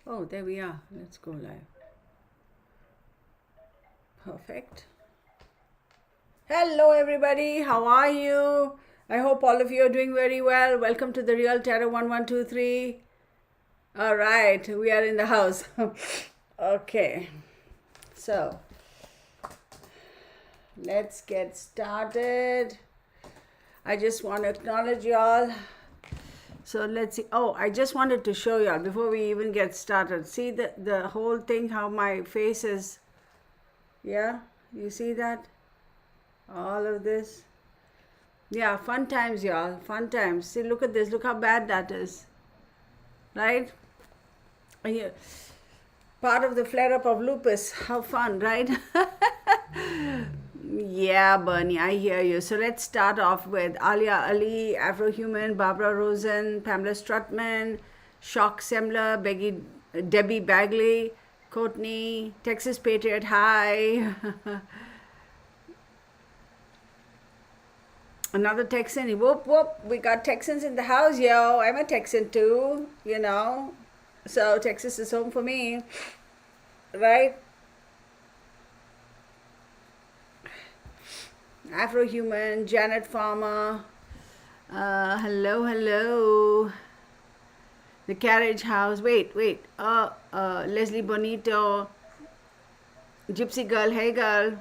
Oh, there we are. Let's go live. Perfect. Hello, everybody. How are you? I hope all of you are doing very well. Welcome to the Real Tarot 1123. All right, we are in the house. Okay, so let's get started. I just want to acknowledge y'all. So let's see. Oh, I just wanted to show y'all before we even get started. See the whole thing, how my face is. Yeah, you see that? All of this. Yeah, fun times, y'all. Fun times. See, look at this. Look how bad that is. Right? Here. Part of the flare up of lupus. How fun, right? Yeah, Bernie, I hear you. So let's start off with Alia Ali, Afrohuman, Barbara Rosen, Pamela Strutman, Shock Semler, Debbie Bagley, Courtney, Texas Patriot, hi. Another Texan, whoop whoop. We got Texans in the house, yo. I'm a Texan too, you know. So Texas is home for me, right? Afrohuman, Janet Farmer. Hello, hello. The Carriage House. Wait. Leslie Bonito. Gypsy Girl. Hey, girl.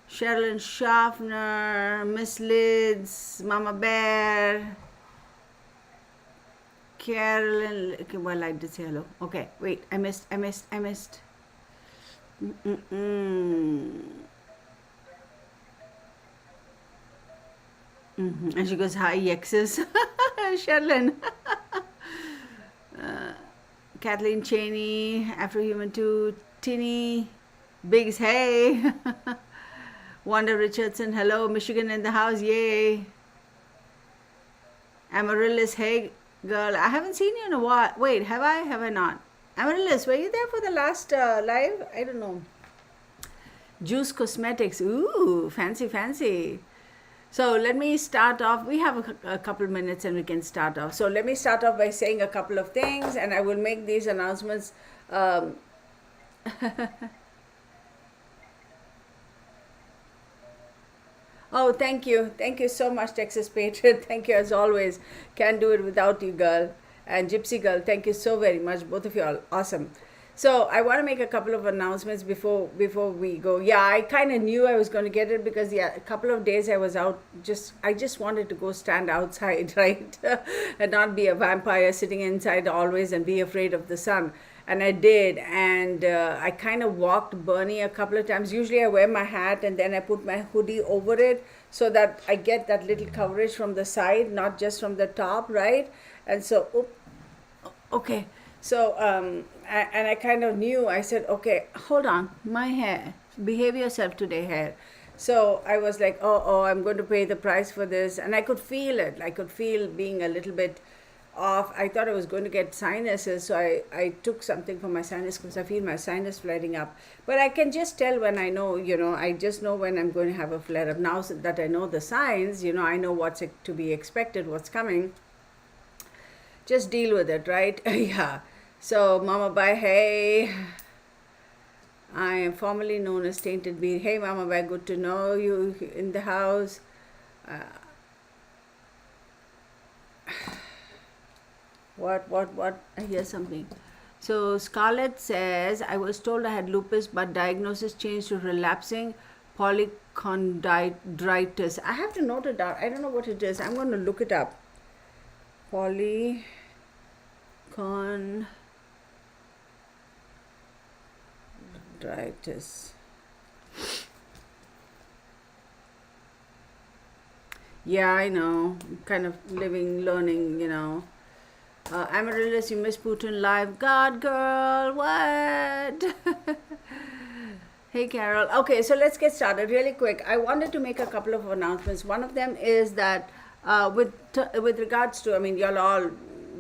Sherilyn Schaffner. Miss Lids. Mama Bear. Carolyn. Okay, well, I did say hello. Okay, wait. I missed. And she goes, hi, Yexus. Sherilyn. Kathleen Cheney, Afrohuman 2, Tinny, Biggs, hey. Wanda Richardson, hello. Michigan in the house, yay. Amaryllis, hey, girl. I haven't seen you in a while. Wait, have I? Have I not? Amaryllis, were you there for the last live? I don't know. Juice Cosmetics, ooh, fancy. So let me start off. We have a couple minutes and we can start off. So let me start off by saying a couple of things and I will make these announcements. Oh, thank you. Thank you so much, Texas Patriot. Thank you as always. Can't do it without you, girl. And Gypsy Girl, thank you so very much. Both of you all awesome. So I want to make a couple of announcements before we go. Yeah, I kind of knew I was going to get it because a couple of days I was out. I just wanted to go stand outside, right, and not be a vampire sitting inside always and be afraid of the sun. And I did, and I kind of walked Bernie a couple of times. Usually I wear my hat and then I put my hoodie over it so that I get that little coverage from the side, not just from the top, right? And so, okay. So, and I kind of knew, I said, okay, hold on, my hair, behave yourself today, hair. So I was like, oh, I'm going to pay the price for this. And I could feel it. I could feel being a little bit off. I thought I was going to get sinuses. So I took something for my sinus because I feel my sinus flaring up. But I can just tell when I know, I just know when I'm going to have a flare up. Now that I know the signs, I know what's to be expected, what's coming. Just deal with it, right? Yeah. So, Mama Bai, hey. I am formerly known as Tainted Bee. Hey, Mama Bai, good to know you in the house. What? I hear something. So, Scarlett says, I was told I had lupus, but diagnosis changed to relapsing polychondritis. I have to note it down. I don't know what it is. I'm going to look it up. Polychondritis. Yeah, I know. Kind of living, learning, Amaryllis, you miss Putin live. God, girl, what? Hey, Carol. Okay, so let's get started really quick. I wanted to make a couple of announcements. One of them is that with regards to, y'all all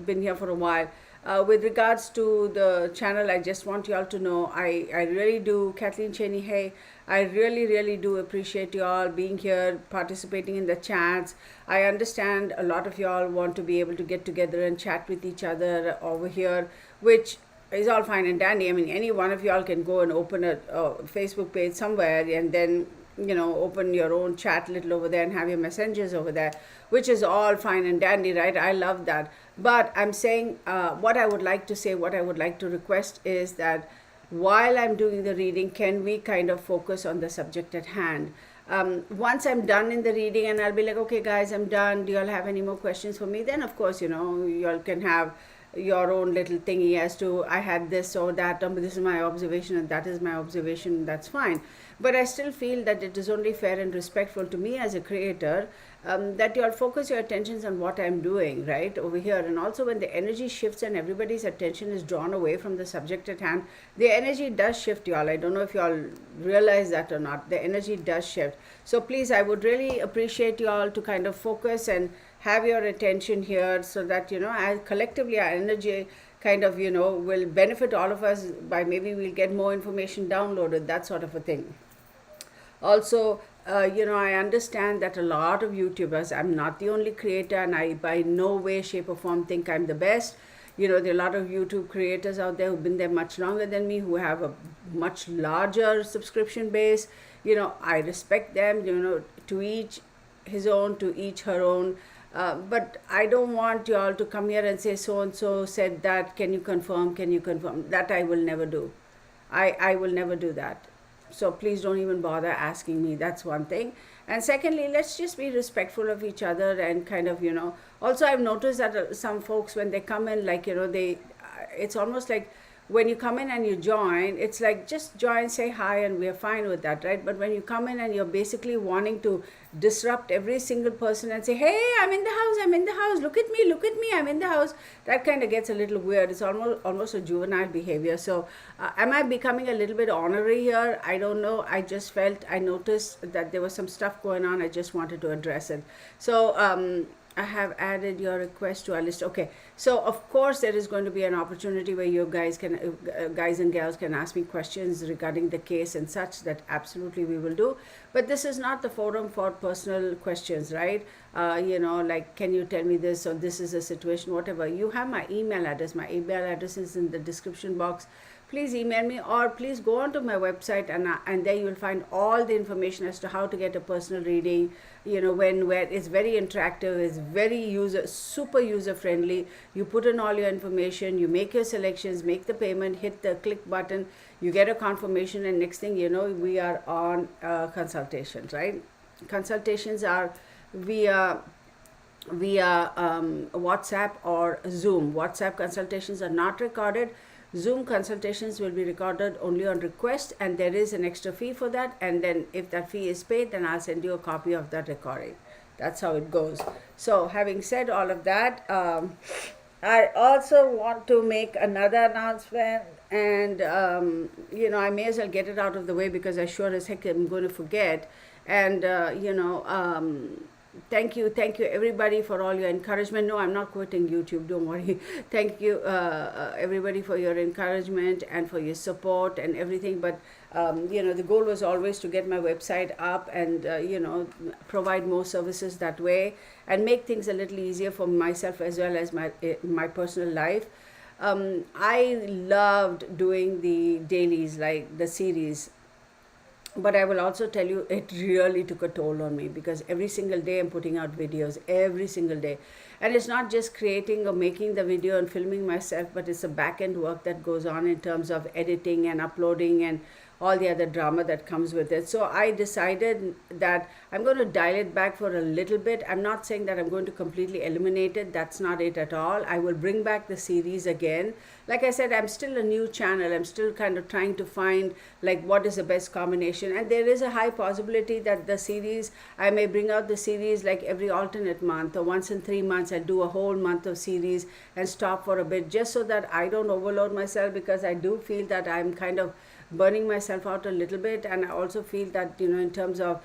been here for a while. With regards to the channel, I just want you all to know I really do, Kathleen Cheney, hey, I really, really do appreciate you all being here, participating in the chats. I understand a lot of you all want to be able to get together and chat with each other over here, which is all fine and dandy. I mean, any one of you all can go and open a Facebook page somewhere and then open your own chat little over there and have your messengers over there, which is all fine and dandy, right? I love that. But I'm saying what I would like to say, what I would like to request is that while I'm doing the reading, can we kind of focus on the subject at hand? Once I'm done in the reading and I'll be like, okay guys, I'm done, do you all have any more questions for me? Then of course, you all can have your own little thingy as to I had this or that, this is my observation and that is my observation, that's fine. But I still feel that it is only fair and respectful to me as a creator that you all focus your attentions on what I'm doing right over here. And also when the energy shifts and everybody's attention is drawn away from the subject at hand, the energy does shift, y'all. I don't know if you all realize that or not. The energy does shift. So please, I would really appreciate you all to kind of focus and have your attention here so that, as collectively our energy kind of, will benefit all of us by maybe we'll get more information downloaded, that sort of a thing. Also, I understand that a lot of YouTubers, I'm not the only creator and I by no way, shape or form think I'm the best. There are a lot of YouTube creators out there who've been there much longer than me, who have a much larger subscription base. I respect them, to each his own, to each her own. But I don't want you all to come here and say so-and-so said that, can you confirm, that I will never do. I will never do that. So please don't even bother asking me. That's one thing. And secondly, let's just be respectful of each other and kind of, also I've noticed that some folks, when they come in, like, it's almost like when you come in and you join, it's like just join, say hi, and we're fine with that, right? But when you come in and you're basically wanting to disrupt every single person and say, hey, I'm in the house, look at me, I'm in the house, that kind of gets a little weird. It's almost a juvenile behavior. So am I becoming a little bit ornery here? I don't know. I noticed that there was some stuff going on. I just wanted to address it. So I have added your request to our list. Okay, so of course there is going to be an opportunity where you guys and gals can ask me questions regarding the case and such. That absolutely we will do. But this is not the forum for personal questions, right? Like, can you tell me this, or this is a situation, whatever. You have my email address. My email address is in the description box. Please email me, or please go onto my website and there you will find all the information as to how to get a personal reading. Where it's very interactive, it's very super user friendly. You put in all your information, you make your selections, make the payment, hit the click button, you get a confirmation, and next thing you know, we are on consultations, right? Consultations are via WhatsApp or Zoom. WhatsApp consultations are not recorded. Zoom consultations will be recorded only on request, and there is an extra fee for that. And then if that fee is paid, then I'll send you a copy of that recording. That's how it goes. So having said all of that, I also want to make another announcement, and I may as well get it out of the way because I sure as heck am going to forget. And thank you everybody for all your encouragement. No, I'm not quitting YouTube, don't worry. Thank you everybody for your encouragement and for your support and everything. But the goal was always to get my website up and provide more services that way and make things a little easier for myself as well as my personal life. I loved doing the dailies, like the series. But I will also tell you, it really took a toll on me because every single day I'm putting out videos, every single day. And it's not just creating or making the video and filming myself, but it's a back-end work that goes on in terms of editing and uploading and all the other drama that comes with it. So I decided that I'm going to dial it back for a little bit. I'm not saying that I'm going to completely eliminate it. That's not it at all. I will bring back the series again. Like I said, I'm still a new channel. I'm still kind of trying to find like what is the best combination. And there is a high possibility that the series, I may bring out the series like every alternate month or once in 3 months. I'll do a whole month of series and stop for a bit just so that I don't overload myself, because I do feel that I'm kind of burning myself out a little bit. And I also feel that in terms of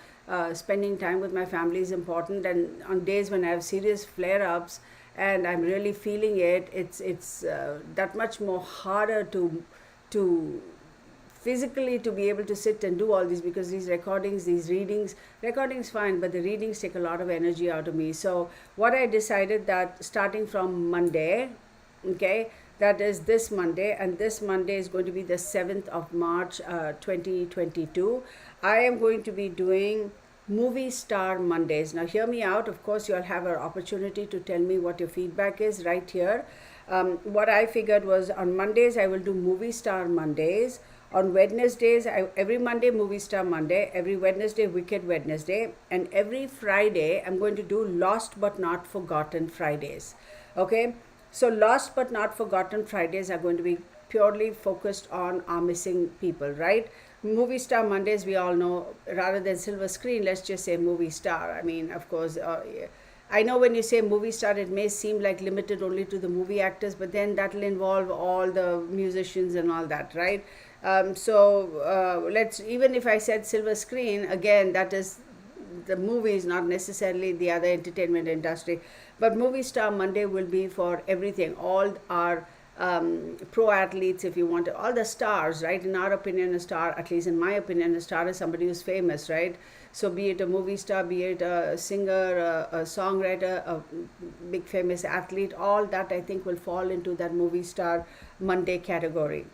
spending time with my family is important, and on days when I have serious flare-ups and I'm really feeling it. It's that much more harder to physically to be able to sit and do all these, because these recordings, these readings, recordings fine, but the readings take a lot of energy out of me. So what I decided, that starting from Monday, okay, that is this Monday, and this Monday is going to be the 7th of March 2022, I am going to be doing movie star Mondays. Now hear me out. Of course you'll have an opportunity to tell me what your feedback is right here. What I figured was, on Mondays I will do movie star Mondays. On Wednesdays, every Monday movie star Monday, every Wednesday wicked Wednesday, and every Friday I'm going to do lost but not forgotten Fridays. Okay, so lost but not forgotten Fridays are going to be purely focused on our missing people, right? Movie star Mondays, we all know, rather than silver screen, let's just say movie star. I mean, of course, I know when you say movie star, it may seem like limited only to the movie actors, but then that will involve all the musicians and all that, right? Let's, even if I said silver screen, again, that is the movies, not necessarily the other entertainment industry. But movie star Monday will be for everything, all our pro athletes, if you want to, all the stars, right? In our opinion, a star, at least in my opinion, a star is somebody who's famous, right? So be it a movie star, be it a singer, a songwriter, a big famous athlete, all that I think will fall into that movie star Monday category.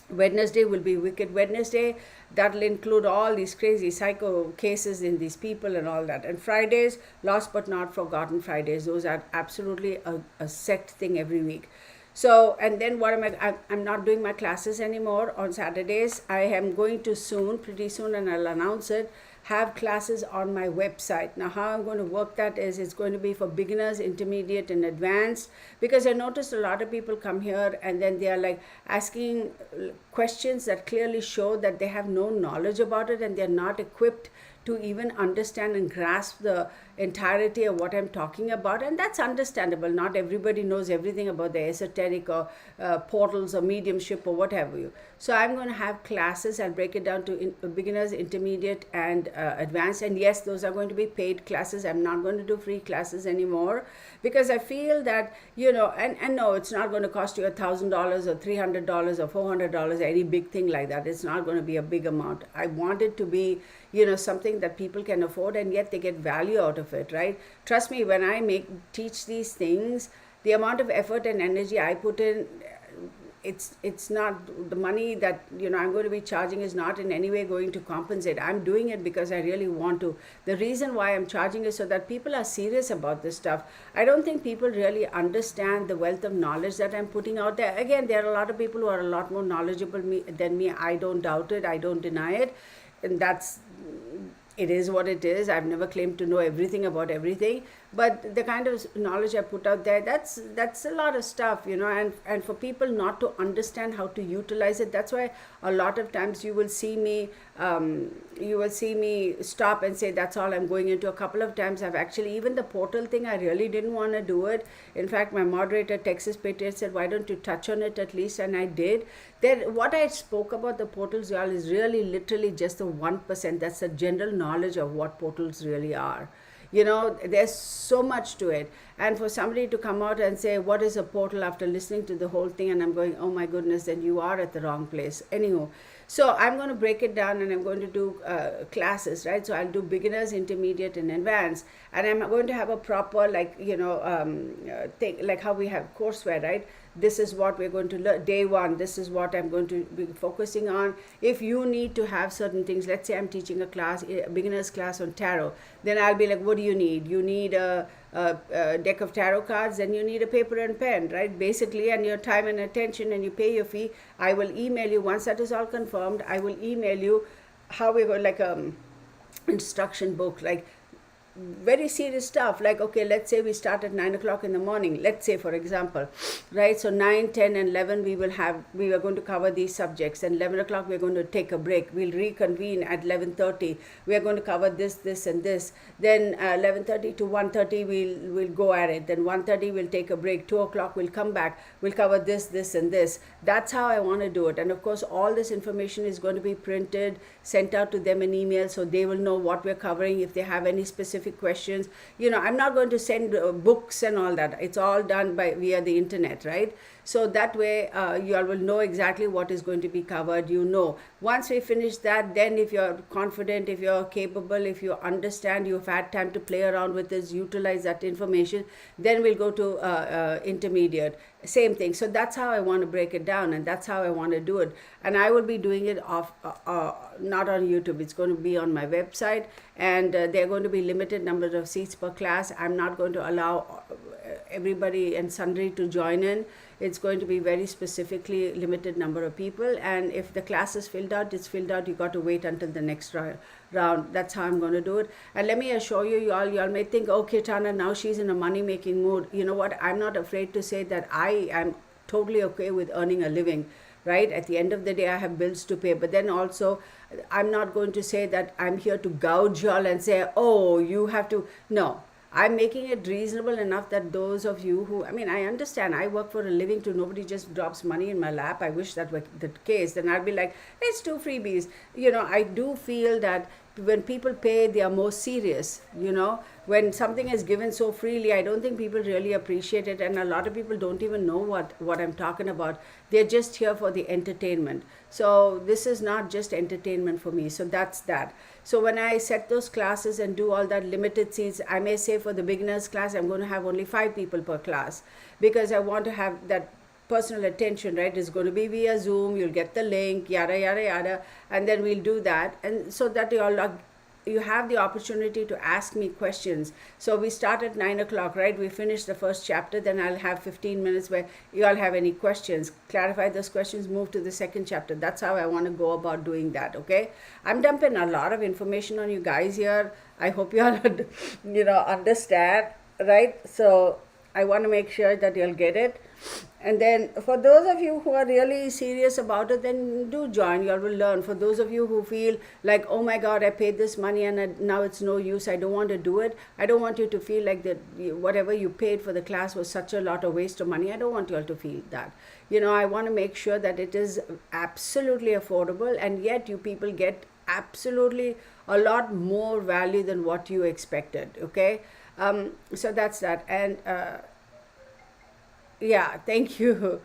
Wednesday will be wicked Wednesday. That will include all these crazy psycho cases in these people and all that. And Fridays, lost but not forgotten Fridays. Those are absolutely a set thing every week. So, and then what am I'm not doing my classes anymore on Saturdays. I am going to soon, pretty soon, and I'll announce it, have classes on my website. Now how I'm going to work that is, it's going to be for beginners, intermediate, and advanced, because I noticed a lot of people come here and then they are like asking questions that clearly show that they have no knowledge about it, and they're not equipped to even understand and grasp the entirety of what I'm talking about. And that's understandable. Not everybody knows everything about the esoteric or portals or mediumship or what have you. So I'm going to have classes. I'll break it down to beginners, intermediate, and advanced. And yes, those are going to be paid classes. I'm not going to do free classes anymore, because I feel that, and no, it's not going to cost you $1,000 or $300 or $400, any big thing like that. It's not going to be a big amount. I want it to be, something that people can afford, and yet they get value out of it, right? Trust me, when I teach these things, the amount of effort and energy I put in, it's not the money that I'm going to be charging is not in any way going to compensate. I'm doing it because I really want to. The reason why I'm charging is so that people are serious about this stuff. I don't think people really understand the wealth of knowledge that I'm putting out there. Again, there are a lot of people who are a lot more knowledgeable than me. I don't doubt it. I don't deny it. And it is what it is. I've never claimed to know everything about everything, but the kind of knowledge I put out there, that's a lot of stuff, and for people not to understand how to utilize it, that's why a lot of times you will see me stop and say, that's all I'm going into. A couple of times I've actually, even the portal thing, I really didn't want to do it. In fact, my moderator, Texas Patriot, said, why don't you touch on it at least? And I did. Then what I spoke about the portals, y'all, is really literally just the 1%. That's the general knowledge of what portals really are. There's so much to it. And for somebody to come out and say, what is a portal, after listening to the whole thing, and I'm going, oh my goodness, then you are at the wrong place. Anywho, so I'm going to break it down, and I'm going to do classes, right? So I'll do beginners, intermediate, and advanced. And I'm going to have a proper, thing, like how we have courseware, right? This is what we're going to learn. Day one, this is what I'm going to be focusing on. If you need to have certain things, let's say I'm teaching a beginner's class on tarot, then I'll be like, what do you need? You need a deck of tarot cards, then you need a paper and pen, right? Basically, and your time and attention, and you pay your fee. I will email you, once that is all confirmed, I will email you how we're going, like instruction book, like very serious stuff. Like, okay, let's say we start at 9 o'clock in the morning, let's say, for example, right? So 9, 10, and 11 we are going to cover these subjects, and 11 o'clock we're going to take a break. We'll reconvene at 11:30. We are going to cover this, and this. Then 11:30 to 1:30 we'll go at it. Then 1:30 we'll take a break. 2 o'clock we'll come back. We'll cover this, and this. That's how I want to do it. And of course, all this information is going to be printed, sent out to them in email, so they will know what we're covering. If they have any specific specific questions. I'm not going to send books and all that. It's all done via the internet, right? So that way you all will know exactly what is going to be covered. Once we finish that, then if you're confident, if you're capable, if you understand, you've had time to play around with this, utilize that information, then we'll go to intermediate. Same thing. So that's how I want to break it down, and that's how I want to do it. And I will be doing it not on YouTube. It's going to be on my website, and there are going to be limited numbers of seats per class. I'm not going to allow everybody and sundry to join in. It's going to be very specifically limited number of people, and if the class is filled out, it's filled out. You got to wait until the next round. That's how I'm going to do it. And let me assure you, y'all may think, okay, Tana, now she's in a money-making mood. You know what? I'm not afraid to say that I am totally okay with earning a living, right? At the end of the day, I have bills to pay. But then also, I'm not going to say that I'm here to gouge y'all and say, oh, you have to. No. I'm making it reasonable enough that those of you who, I understand, I work for a living too. Nobody just drops money in my lap. I wish that were the case. Then I'd be like, it's two freebies. I do feel that when people pay, they are more serious. When something is given so freely, I don't think people really appreciate it. And a lot of people don't even know what I'm talking about. They're just here for the entertainment. So this is not just entertainment for me. So that's that. So when I set those classes and do all that limited seats, I may say for the beginners class, I'm going to have only 5 people per class, because I want to have that personal attention, right? It's going to be via Zoom. You'll get the link, yada, yada, yada. And then we'll do that. And so that you have the opportunity to ask me questions. So we start at 9 o'clock, right? We finish the first chapter, then I'll have 15 minutes where you all have any questions, clarify those questions, move to the second chapter. That's how I want to go about doing that, okay? I'm dumping a lot of information on you guys here. I hope you all, understand, right? So I want to make sure that you'll get it. And then for those of you who are really serious about it, then do join. You all will learn. For those of you who feel like, oh my God, I paid this money and now it's no use, I don't want to do it. I don't want you to feel like that whatever you paid for the class was such a lot of waste of money. I don't want you all to feel that. I want to make sure that it is absolutely affordable, and yet you people get absolutely a lot more value than what you expected, okay? So that's that. And yeah, thank you.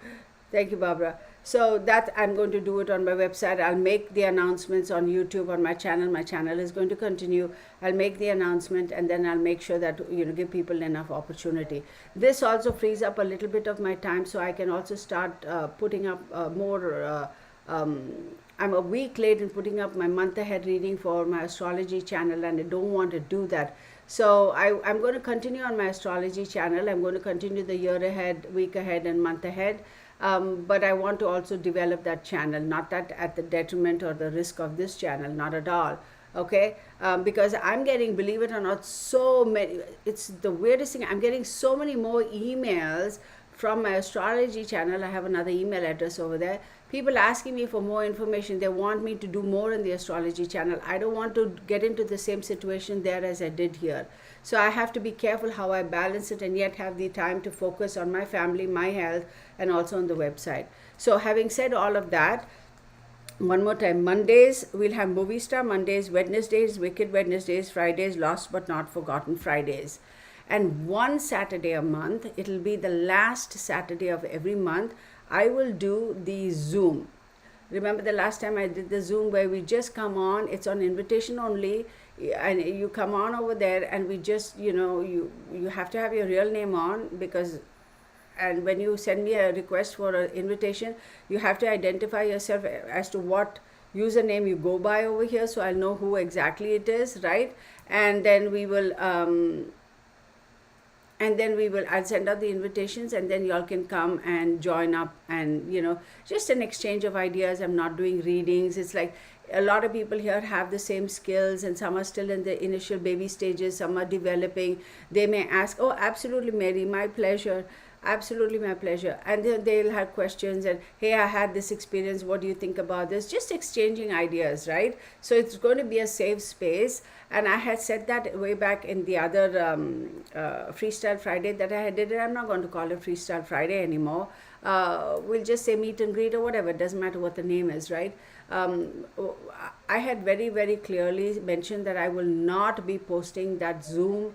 Thank you, Barbara. So that I'm going to do it on my website. I'll make the announcements on YouTube on my channel. My channel is going to continue. I'll make the announcement, and then I'll make sure that, give people enough opportunity. This also frees up a little bit of my time, so I can also start putting up more. I'm a week late in putting up my month ahead reading for my astrology channel, and I don't want to do that. So I'm going to continue on my astrology channel. I'm going to continue the year ahead, week ahead, and month ahead. But I want to also develop that channel, not that at the detriment or the risk of this channel, not at all. Okay, because I'm getting, believe it or not, so many, it's the weirdest thing, I'm getting so many more emails from my astrology channel. I have another email address over there. People asking me for more information. They want me to do more in the astrology channel. I don't want to get into the same situation there as I did here. So I have to be careful how I balance it and yet have the time to focus on my family, my health, and also on the website. So having said all of that, one more time, Mondays, we'll have Movie Star Mondays, Wednesdays, Wicked Wednesdays, Fridays, Lost But Not Forgotten Fridays. And one Saturday a month, it'll be the last Saturday of every month, I will do the Zoom. Remember the last time I did the Zoom where we just come on, it's on invitation only, and you come on over there and we just, you have to have your real name on, because, and when you send me a request for an invitation, you have to identify yourself as to what username you go by over here, so I'll know who exactly it is, right? And then we will I'll send out the invitations, and then y'all can come and join up, and just an exchange of ideas. I'm not doing readings. It's like a lot of people here have the same skills, and some are still in the initial baby stages, some are developing. They may ask, oh, absolutely, Mary, my pleasure. Absolutely, my pleasure. And then they'll have questions and, hey, I had this experience. What do you think about this? Just exchanging ideas, right? So it's going to be a safe space. And I had said that way back in the other Freestyle Friday that I had did it. I'm not going to call it Freestyle Friday anymore. We'll just say meet and greet or whatever. It doesn't matter what the name is, right? Um, I had very, very clearly mentioned that I will not be posting that Zoom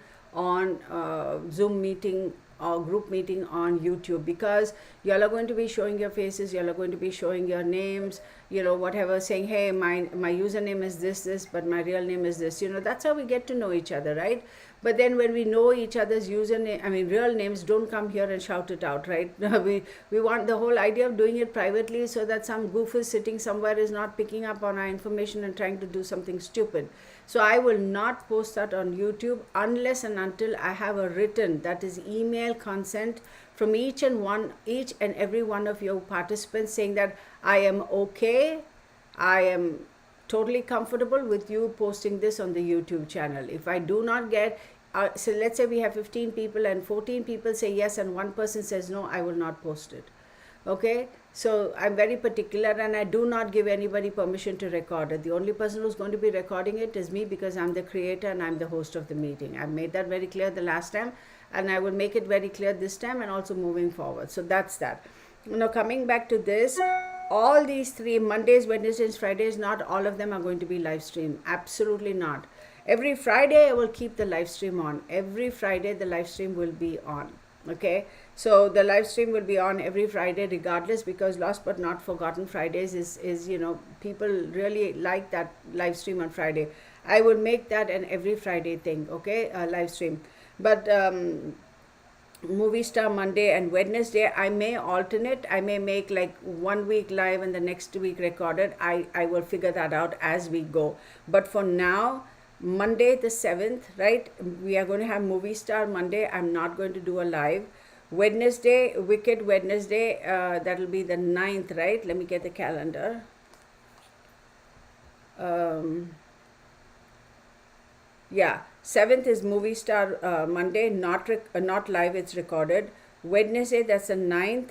meeting or group meeting on YouTube, because y'all are going to be showing your faces, y'all are going to be showing your names, whatever, saying, hey, my username is this, but my real name is this. That's how we get to know each other, right? But then when we know each other's username, I mean real names, don't come here and shout it out, right? we want the whole idea of doing it privately, so that some goof is sitting somewhere is not picking up on our information and trying to do something stupid. So I will not post that on YouTube unless and until I have a written, that is email consent from each and every one of your participants, saying that I am okay, I am totally comfortable with you posting this on the YouTube channel. If I do not get, so let's say we have 15 people and 14 people say yes and one person says no, I will not post it. Okay, so I'm very particular, and I do not give anybody permission to record it. The only person who's going to be recording it is me, because I'm the creator and I'm the host of the meeting. I made that very clear the last time, and I will make it very clear this time and also moving forward. So that's that. Now coming back to this, all these three, Mondays, Wednesdays, Fridays, not all of them are going to be live stream. Absolutely not. Every Friday I will keep the live stream on. Every Friday the live stream will be on. Okay, so the live stream will be on every Friday regardless, because Lost But Not Forgotten Fridays is people really like that live stream on Friday. I will make that an every Friday thing, okay, live stream. But Movie Star Monday and Wednesday, I may alternate. I may make like 1 week live and the next week recorded. I will figure that out as we go. But for now, Monday the 7th, right, we are going to have Movie Star Monday. I'm not going to do a live. Wednesday, Wicked Wednesday, that will be the 9th, right? Let me get the calendar. Yeah, 7th is Movie Star Monday, not live, it's recorded. Wednesday, that's the 9th.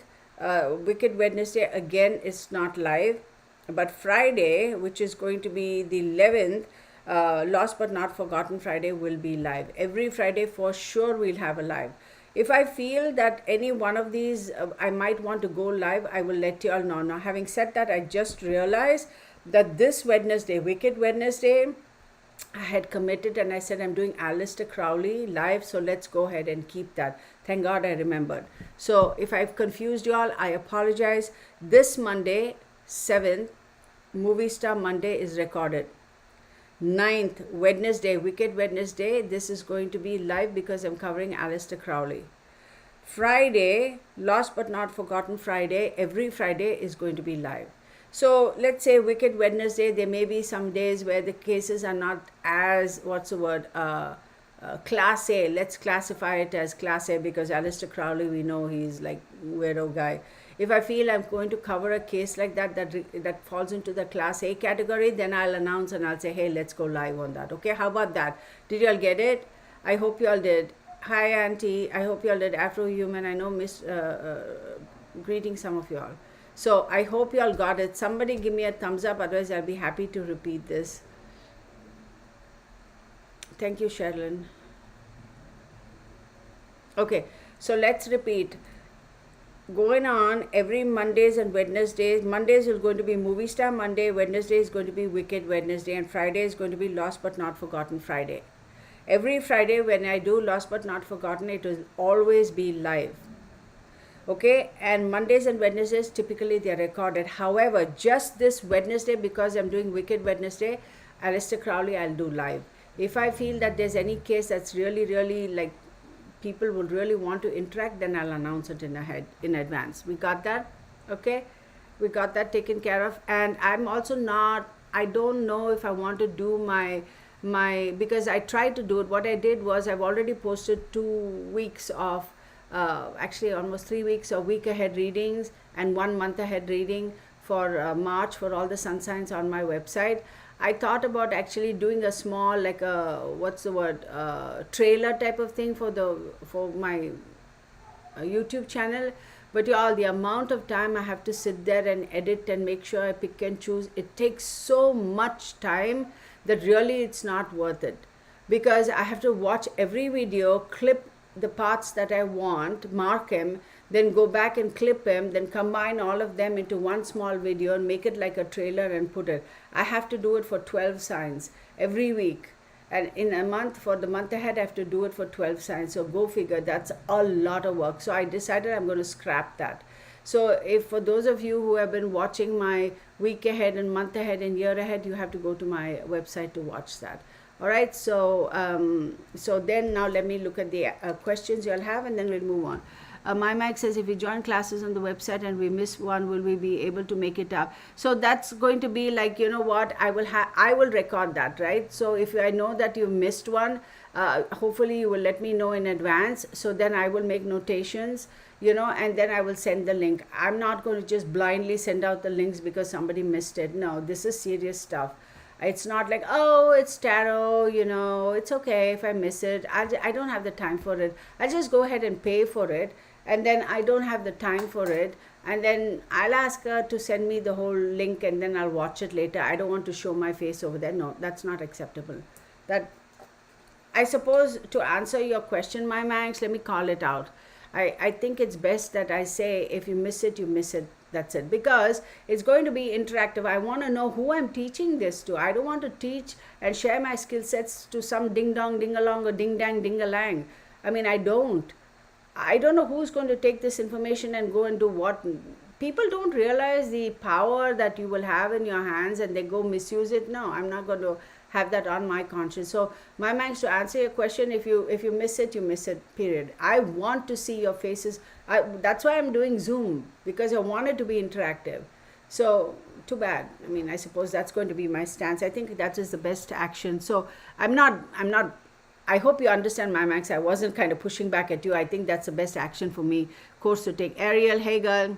Wicked Wednesday, again, it's not live. But Friday, which is going to be the 11th, Lost But Not Forgotten Friday, will be live. Every Friday for sure we'll have a live. If I feel that any one of these I might want to go live, I will let you all know. Now, having said that, I just realized that this Wednesday, Wicked Wednesday, I had committed and I said I'm doing Aleister Crowley live, so let's go ahead and keep that. Thank God I remembered. So if I've confused you all, I apologize. This Monday, 7th, Movie Star Monday is recorded. 9th, Wednesday, Wicked Wednesday, this is going to be live because I'm covering Aleister Crowley. Friday, Lost But Not Forgotten Friday, every Friday is going to be live. So let's say Wicked Wednesday, there may be some days where the cases are not as, class A. Let's classify it as class A, because Aleister Crowley, we know he's like weirdo guy. If I feel I'm going to cover a case like that falls into the class A category, then I'll announce and I'll say, hey, let's go live on that. Okay, how about that? Did you all get it? I hope you all did. Hi, Auntie. I hope you all did. Afro-Human, I know greeting some of you all. So I hope you all got it. Somebody give me a thumbs up, otherwise I'll be happy to repeat this. Thank you, Sherilyn. Okay, so let's repeat. Going on every Mondays and Wednesdays. Mondays is going to be Movie Star Monday, Wednesday is going to be Wicked Wednesday, and Friday is going to be Lost But Not Forgotten Friday. Every Friday when I do Lost But Not Forgotten, it will always be live. Okay, and Mondays and Wednesdays, typically they are recorded. However, just this Wednesday, because I'm doing Wicked Wednesday, Aleister Crowley, I'll do live. If I feel that there's any case that's really like people would really want to interact, then I'll announce it in advance. We got that? Okay, we got that taken care of. And I'm also not, I don't know if I want to do my because I tried to do it. What I did was I've already posted 2 weeks of actually almost 3 weeks of week ahead readings and 1 month ahead reading for March for all the sun signs on my website. I thought about actually doing a small, like a, trailer type of thing for my YouTube channel. But y'all, the amount of time I have to sit there and edit and make sure I pick and choose, it takes so much time that really it's not worth it, because I have to watch every video, clip the parts that I want, mark them, then go back and clip them, then combine all of them into one small video and make it like a trailer and put it. I have to do it for 12 signs every week. And in a month, for the month ahead, I have to do it for 12 signs. So go figure, that's a lot of work. So I decided I'm going to scrap that. So if for those of you who have been watching my week ahead and month ahead and year ahead, you have to go to my website to watch that. All right, so so then now let me look at the questions you'll have, and then we'll move on. My Mike says, if we join classes on the website and we miss one, will we be able to make it up? So that's going to be like, you know what, I will record that, right? So if I know that you missed one, hopefully you will let me know in advance. So then I will make notations, you know, and then I will send the link. I'm not going to just blindly send out the links because somebody missed it. No, this is serious stuff. It's not like, oh, it's tarot, you know, it's okay if I miss it. I don't have the time for it. I just go ahead and pay for it, and then I don't have the time for it, and then I'll ask her to send me the whole link, and then I'll watch it later. I don't want to show my face over there. No, that's not acceptable. That, I suppose, to answer your question, my Manx, let me call it out. I think it's best that I say, if you miss it, you miss it. That's it, because it's going to be interactive. I want to know who I'm teaching this to. I don't want to teach and share my skill sets to some ding dong ding along or ding dang ding a lang. I mean, I don't know who's going to take this information and go and do what. People don't realize the power that you will have in your hands, and they go misuse it. No, I'm not going to have that on my conscience. So my mind, to answer your question, if you miss it, you miss it, period. I want to see your faces. That's why I'm doing Zoom, because I want it to be interactive. So too bad. I mean, I suppose that's going to be my stance. I think that is the best action. So I'm not I hope you understand, my Max. I wasn't kind of pushing back at you. I think that's the best action for me course to take. Ariel, hey girl.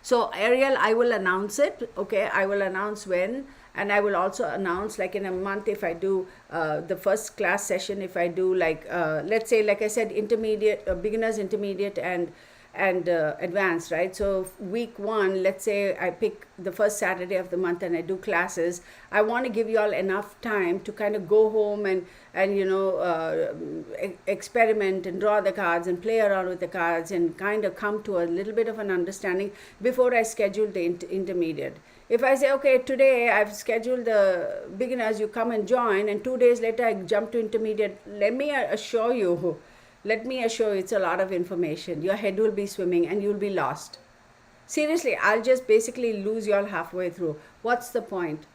So Ariel, I will announce it. Okay, I will announce when. And I will also announce, like in a month, if I do the first class session, if I do like, let's say, like I said, intermediate, beginners, intermediate, and advanced, right? So week 1, let's say I pick the first Saturday of the month and I do classes. I want to give you all enough time to kind of go home and you know, experiment and draw the cards and play around with the cards and kind of come to a little bit of an understanding before I schedule the intermediate. If I say, okay, today I've scheduled the beginners, you come and join, and 2 days later I jump to intermediate, let me assure you, it's a lot of information. Your head will be swimming and you'll be lost. Seriously, I'll just basically lose you all halfway through. What's the point?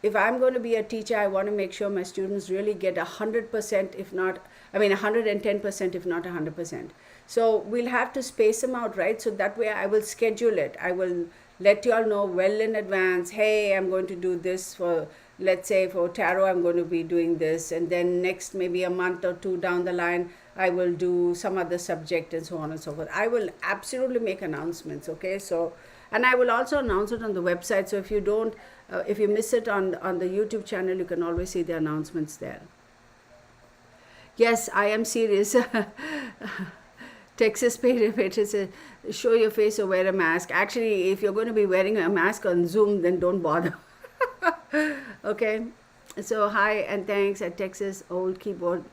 If I'm going to be a teacher, I want to make sure my students really get 100%, if not, 110%, if not 100%. So we'll have to space them out, right? So that way I will schedule it. I will let you all know well in advance, hey, I'm going to do this for, let's say for tarot, I'm going to be doing this. And then next, maybe a month or 2 down the line, I will do some other subject and so on and so forth. I will absolutely make announcements, okay? So, and I will also announce it on the website. So if you don't, if you miss it on the YouTube channel, you can always see the announcements there. Yes, I am serious. Texas Patriot says, show your face or wear a mask. Actually, if you're going to be wearing a mask on Zoom, then don't bother. Okay. So hi and thanks at Texas Old Keyboard.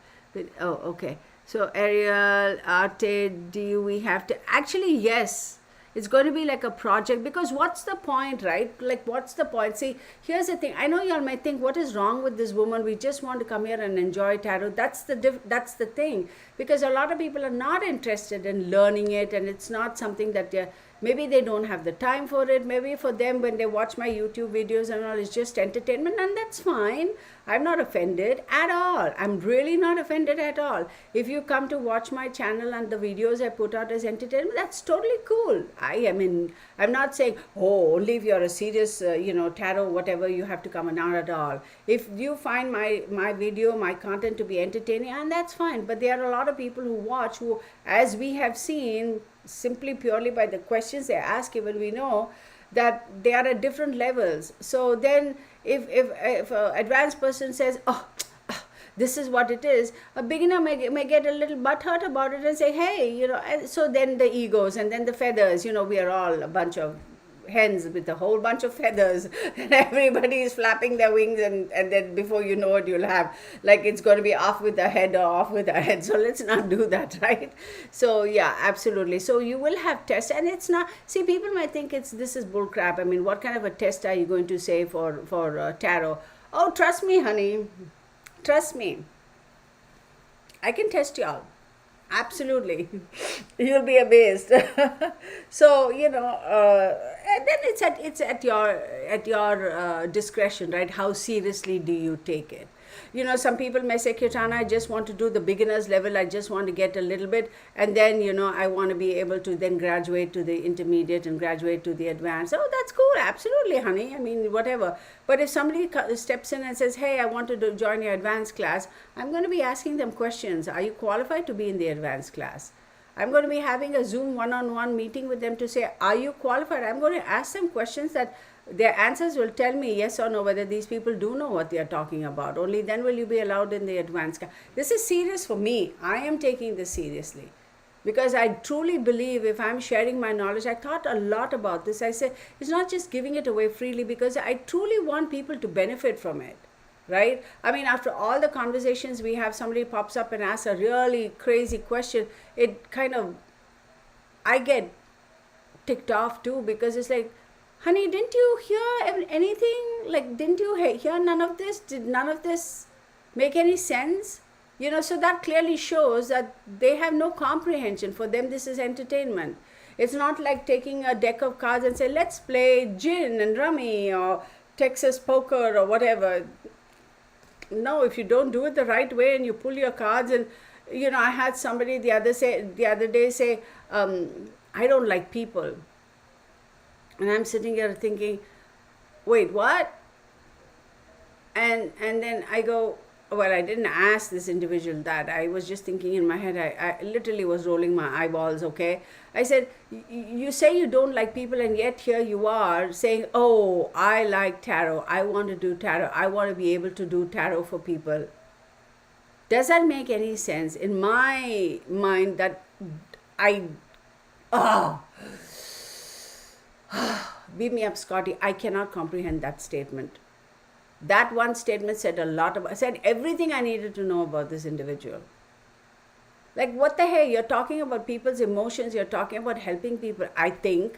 Oh, okay. So Ariel, Arte, do we have to? Actually, yes. It's going to be like a project, because what's the point, right? Like, what's the point? See, here's the thing. I know y'all might think, what is wrong with this woman? We just want to come here and enjoy tarot. That's the thing. Because a lot of people are not interested in learning it, and it's not something that maybe they don't have the time for it. Maybe for them, when they watch my YouTube videos and all, it's just entertainment, and that's fine. I'm not offended at all. I'm really not offended at all. If you come to watch my channel and the videos I put out as entertainment, that's totally cool. I'm not saying, oh, only if you're a serious, tarot, whatever, you have to come. Not at all. If you find my video, my content to be entertaining, and that's fine. But there are a lot of people who watch who, as we have seen, simply purely by the questions they ask, even we know that they are at different levels. So then if an advanced person says, oh, this is what it is, a beginner may get a little butthurt about it and say, hey, and so then the egos and then the feathers, we are all a bunch of hens with a whole bunch of feathers and everybody is flapping their wings, and then before you know it, you'll have like it's going to be off with the head or off with the head. So let's not do that, right? So yeah, absolutely. So you will have tests, and it's not, see, people might think this is bull crap. I mean, what kind of a test are you going to say for tarot? Oh, trust me, honey, trust me, I can test y'all. Absolutely. You'll be amazed. So and then it's at your discretion, right? How seriously do you take it? Some people may say, Kirtana, I just want to do the beginner's level. I just want to get a little bit, and then I want to be able to then graduate to the intermediate and graduate to the advanced. Oh, that's cool. Absolutely, honey. I mean, whatever. But if somebody steps in and says, hey, I want to join your advanced class, I'm going to be asking them questions. Are you qualified to be in the advanced class? I'm going to be having a Zoom one-on-one meeting with them to say, are you qualified? I'm going to ask them questions that their answers will tell me yes or no whether these people do know what they are talking about. Only then will you be allowed in the advanced class. This is serious for me. I am taking this seriously because I truly believe if I'm sharing my knowledge, I thought a lot about this. I said, it's not just giving it away freely, because I truly want people to benefit from it. Right? I mean, after all the conversations we have, somebody pops up and asks a really crazy question. It kind of, I get ticked off too, because it's like, honey, didn't you hear anything? Like, didn't you hear none of this? Did none of this make any sense? So that clearly shows that they have no comprehension. For them, this is entertainment. It's not like taking a deck of cards and say, let's play gin and rummy or Texas poker or whatever. No, if you don't do it the right way and you pull your cards, and I had somebody the other day say, I don't like people. And I'm sitting here thinking, wait, what? And then I go, well, I didn't ask this individual that. I was just thinking in my head, I literally was rolling my eyeballs, okay? I said, you say you don't like people, and yet here you are saying, oh, I like tarot. I want to do tarot. I want to be able to do tarot for people. Does that make any sense? In my mind, that beat me up, Scotty. I cannot comprehend that statement. That one statement said said everything I needed to know about this individual. Like, what the hell? You're talking about people's emotions. You're talking about helping people. I think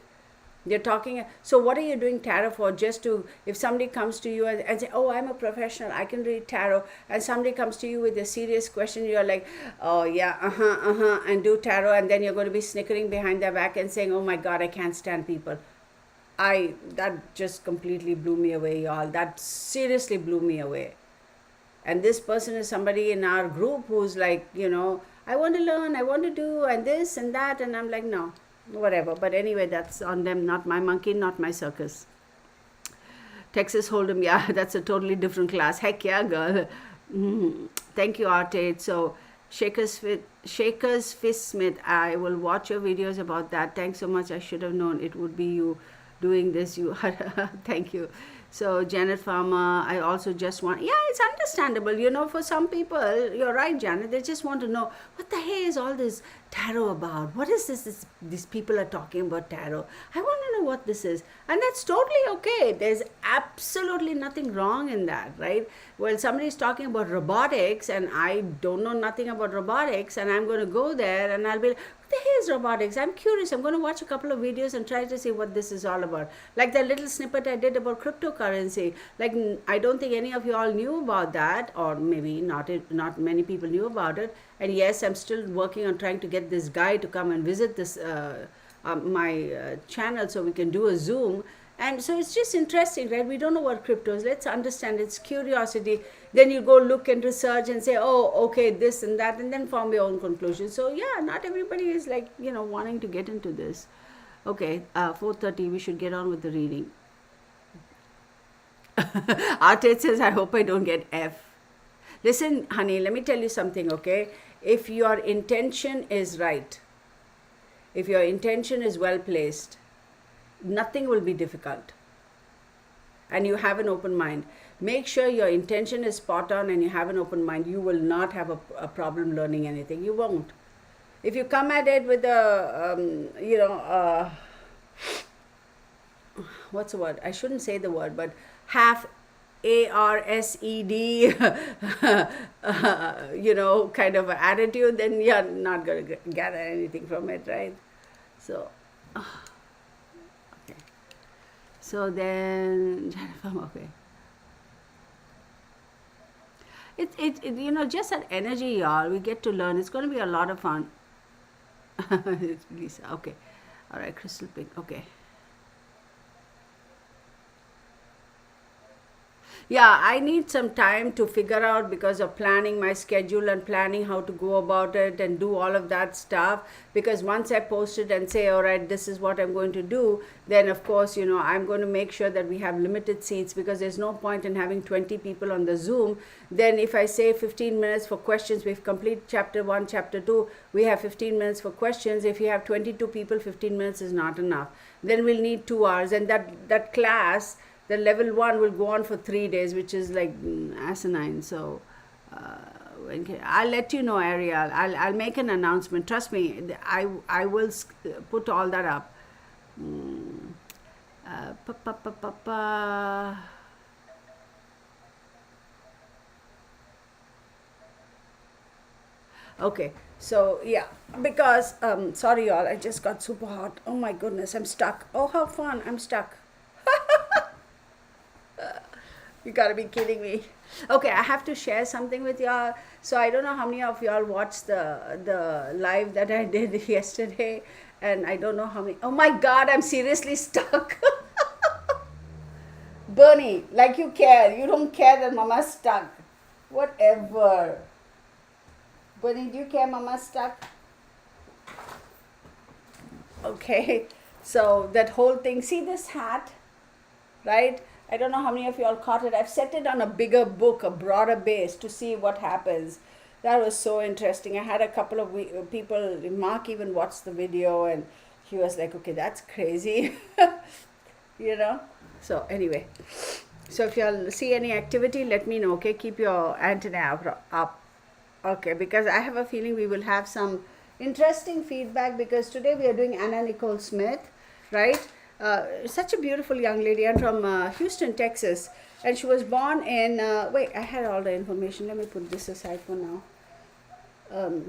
you're talking. So what are you doing tarot for? Just to, if somebody comes to you and say, oh, I'm a professional, I can read tarot, and somebody comes to you with a serious question, you're like, oh yeah, and do tarot, and then you're going to be snickering behind their back and saying, oh my God, I can't stand people. That just completely blew me away, y'all. That seriously blew me away. And this person is somebody in our group who's like, I want to learn, I want to do, and this and that. And I'm like, no, whatever. But anyway, that's on them, not my monkey, not my circus. Texas Hold'em, yeah, that's a totally different class. Heck yeah, girl. Thank you, Arte. So, Shakers Fist Smith, I will watch your videos about that. Thanks so much. I should have known it would be you doing this. You thank you. So Janet Farmer, I also just want, it's understandable, for some people, you're right, Janet, they just want to know, what the hell is all this tarot about? What is this these people are talking about tarot? I want to know what this is. And that's totally okay. There's absolutely nothing wrong in that, right? Well, somebody's talking about robotics and I don't know nothing about robotics, and I'm going to go there and I'll be like, what the hell is robotics? I'm curious. I'm going to watch a couple of videos and try to see what this is all about. Like that little snippet I did about cryptocurrency. Like, I don't think any of you all knew about that, or maybe not many people knew about it. And yes, I'm still working on trying to get this guy to come and visit this my channel so we can do a Zoom. And so it's just interesting, right? We don't know what crypto is. Let's understand. It's curiosity. Then you go look and research and say, oh, okay, this and that, and then form your own conclusion. So yeah, not everybody is like, wanting to get into this. Okay, 4:30, we should get on with the reading. Arte says, I hope I don't get F. Listen, honey, let me tell you something, okay? If your intention is right, if your intention is well placed, nothing will be difficult. and you have an open mind, make sure your intention is spot on and you have an open mind, you will not have a problem learning anything. You won't. If you come at it with a, what's the word? I shouldn't say the word, but half ARSED, kind of an attitude, then you're not going to gather anything from it, right? So, okay. So then, okay. Just that energy, y'all, we get to learn. It's going to be a lot of fun. It's Lisa. Okay. All right, crystal pink. Okay. Yeah, I need some time to figure out because of planning my schedule and planning how to go about it and do all of that stuff. Because once I post it and say, all right, this is what I'm going to do, then of course, I'm going to make sure that we have limited seats, because there's no point in having 20 people on the Zoom. Then if I say 15 minutes for questions, we've completed chapter 1, chapter 2, we have 15 minutes for questions. If you have 22 people, 15 minutes is not enough. Then we'll need 2 hours. And that class, the level 1 will go on for 3 days, which is like asinine. So I'll let you know, Ariel. I'll make an announcement. Trust me, I will put all that up. Pa, pa, pa, pa, pa. Okay, so yeah, because sorry y'all, I just got super hot. Oh my goodness, I'm stuck. Oh, how fun! I'm stuck. You gotta be kidding me. Okay, I have to share something with y'all. So I don't know how many of y'all watched the live that I did yesterday, and I don't know how many. Oh my God, I'm seriously stuck. Bernie, like you care. You don't care that Mama's stuck. Whatever. Bernie, do you care Mama's stuck? Okay, so that whole thing. See this hat, right? I don't know how many of you all caught it. I've set it on a bigger book, a broader base, to see what happens. That was so interesting. I had a couple of people, Mark even watched the video, and he was like, okay, that's crazy. So anyway, so if y'all see any activity, let me know, okay? Keep your antenna up. Okay, because I have a feeling we will have some interesting feedback, because today we are doing Anna Nicole Smith, right? Such a beautiful young lady, and from Houston, Texas, and she was born in wait, I had all the information. Let me put this aside for now.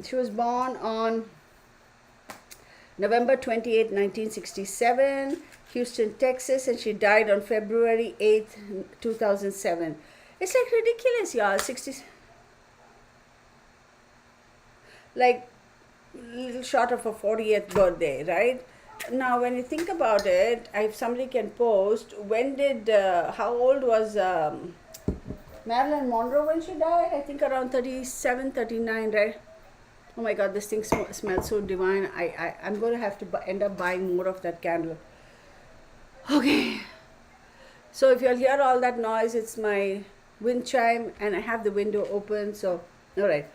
She was born on November 28, 1967, Houston, Texas, and she died on February 8th, 2007. It's like ridiculous, y'all. 60, like little short of a 40th birthday, right? Now, when you think about it, if somebody can post, when did, how old was Marilyn Monroe when she died? I think around 37, 39, right? Oh my God, this thing smells so divine. I'm going to have to end up buying more of that candle. Okay. So if you'll hear all that noise, it's my wind chime, and I have the window open. So, all right.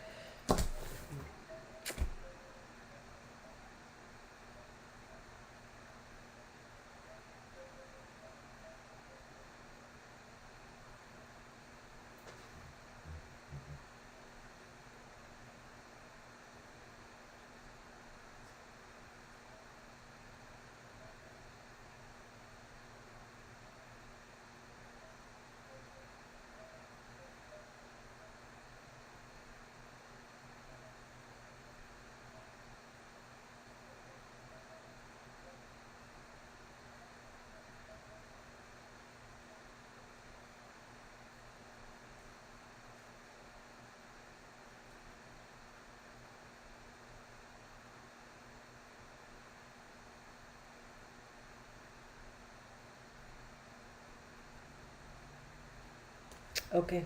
Okay.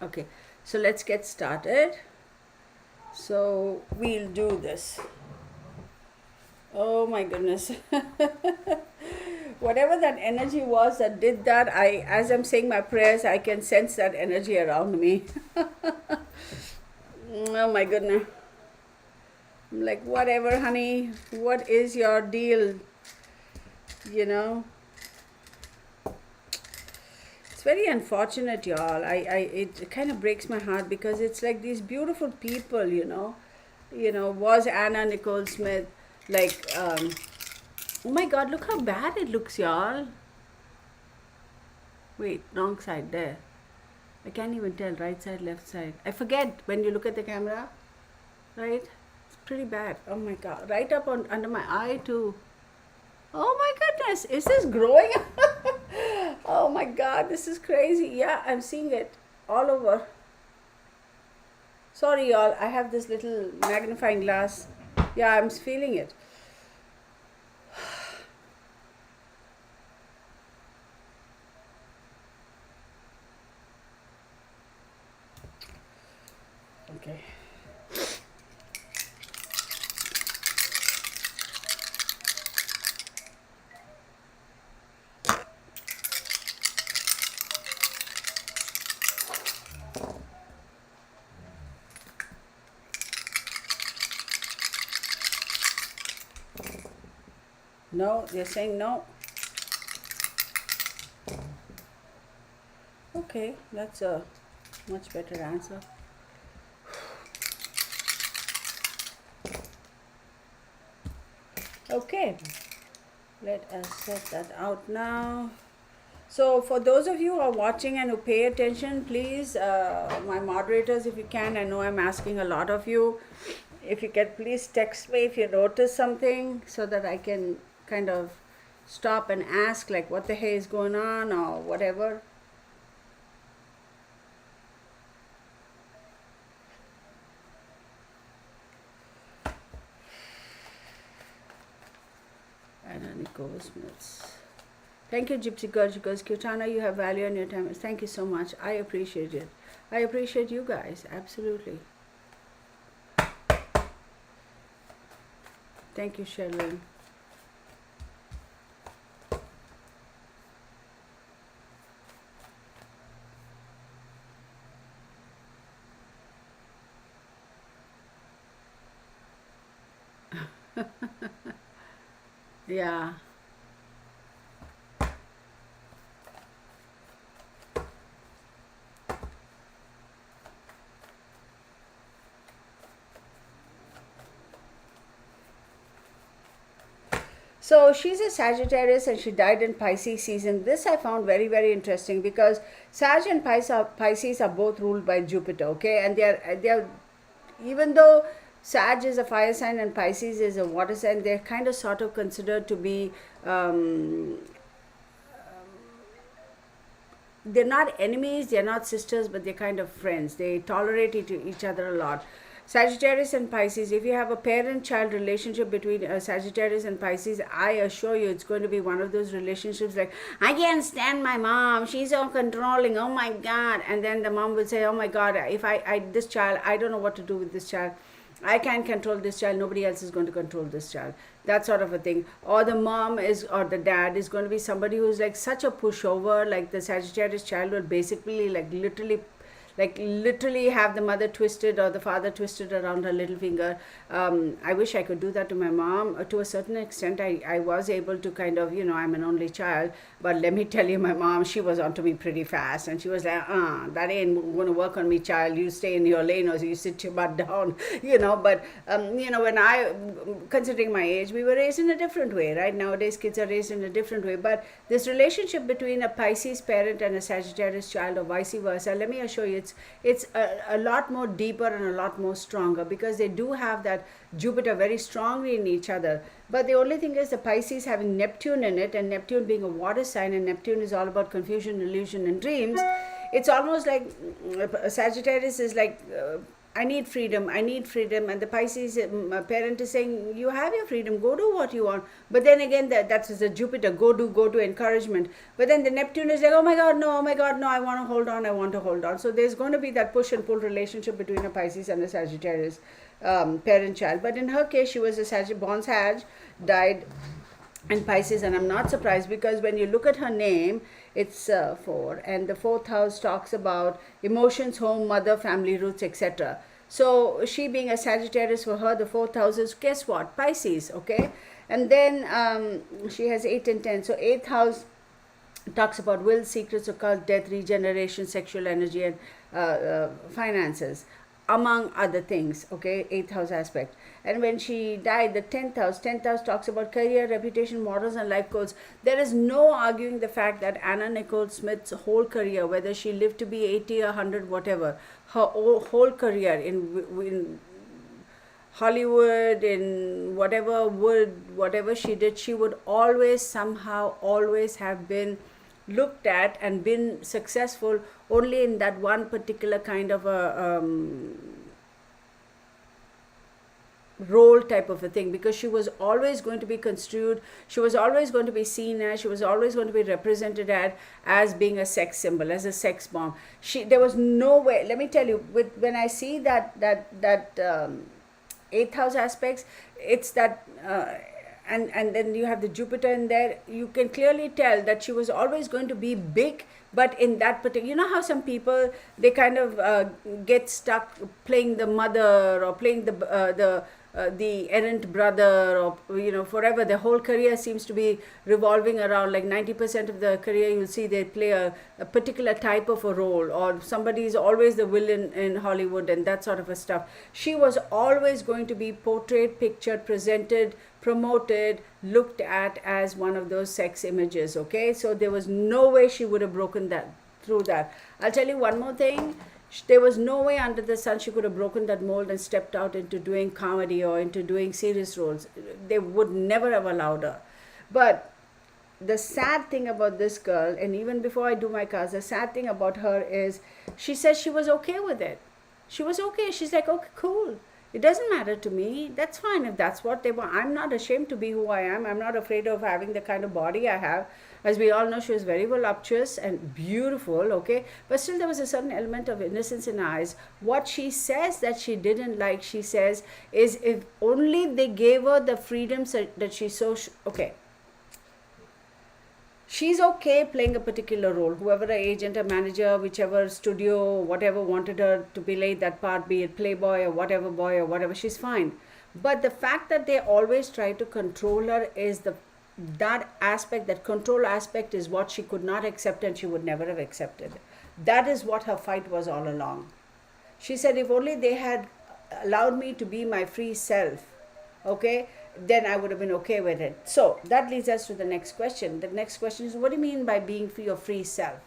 Okay. So let's get started. So we'll do this. Oh my goodness. Whatever that energy was that did that, as I'm saying my prayers, I can sense that energy around me. Oh my goodness. I'm like, whatever, honey, what is your deal? very unfortunate, y'all. It kind of breaks my heart because it's like these beautiful people, was Anna Nicole Smith, like, oh my God, look how bad it looks, y'all. Wait, wrong side there. I can't even tell right side, left side. I forget when you look at the camera, right? It's pretty bad. Oh my God, right up on under my eye too. Oh my goodness, is this growing? Oh my God, this is crazy. Yeah, I'm seeing it all over. Sorry, y'all. I have this little magnifying glass. Yeah, I'm feeling it. Okay. No, they're saying no. Okay, that's a much better answer. Okay, let us set that out now. So, for those of you who are watching and who pay attention, please, my moderators, if you can, I know I'm asking a lot of you. If you can, please text me if you notice something so that I can kind of stop and ask, like, what the hell is going on or whatever. Anna Nicole Smith. Thank you, Gypsy Girl. She goes, Kirtana, you have value in your time. Thank you so much. I appreciate it. I appreciate you guys. Absolutely. Thank you, Sherwin. Yeah. So she's a Sagittarius and she died in Pisces season. This I found very, very interesting because Sag and Pisces are both ruled by Jupiter, okay? And they're even though Sag is a fire sign and Pisces is a water sign, they're kind of sort of considered to be they're not enemies, they're not sisters, but they're kind of friends. They tolerate each other a lot. Sagittarius and Pisces, if you have a parent-child relationship between Sagittarius and Pisces, I assure you it's going to be one of those relationships like, I can't stand my mom, she's so controlling, oh my God. And then the mom will say, oh my God, if this child, I don't know what to do with this child. I can't control this child, nobody else is going to control this child. That sort of a thing. Or the mom is, or the dad is going to be somebody who's like such a pushover, like the Sagittarius child will basically literally have the mother twisted or the father twisted around her little finger. I wish I could do that to my mom. To a certain extent, I was able to kind of, I'm an only child. But let me tell you, my mom, she was onto me pretty fast. And she was like, that ain't going to work on me, child. You stay in your lane or you sit your butt down, But, when considering my age, we were raised in a different way, right? Nowadays, kids are raised in a different way. But this relationship between a Pisces parent and a Sagittarius child or vice versa, let me assure you, it's a lot more deeper and a lot more stronger because they do have that Jupiter very strongly in each other. But the only thing is the Pisces having Neptune in it, and Neptune being a water sign, and Neptune is all about confusion, illusion, and dreams. It's almost like Sagittarius is like, I need freedom, and the Pisces parent is saying, you have your freedom, go do what you want. But then again, that's the Jupiter, go do encouragement. But then the Neptune is like, oh my God, no, I want to hold on. So there's going to be that push and pull relationship between a Pisces and a Sagittarius parent-child. But in her case, she was a born Sag, died in Pisces, and I'm not surprised because when you look at her name, it's 4, and the 4th house talks about emotions, home, mother, family roots, etc. So she being a Sagittarius, for her the 4th house is, guess what, Pisces, okay? And then she has 8 and 10, so 8th house talks about will, secrets, occult, death, regeneration, sexual energy, and finances, among other things. Okay, eighth house aspect. And when she died, the 10th house talks about career, reputation, morals, and life goals. There is no arguing the fact that Anna Nicole Smith's whole career, whether she lived to be 80 or 100, whatever, her whole career in Hollywood, in whatever she did, she would always somehow always have been looked at and been successful only in that one particular kind of a role type of a thing, because she was always going to be construed, she was always going to be seen as, she was always going to be represented as being a sex symbol, as a sex bomb. There was no way, let me tell you, when I see that eighth house aspects, it's that and then you have the Jupiter in there. You can clearly tell that she was always going to be big, but in that particular, you know how some people, they kind of get stuck playing the mother, or playing the errant brother, or forever their whole career seems to be revolving around, like 90% of the career you'll see they play a particular type of a role, or somebody is always the villain in Hollywood and that sort of a stuff. She was always going to be portrayed, pictured, presented, promoted, looked at as one of those sex images. Okay, so there was no way she would have broken through that. I'll tell you one more thing. There was no way under the sun she could have broken that mold and stepped out into doing comedy or into doing serious roles. They would never have allowed her. But the sad thing about this girl, and even before I do my cards, the sad thing about her is she says she was okay with it. She was okay. She's like, okay, cool. It doesn't matter to me. That's fine if that's what they want. I'm not ashamed to be who I am. I'm not afraid of having the kind of body I have. As we all know, she was very voluptuous and beautiful, okay? But still there was a certain element of innocence in her eyes. What she says that she didn't like, she says, is if only they gave her the freedoms that she's so... Okay. She's okay playing a particular role. Whoever, a agent, a manager, whichever studio, whatever wanted her to play that part, be it Playboy or whatever boy or whatever, she's fine. But the fact that they always try to control her is that aspect, that control aspect is what she could not accept and she would never have accepted. That is what her fight was all along. She said, if only they had allowed me to be my free self, okay, then I would have been okay with it. So that leads us to the next question. The next question is, what do you mean by being your free self?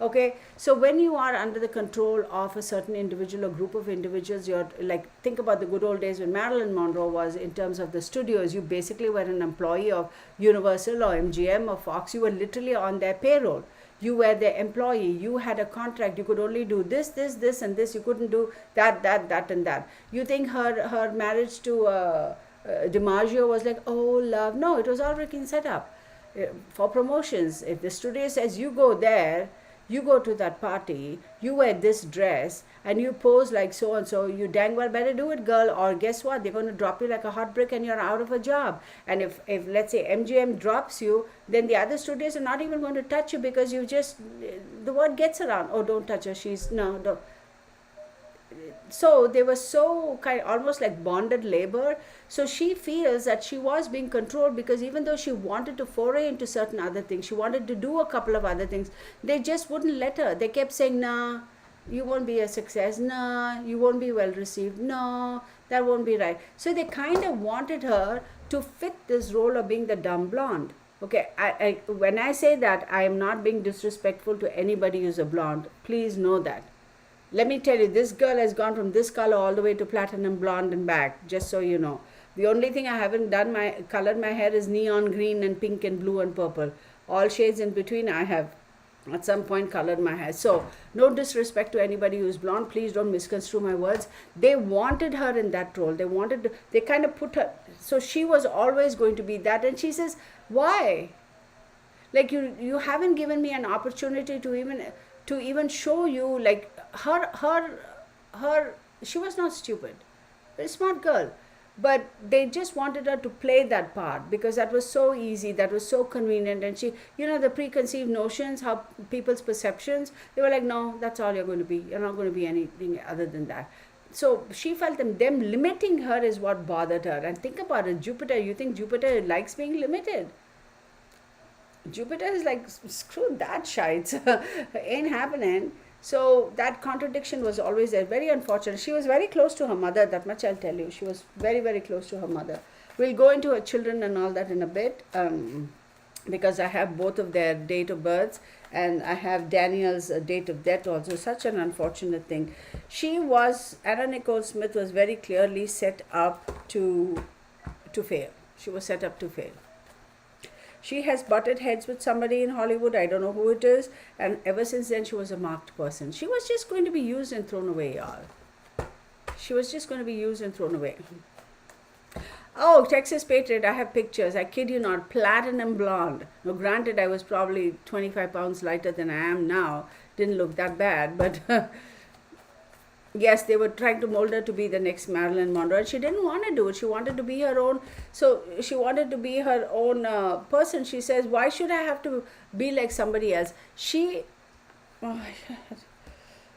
Okay, so when you are under the control of a certain individual or group of individuals, you're like, think about the good old days when Marilyn Monroe was, in terms of the studios. You basically were an employee of Universal or MGM or Fox. You were literally on their payroll. You were their employee. You had a contract. You could only do this, this, this, and this. You couldn't do that, and that. You think her marriage to DiMaggio was like, oh, love? No, it was all freaking set up for promotions. If the studio says you go there, you go to that party, you wear this dress, and you pose like so and so, you dang well better do it, girl, or guess what? They're going to drop you like a hot brick and you're out of a job. And if let's say MGM drops you, then the other studios are not even going to touch you, because you just, the word gets around, oh, don't touch her, don't. So they were so almost like bonded labor. So she feels that she was being controlled, because even though she wanted to foray into certain other things, she wanted to do a couple of other things, they just wouldn't let her. They kept saying, nah, you won't be a success, nah, you won't be well received, no, that won't be right. So they kind of wanted her to fit this role of being the dumb blonde. Okay, when I say that, I am not being disrespectful to anybody who's a blonde. Please know that. Let me tell you, this girl has gone from this color all the way to platinum blonde and back, just so you know. The only thing I haven't done, colored my hair is neon green and pink and blue and purple. All shades in between I have at some point colored my hair. So no disrespect to anybody who's blonde. Please don't misconstrue my words. They wanted her in that role. They kind of put her, so she was always going to be that. And she says, why? Like you haven't given me an opportunity to even show you, like, she was not stupid, a smart girl, but they just wanted her to play that part because that was so easy, that was so convenient. And she, the preconceived notions, how people's perceptions, they were like, no, that's all you're going to be. You're not going to be anything other than that. So she felt them limiting her is what bothered her. And think about it, Jupiter, you think Jupiter likes being limited? Jupiter is like, screw that shite, ain't happening. So that contradiction was always there. Very unfortunate. She was very close to her mother, that much I'll tell you. She was very, very close to her mother. We'll go into her children and all that in a bit, because I have both of their date of births, and I have Daniel's date of death also. Such an unfortunate thing. Anna Nicole Smith was very clearly set up to fail. She was set up to fail. She has butted heads with somebody in Hollywood. I don't know who it is. And ever since then, she was a marked person. She was just going to be used and thrown away, y'all. She was just going to be used and thrown away. Oh, Texas Patriot, I have pictures. I kid you not. Platinum blonde. Now, granted, I was probably 25 pounds lighter than I am now. Didn't look that bad, but yes, they were trying to mold her to be the next Marilyn Monroe, and she didn't want to do it. She wanted to be her own. So she wanted to be her own person. She says, "Why should I have to be like somebody else?" Oh my God.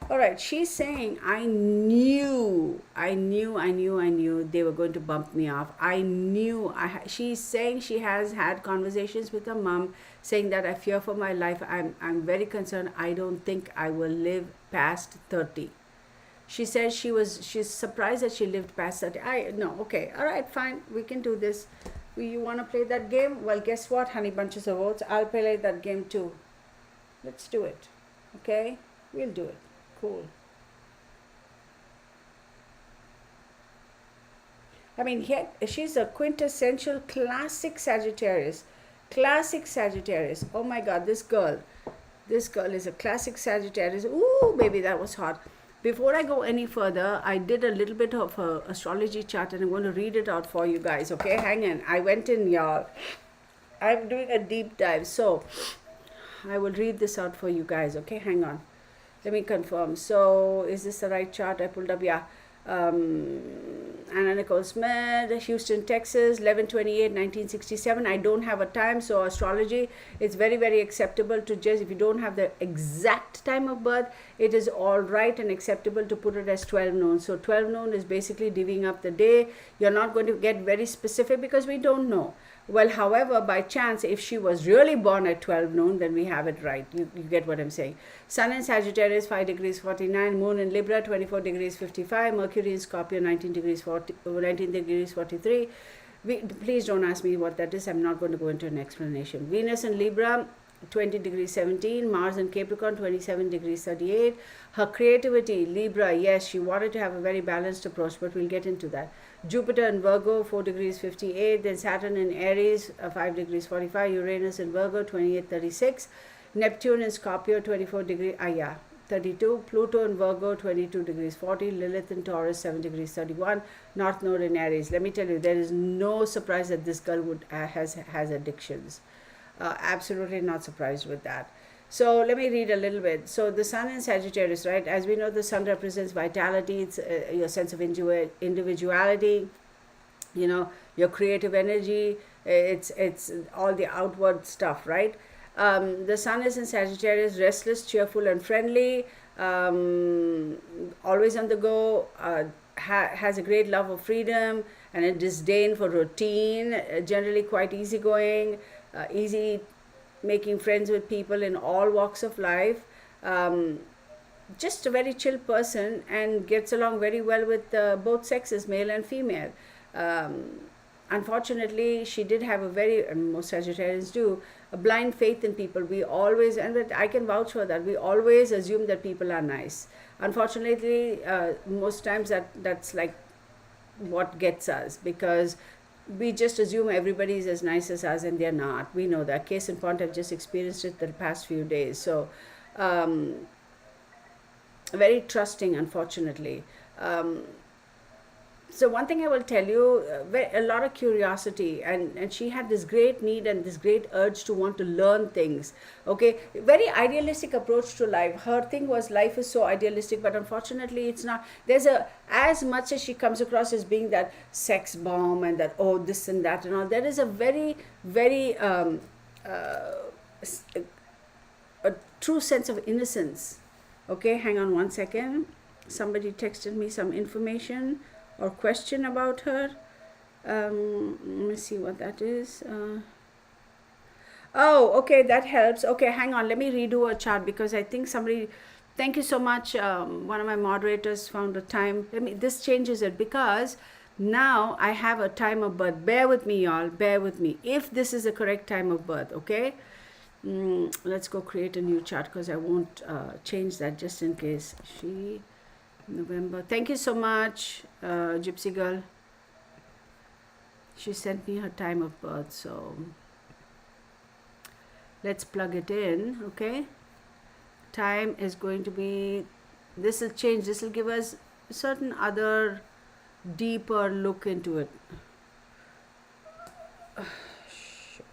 All right, she's saying, I knew they were going to bump me off. I knew. She's saying she has had conversations with her mom, saying that I fear for my life. I'm very concerned. I don't think I will live past 30. She says she's surprised that she lived past 30. No, okay, all right, fine, we can do this. You want to play that game? Well, guess what, honey bunches of oats, I'll play that game too. Let's do it. Okay, we'll do it. Cool. I mean, she's a quintessential classic Sagittarius. Classic Sagittarius. Oh my God, this girl is a classic Sagittarius. Ooh, baby, that was hot. Before I go any further, I did a little bit of a astrology chart, and I'm going to read it out for you guys. Okay, hang in. I went in, y'all. I'm doing a deep dive, so I will read this out for you guys. Okay, hang on. Let me confirm. So, is this the right chart I pulled up? Yeah. Anna Nicole Smith, Houston, Texas, 11/28/1967. I don't have a time, so astrology, it's very, very acceptable to just, if you don't have the exact time of birth, it is all right and acceptable to put it as 12 noon. So 12 noon is basically divvying up the day. You're not going to get very specific because we don't know. Well, however, by chance, if she was really born at 12 noon, then we have it right. You get what I'm saying. Sun in Sagittarius, 5 degrees 49. Moon in Libra, 24 degrees 55. Mercury in Scorpio, 19 degrees 43. Please don't ask me what that is. I'm not going to go into an explanation. Venus in Libra, 20 degrees 17. Mars in Capricorn, 27 degrees 38. Her creativity, Libra, yes, she wanted to have a very balanced approach, but we'll get into that. Jupiter in Virgo, 4 degrees 58. Then Saturn in Aries, 5 degrees 45. Uranus in Virgo, 28:36. Neptune in Scorpio, 24 degrees 32. Pluto in Virgo, 22 degrees 40. Lilith in Taurus, 7 degrees 31. North Node in Aries. Let me tell you, there is no surprise that this girl has addictions. Absolutely not surprised with that. So let me read a little bit. So the Sun in Sagittarius, right? As we know, the Sun represents vitality. It's your sense of individuality, your creative energy. It's all the outward stuff, right? The Sun is in Sagittarius, restless, cheerful, and friendly. Always on the go. Has a great love of freedom and a disdain for routine. Generally quite easygoing. Easy making friends with people in all walks of life. Just a very chill person and gets along very well with both sexes, male and female. Unfortunately, she did have and most Sagittarians do, a blind faith in people. We always, and I can vouch for that, we always assume that people are nice. Unfortunately, most times that's like what gets us, because we just assume everybody is as nice as us, and they're not. We know that. Case in point, I've just experienced it the past few days. So, very trusting, unfortunately. So one thing I will tell you, a lot of curiosity, and she had this great need and this great urge to want to learn things. Okay, very idealistic approach to life. Her thing was, life is so idealistic, but unfortunately it's not. As much as she comes across as being that sex bomb and that, oh, this and that and all, there is a very, very a true sense of innocence. Okay, hang on one second. Somebody texted me some information or question about her. Let me see what that is. Oh, okay, that helps. Okay, hang on. Let me redo a chart because I think somebody. Thank you so much. One of my moderators found a time. This changes it because now I have a time of birth. Bear with me, y'all. Bear with me. If this is the correct time of birth, okay? Let's go create a new chart because I won't change that just in case. November. Thank you so much, Gypsy Girl. She sent me her time of birth, so let's plug it in. Okay, time is going to be, this will change, this will give us a certain other deeper look into it. Shoot.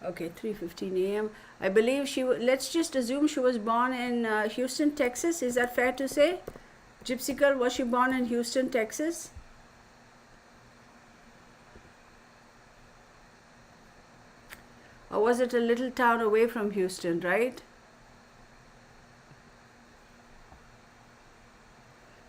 Okay, 3:15 a.m. I believe let's just assume she was born in Houston, Texas. Is that fair to say? Gypsy Girl, was she born in Houston, Texas? Or was it a little town away from Houston, right?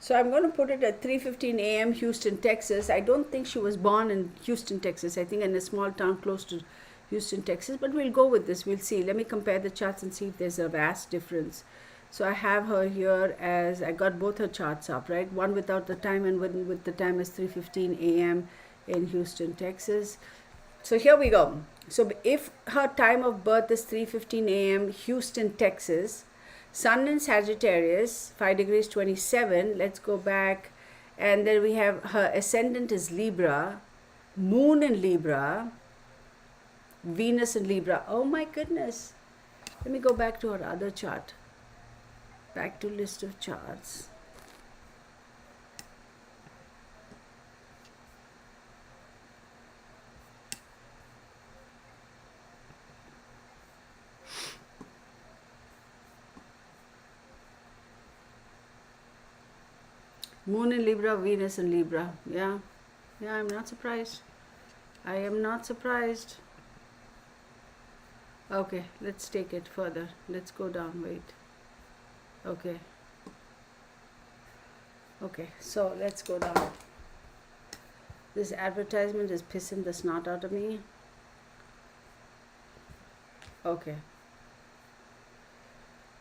So I'm going to put it at 3:15 a.m. Houston, Texas. I don't think she was born in Houston, Texas. I think in a small town close to Houston, Texas. But we'll go with this. We'll see. Let me compare the charts and see if there's a vast difference. So I have her here as, I got both her charts up, right? One without the time and one with the time is 3:15 a.m. in Houston, Texas. So here we go. So if her time of birth is 3:15 a.m. Houston, Texas, Sun in Sagittarius, 5 degrees 27. Let's go back. And then we have her ascendant is Libra, Moon in Libra, Venus in Libra. Oh my goodness. Let me go back to her other chart. Back to list of charts. Moon in Libra, Venus in Libra. Yeah, I'm not surprised. I am not surprised. Okay, let's take it further. Let's go down. Wait. Okay. Okay, so let's go down. This advertisement is pissing the snot out of me. Okay.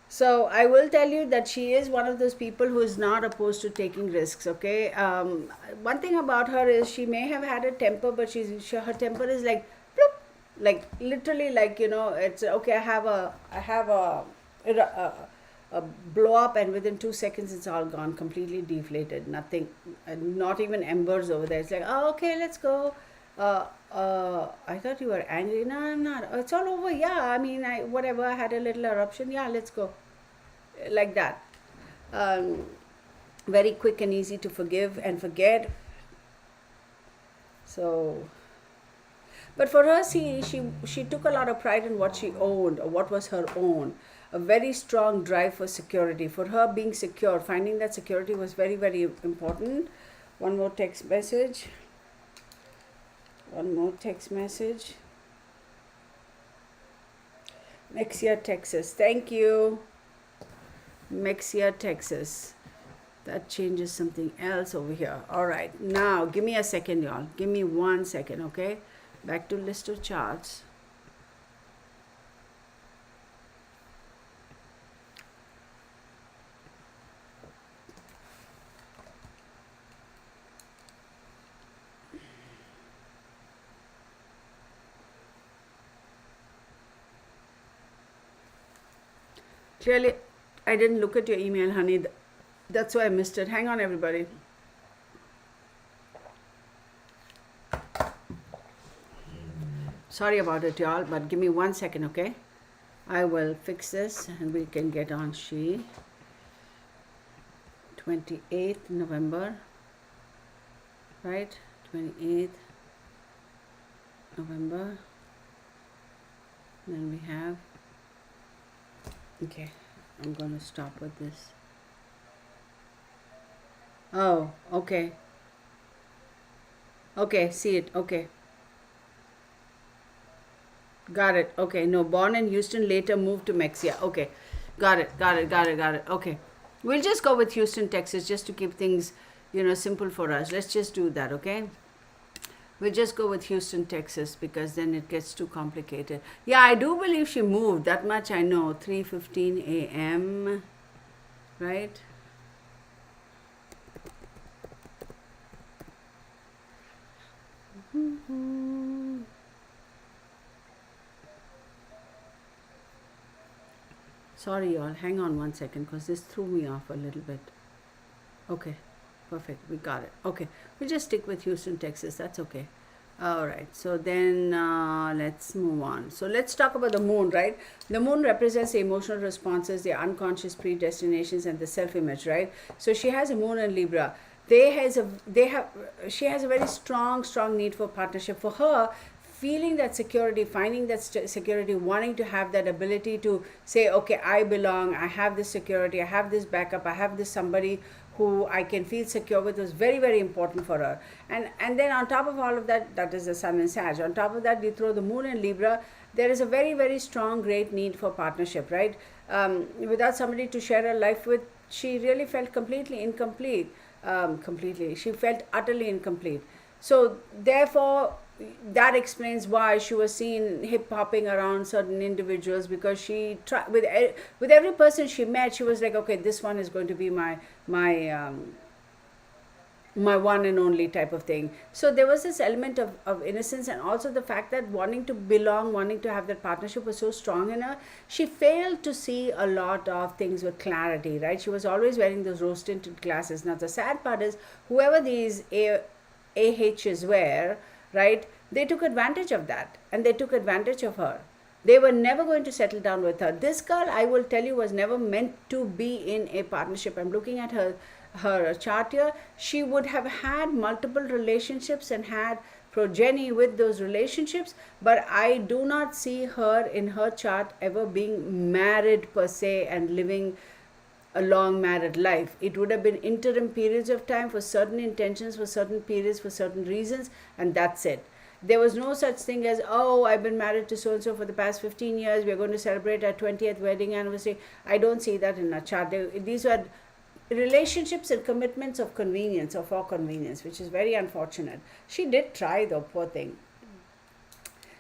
So I will tell you that she is one of those people who is not opposed to taking risks. Okay. One thing about her is she may have had a temper, but her temper is like, bloop, like literally like, it's okay. I have a blow up, and within 2 seconds it's all gone, completely deflated. Nothing, not even embers over there. It's like, oh, okay, let's go. I thought you were angry. No, I'm not. It's all over. Yeah, I mean, whatever. I had a little eruption. Yeah, let's go. Like that. Very quick and easy to forgive and forget. So, but for her, she took a lot of pride in what she owned or what was her own. A very strong drive for security. For her, being secure, finding that security was very, very important. One more text message. Mexia, Texas. Thank you. Mexia, Texas. That changes something else over here. All right. Now, give me a second, y'all. Give me 1 second, okay? Back to list of charts. Clearly, I didn't look at your email, honey. That's why I missed it. Hang on, everybody. Sorry about it, y'all, but give me 1 second, okay? I will fix this and we can get on. 28th November, right? 28th November. Then we have, okay, I'm going to stop with this. Oh, okay. Okay, see it. Okay. Got it. Okay, no, born in Houston, later moved to Mexia. Okay, got it. Okay. We'll just go with Houston, Texas, just to keep things, simple for us. Let's just do that, okay? We'll just go with Houston, Texas, because then it gets too complicated. Yeah, I do believe she moved. That much I know. 3:15 a.m. Right? Sorry, y'all. Hang on one second, because this threw me off a little bit. Okay, perfect. We got it. Okay, we'll just stick with Houston, Texas. That's okay. All right. So then let's move on. So let's talk about the moon, right? The moon represents the emotional responses, the unconscious predestinations, and the self-image, right? So she has a moon in Libra. She has a very strong need for partnership. For her, feeling that security, finding that security, wanting to have that ability to say, okay, I belong, I have this security, I have this backup, I have this somebody who I can feel secure with, was very important for her. And then on top of all of that, that is the sun and Sag. On top of that, you throw the moon in Libra. There is a very strong, great need for partnership, right? Without somebody to share her life with, she really felt completely incomplete. She felt utterly incomplete. So therefore, that explains why she was seen hip hopping around certain individuals, because she tried with every person she met, she was like, okay, this one is going to be my one and only type of thing. So there was this element of innocence, and also the fact that wanting to belong, wanting to have that partnership was so strong in her. She failed to see a lot of things with clarity, right? She was always wearing those rose tinted glasses. Now the sad part is, whoever these AHs were, right, they took advantage of that, and they took advantage of her. They were never going to settle down with her. This girl, I will tell you, was never meant to be in a partnership. I'm looking at her chart here. She would have had multiple relationships and had progeny with those relationships, but I do not see her in her chart ever being married per se and living a long married life. It would have been interim periods of time for certain intentions, for certain periods, for certain reasons, and that's it. There was no such thing as, oh, I've been married to so and so for the past 15 years, we're going to celebrate our 20th wedding anniversary. I don't see that in a chart. These were relationships and commitments of convenience or for convenience, which is very unfortunate. She did try, though, poor thing.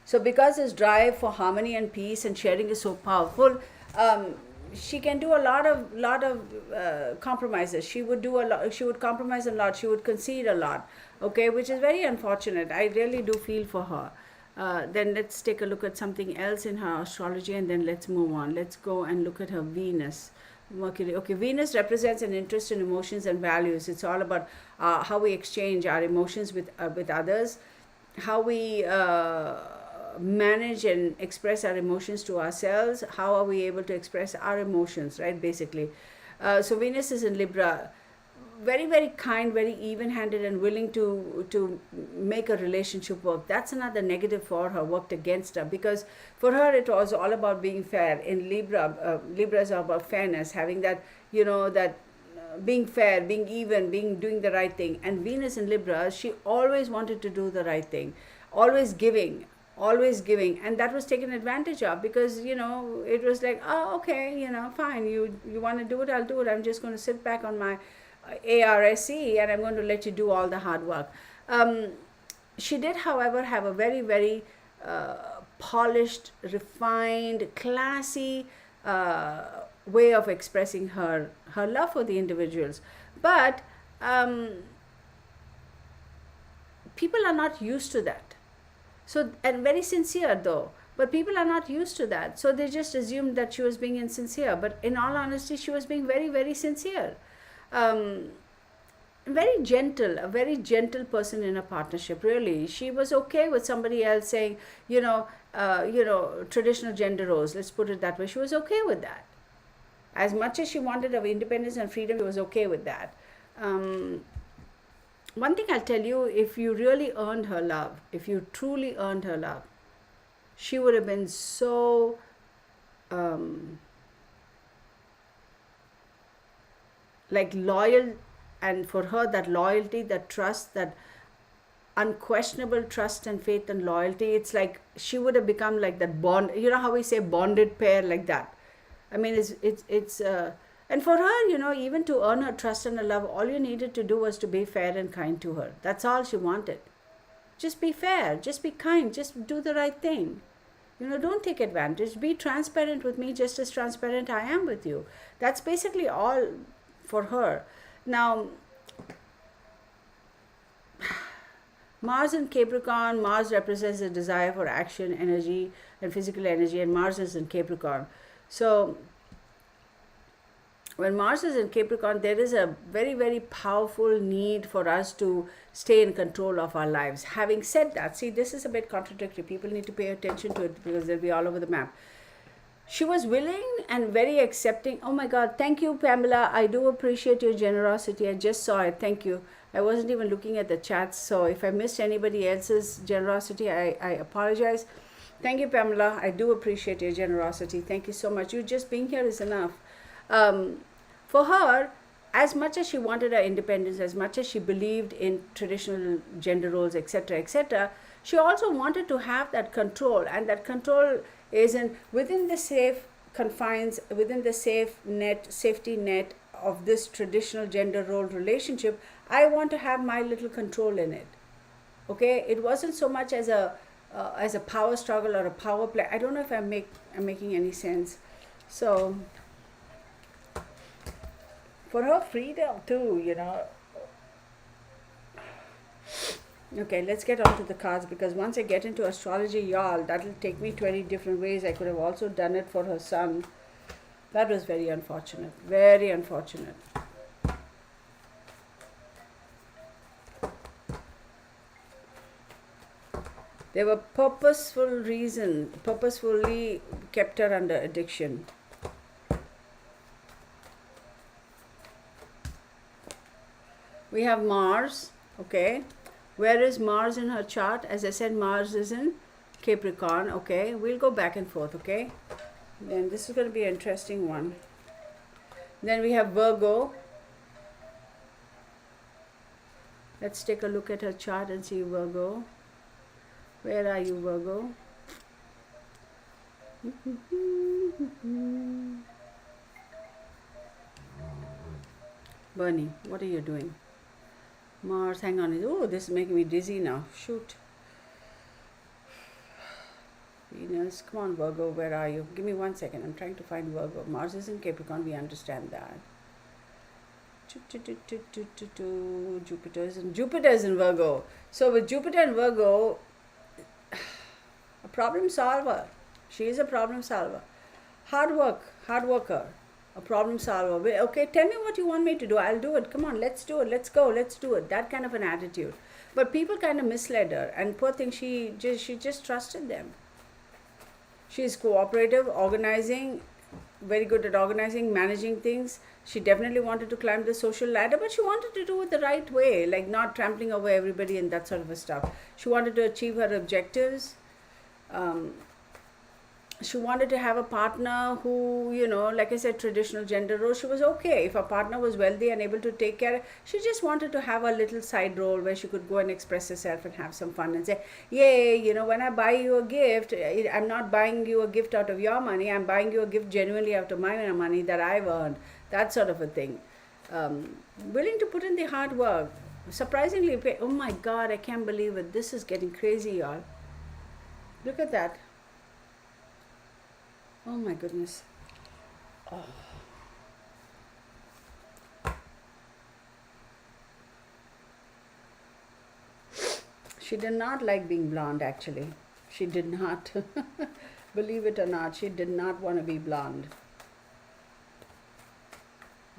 So because this drive for harmony and peace and sharing is so powerful, she can do a lot of compromises. She would do a lot. She would compromise a lot. She would concede a lot. Okay, which is very unfortunate. I really do feel for her. Then let's take a look at something else in her astrology, and then let's move on. Let's go and look at her Venus. Mercury. Okay, Venus represents an interest in emotions and values. It's all about how we exchange our emotions with others, how we manage and express our emotions to ourselves. How are we able to express our emotions, right? Basically, so Venus is in Libra. Very kind, very even-handed, and willing to make a relationship work. That's another negative for her, worked against her, because for her it was all about being fair. In Libra, Libra is about fairness, having that, that being fair, being even, doing the right thing. And Venus in Libra, she always wanted to do the right thing, always giving, and that was taken advantage of, because it was like, oh, okay, fine, you want to do it, I'll do it. I'm just going to sit back on my ARSE, and I'm going to let you do all the hard work. She did, however, have a very polished, refined, classy way of expressing her love for the individuals. But people are not used to that. So, and very sincere though. But people are not used to that. So they just assumed that she was being insincere. But in all honesty, she was being very sincere. Very gentle, a very gentle person in a partnership, really. She was okay with somebody else saying, traditional gender roles, let's put it that way. She was okay with that. As much as she wanted of independence and freedom, she was okay with that. One thing I'll tell you, if you really earned her love, if you truly earned her love, she would have been so loyal. And for her, that loyalty, that trust, that unquestionable trust and faith and loyalty, it's like she would have become like that bond. You know how we say bonded pair, like that. I mean, it's and for her, even to earn her trust and her love, all you needed to do was to be fair and kind to her. That's all she wanted. Just be fair, just be kind, just do the right thing. Don't take advantage. Be transparent with me just as transparent I am with you. That's basically all for her. Now, Mars in Capricorn, Mars represents the desire for action, energy, and physical energy, and Mars is in Capricorn. So, when Mars is in Capricorn, there is a very, very powerful need for us to stay in control of our lives. Having said that, see, this is a bit contradictory. People need to pay attention to it because they'll be all over the map. She was willing and very accepting. Oh my God, thank you, Pamela. I do appreciate your generosity. I just saw it. Thank you. I wasn't even looking at the chats, so if I missed anybody else's generosity, I apologize. Thank you, Pamela. I do appreciate your generosity. Thank you so much. You just being here is enough. For her, as much as she wanted her independence, as much as she believed in traditional gender roles, etc., she also wanted to have that control, and that control is within the safe confines, within the safety net of this traditional gender role relationship. I want to have my little control in it. Okay, it wasn't so much as a power struggle or a power play. I don't know if I'm making any sense. So for her freedom too, Okay, let's get on to the cards, because once I get into astrology, y'all, that'll take me 20 different ways. I could have also done it for her son. That was very unfortunate. Very unfortunate. There were purposefully kept her under addiction. We have Mars, okay. Where is Mars in her chart? As I said, Mars is in Capricorn, okay. We'll go back and forth, okay. Then this is going to be an interesting one. Then we have Virgo. Let's take a look at her chart and see Virgo. Where are you, Virgo? Bernie, what are you doing? Mars, hang on. Oh, this is making me dizzy now. Shoot. Venus, come on, Virgo, where are you? Give me 1 second. I'm trying to find Virgo. Mars is in Capricorn. We understand that. Jupiter's in Virgo. So with Jupiter and Virgo, a problem solver. She is a problem solver. Hard worker, a problem solver. Okay, tell me what you want me to do. I'll do it. Come on, let's do it. Let's go. Let's do it. That kind of an attitude. But people kind of misled her, and poor thing, she just trusted them. She's cooperative, organizing, very good at organizing, managing things. She definitely wanted to climb the social ladder, but she wanted to do it the right way, like not trampling over everybody and that sort of stuff. She wanted to achieve her objectives. She wanted to have a partner who, like I said, traditional gender role. She was okay if a partner was wealthy and able to take care. She just wanted to have a little side role where she could go and express herself and have some fun and say, yay, when I buy you a gift, I'm not buying you a gift out of your money. I'm buying you a gift genuinely out of my money that I've earned. That sort of a thing. Willing to put in the hard work. Surprisingly, oh my God, I can't believe it. This is getting crazy, y'all. Look at that. Oh my goodness. Oh. She did not like being blonde, actually. She did not. Believe it or not, she did not want to be blonde.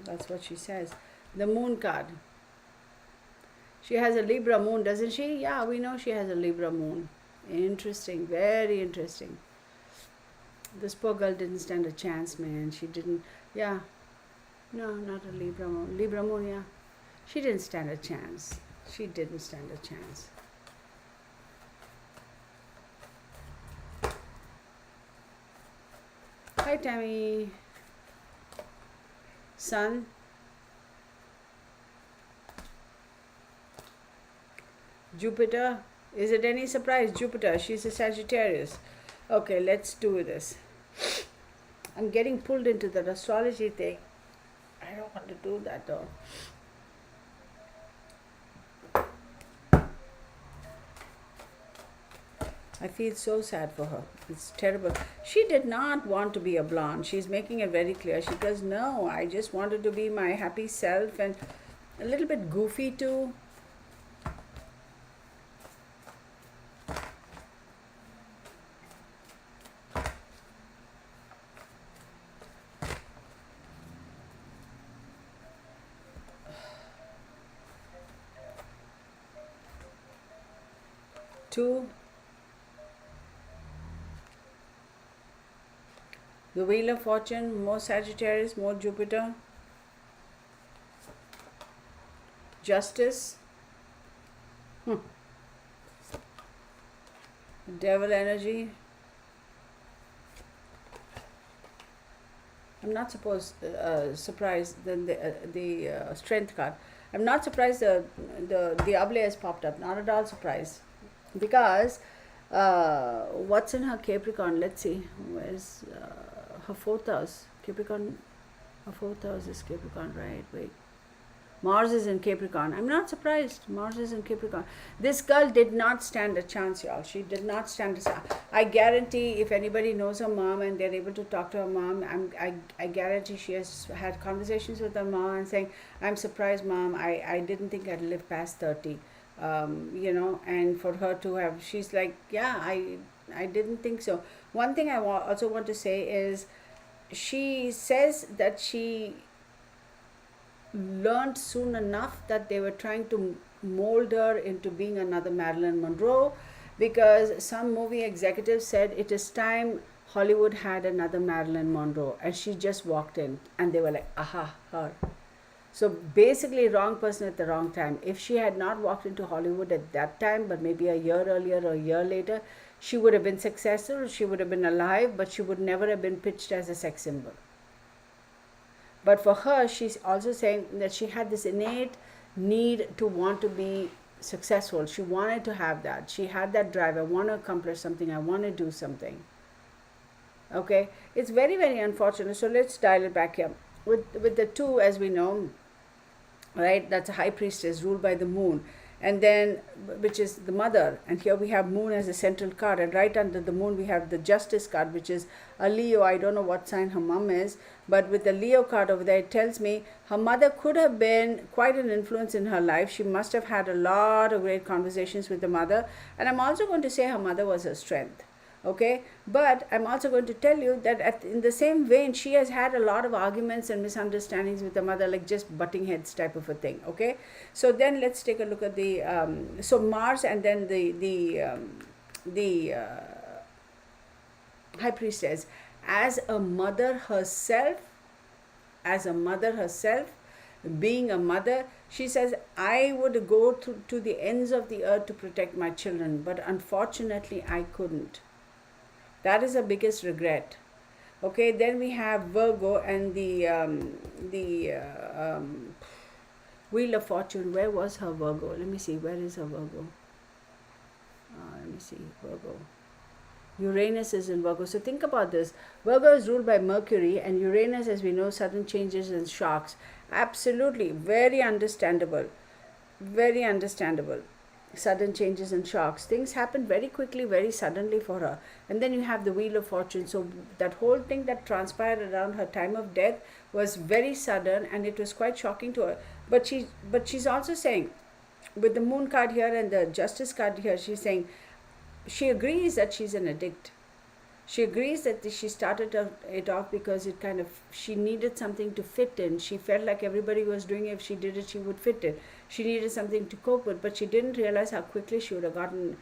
That's what she says. The moon card. She has a Libra moon, doesn't she? Yeah, we know she has a Libra moon. Interesting. Very interesting. This poor girl didn't stand a chance, man. She didn't. Yeah. No, not a Libra moon. Libra moon, yeah. She didn't stand a chance. She didn't stand a chance. Hi, Tammy. Sun. Jupiter. Is it any surprise? Jupiter. She's a Sagittarius. Okay, let's do this. I'm getting pulled into that astrology thing. I don't want to do that though. I feel so sad for her. It's terrible. She did not want to be a blonde. She's making it very clear. She goes, no, I just wanted to be my happy self and a little bit goofy too. Two, the Wheel of Fortune, more Sagittarius, more Jupiter. Justice. Devil energy. I'm not surprised. Then the Strength card. I'm not surprised the Diable has popped up. Not at all surprised, because what's in her Capricorn? Let's see. Where's her fourth house? Capricorn. Her fourth house is Capricorn, right? Wait. Mars is in Capricorn. I'm not surprised. Mars is in Capricorn. This girl did not stand a chance, y'all. She did not stand a chance. I guarantee if anybody knows her mom and they're able to talk to her mom, I guarantee she has had conversations with her mom and saying, I'm surprised, mom. I didn't think I'd live past 30. And for her to have, she's like, yeah, I didn't think so. One thing I also want to say is, she says that she learned soon enough that they were trying to mold her into being another Marilyn Monroe, because some movie executives said it is time Hollywood had another Marilyn Monroe, and she just walked in and they were like, aha, her. So basically, wrong person at the wrong time. If she had not walked into Hollywood at that time, but maybe a year earlier or a year later, she would have been successful, she would have been alive, but she would never have been pitched as a sex symbol. But for her, she's also saying that she had this innate need to want to be successful. She wanted to have that. She had that drive. I want to accomplish something. I want to do something. Okay? It's very, very unfortunate. So let's dial it back here. With the 2, as we know, right, that's a high priestess ruled by the moon. And then, which is the mother, and here we have moon as a central card, and right under the moon we have the justice card, which is a Leo. I don't know what sign her mom is, but with the Leo card over there, it tells me her mother could have been quite an influence in her life. She must have had a lot of great conversations with the mother, and I'm also going to say her mother was her strength. Okay, but I'm also going to tell you that in the same vein, she has had a lot of arguments and misunderstandings with the mother, like just butting heads type of a thing. Okay, so then let's take a look at the so Mars, and then the high priestess as a mother herself, being a mother. She says, I would go to the ends of the earth to protect my children, but unfortunately I couldn't. That is the biggest regret. Okay, then we have Virgo and the Wheel of Fortune. Where was her Virgo? Let me see. Where is her Virgo? Let me see. Virgo. Uranus is in Virgo. So think about this. Virgo is ruled by Mercury, and Uranus, as we know, sudden changes and shocks. Absolutely. Very understandable. Very understandable. Sudden changes and shocks. Things happen very quickly, very suddenly for her. And then you have the Wheel of Fortune. So that whole thing that transpired around her time of death was very sudden, and it was quite shocking to her. But she's also saying, with the Moon card here and the Justice card here, she's saying she agrees that she's an addict. She agrees that she started it off because she needed something to fit in. She felt like everybody was doing it. If she did it, she would fit in. She needed something to cope with, but she didn't realize how quickly she would have gotten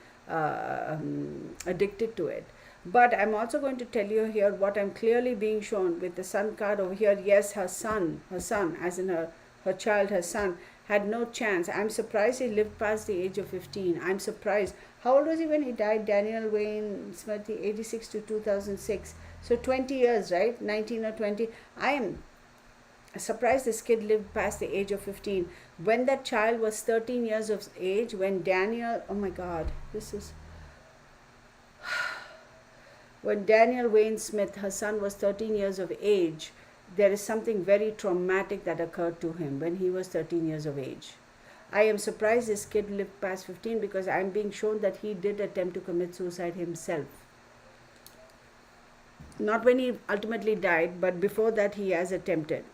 addicted to it. But I'm also going to tell you here what I'm clearly being shown with the Sun card over here. Yes, her son, as in her child, her son, had no chance. I'm surprised he lived past the age of 15. I'm surprised. How old was he when he died? Daniel Wayne Smith, 86 to 2006. So 20 years, right? 19 or 20. I am surprised this kid lived past the age of 15. When that child was 13 years of age, when Daniel, oh my God, when Daniel Wayne Smith, her son, was 13 years of age, there is something very traumatic that occurred to him when he was 13 years of age. I am surprised this kid lived past 15 because I'm being shown that he did attempt to commit suicide himself. Not when he ultimately died, but before that he has attempted.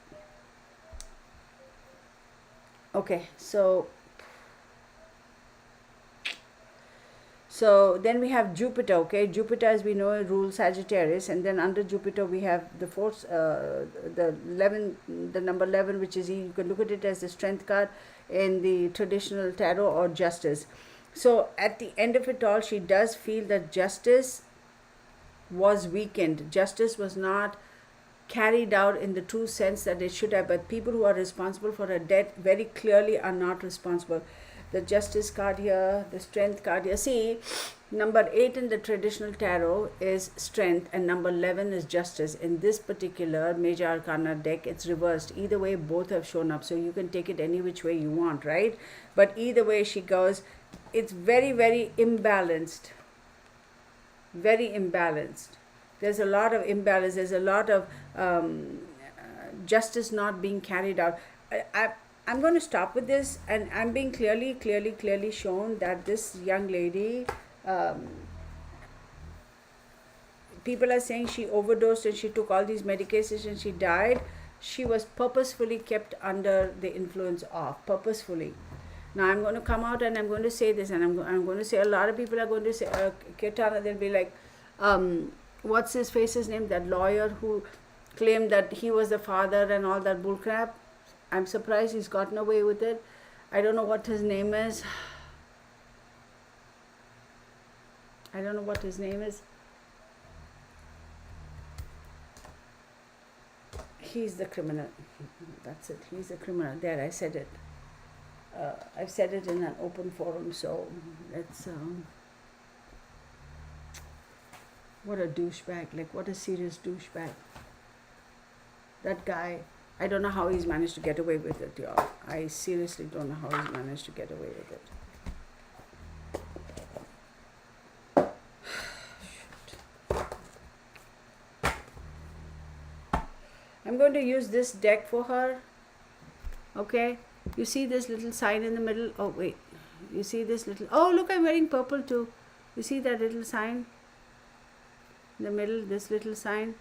Okay, so then we have Jupiter. Okay, Jupiter, as we know, rules Sagittarius, and then under Jupiter we have the force, the 11, the number 11, which is, you can look at it as the strength card in the traditional tarot, or justice. So at the end of it all, she does feel that justice was weakened. Justice was not carried out in the true sense that it should have, but people who are responsible for her death very clearly are not responsible. The justice card here, the strength card here. See, number 8 in the traditional tarot is strength and number 11 is justice. In this particular major arcana deck, it's reversed. Either way, both have shown up, so you can take it any which way you want, right? But either way she goes, it's very, very imbalanced. Very imbalanced. There's a lot of imbalance. There's a lot of justice not being carried out. I'm going to stop with this, and I'm being clearly shown that this young lady, people are saying she overdosed and she took all these medications and she died. She was purposefully kept under the influence of, purposefully. Now I'm going to come out and I'm going to say this, and I'm going to say, a lot of people are going to say, Ketana, they'll be like, what's his face's name, that lawyer who claimed that he was the father and all that bullcrap. I'm surprised he's gotten away with it. I don't know what his name is. I don't know what his name is. He's the criminal. That's it. He's the criminal. There, I said it. I've said it in an open forum, so let's... what a douchebag. Like, what a serious douchebag. That guy... I don't know how he's managed to get away with it, y'all. I seriously don't know how he's managed to get away with it. I'm going to use this deck for her. Okay? You see this little sign in the middle? Oh, wait. You see this little... Oh, look, I'm wearing purple too. You see that little sign? In the middle, this little sign?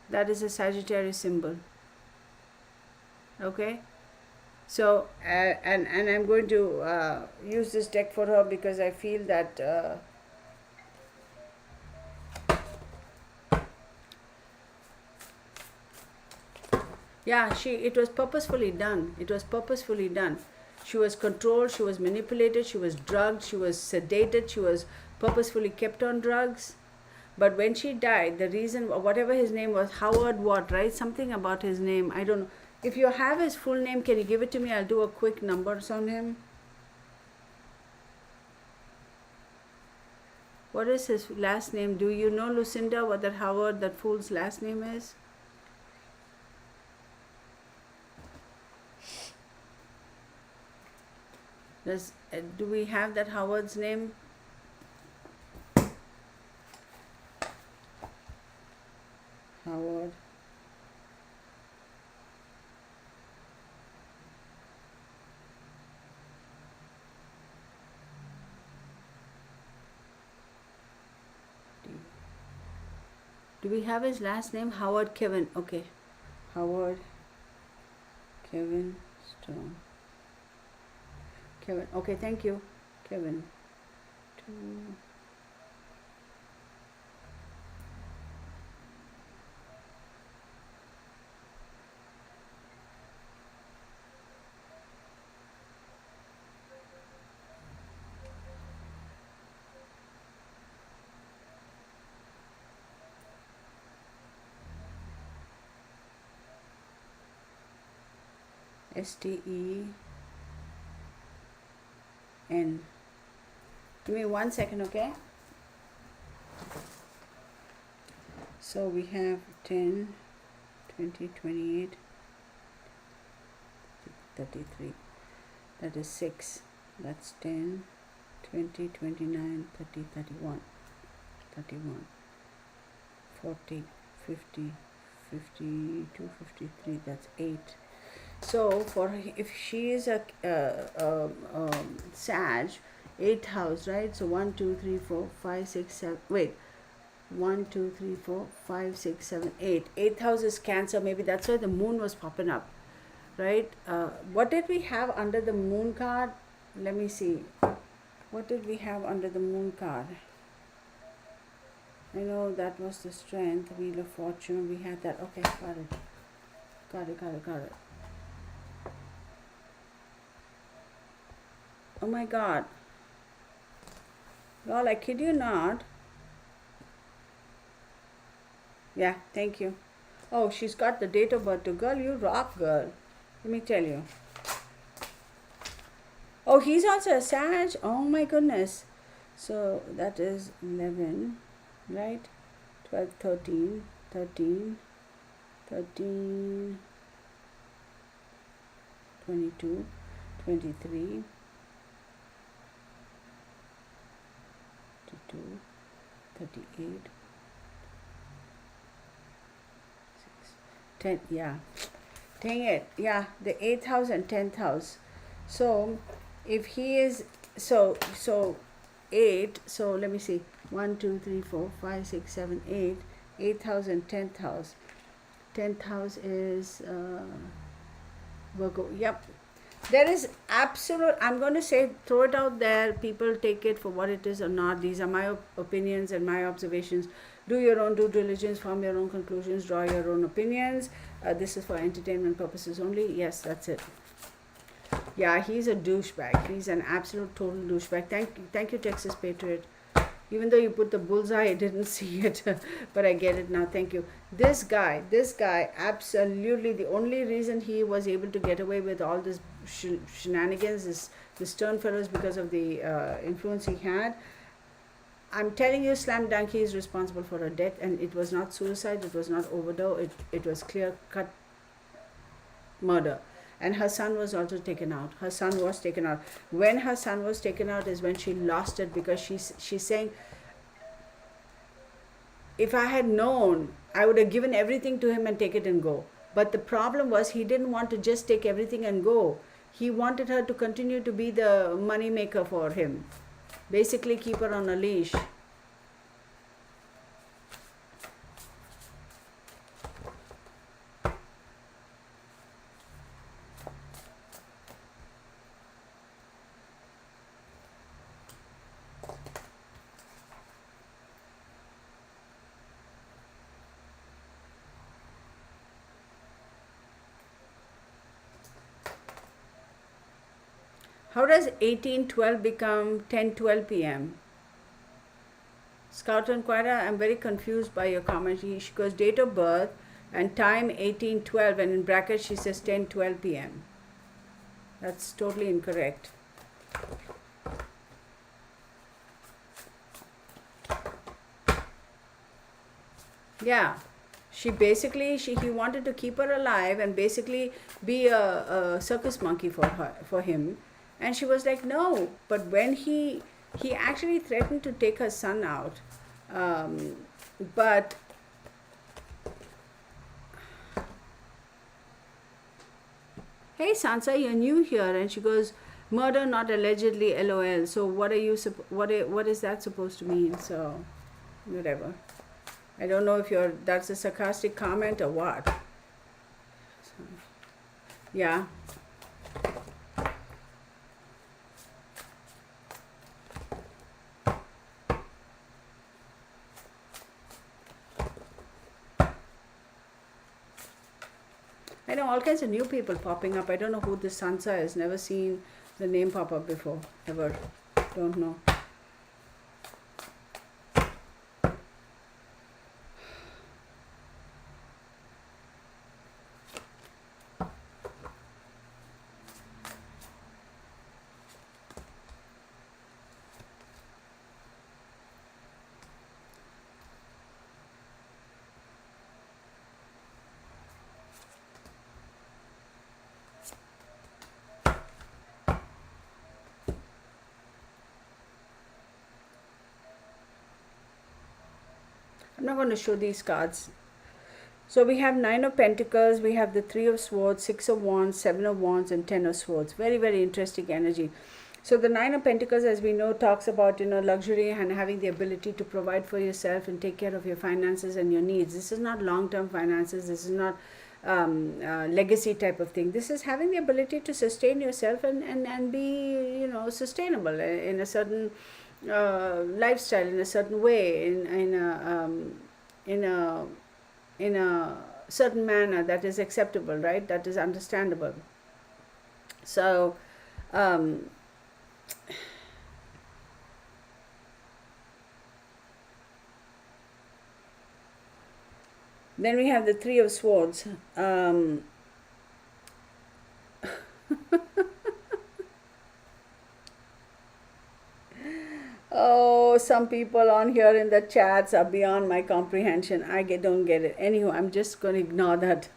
That is a Sagittarius symbol. Okay, so and I'm going to use this deck for her because I feel that yeah, it was purposefully done. It was purposefully done. She was controlled, she was manipulated, she was drugged, she was sedated, she was purposefully kept on drugs. But when she died, the reason, whatever his name was, Howard what, right? Something about his name, I don't know. If you have his full name, can you give it to me? I'll do a quick numbers on him. What is his last name? Do you know, Lucinda, what that Howard, that fool's last name is? Do we have that Howard's name? Howard. Do we have his last name? Howard Kevin. Okay. Howard Kevin Stone. Kevin. Okay, thank you. Kevin. Sten. Give me 1 second, okay? So we have 10, 20, 28, 33. That is 6. That's 10, 20, 29, 30, 31, 31, 40, 50, 52, 53. That's 8. So if she is a Sag, 8th house, right? So 1, 2, 3, 4, 5, 6, 7. Wait, 1, 2, 3, 4, 5, 6, 7, 8. 8th house is Cancer. Maybe that's why the moon was popping up, right? What did we have under the moon card? Let me see. What did we have under the moon card? I know that was the Strength, Wheel of Fortune. We had that. Okay, got it. Got it. Oh my God. Lol, I kid you not. Yeah, thank you. Oh, she's got the date of birth too. Girl, you rock, girl. Let me tell you. Oh, he's also a Sag. Oh my goodness. So that is 11, right? 12, 13, 13, 13, 22, 23, 32, 38, 10. Yeah. Dang it. Yeah, the 8th house and 10th house. So if he is, so 8, so let me see, 1, 2, 3, 4, 5, 6, 7, 8, 8th house and 10th house. 10th house is Virgo. Yep. There is absolute, I'm going to say, throw it out there. People take it for what it is or not. These are my opinions and my observations. Do your own due diligence, form your own conclusions, draw your own opinions. This is for entertainment purposes only. Yes, that's it. Yeah, he's a douchebag. He's an absolute total douchebag. Thank you, Texas Patriot. Even though you put the bullseye, I didn't see it, but I get it now. Thank you. This guy, absolutely the only reason he was able to get away with all this shenanigans, this stern fellow, is because of the influence he had. I'm telling you, slam dunk, he is responsible for her death, and it was not suicide, it was not overdose, it was clear cut murder. And her son was also taken out. Her son was taken out. When her son was taken out is when she lost it, because she's saying, if I had known, I would have given everything to him and take it and go. But the problem was, he didn't want to just take everything and go. He wanted her to continue to be the money maker for him. Basically keep her on a leash. How does 1812 become 10:12 p.m.? Scout Inquirer, I'm very confused by your comment. She goes date of birth and time 1812, and in brackets she says 10:12 p.m. That's totally incorrect. Yeah, he wanted to keep her alive and basically be a circus monkey for him, and she was like no. But when he actually threatened to take her son out, but hey Sansa, you're new here, and she goes, murder not allegedly, lol. So what are you what is that supposed to mean? So whatever. I don't know if that's a sarcastic comment or what. So, yeah. I know all kinds of new people popping up. I don't know who this Sansa is. Never seen the name pop up before. Ever. Don't know. I'm not going to show these cards. So we have 9 of Pentacles, we have the 3 of Swords, 6 of Wands, 7 of Wands, and 10 of Swords. Very, very interesting energy. So the 9 of Pentacles, as we know, talks about, luxury and having the ability to provide for yourself and take care of your finances and your needs. This is not long-term finances. This is not legacy type of thing. This is having the ability to sustain yourself and be, sustainable in a certain lifestyle, in a certain way, in a certain manner that is acceptable, right? That is understandable. So then we have the 3 of Swords. Oh, some people on here in the chats are beyond my comprehension. Don't get it. Anyway, I'm just going to ignore that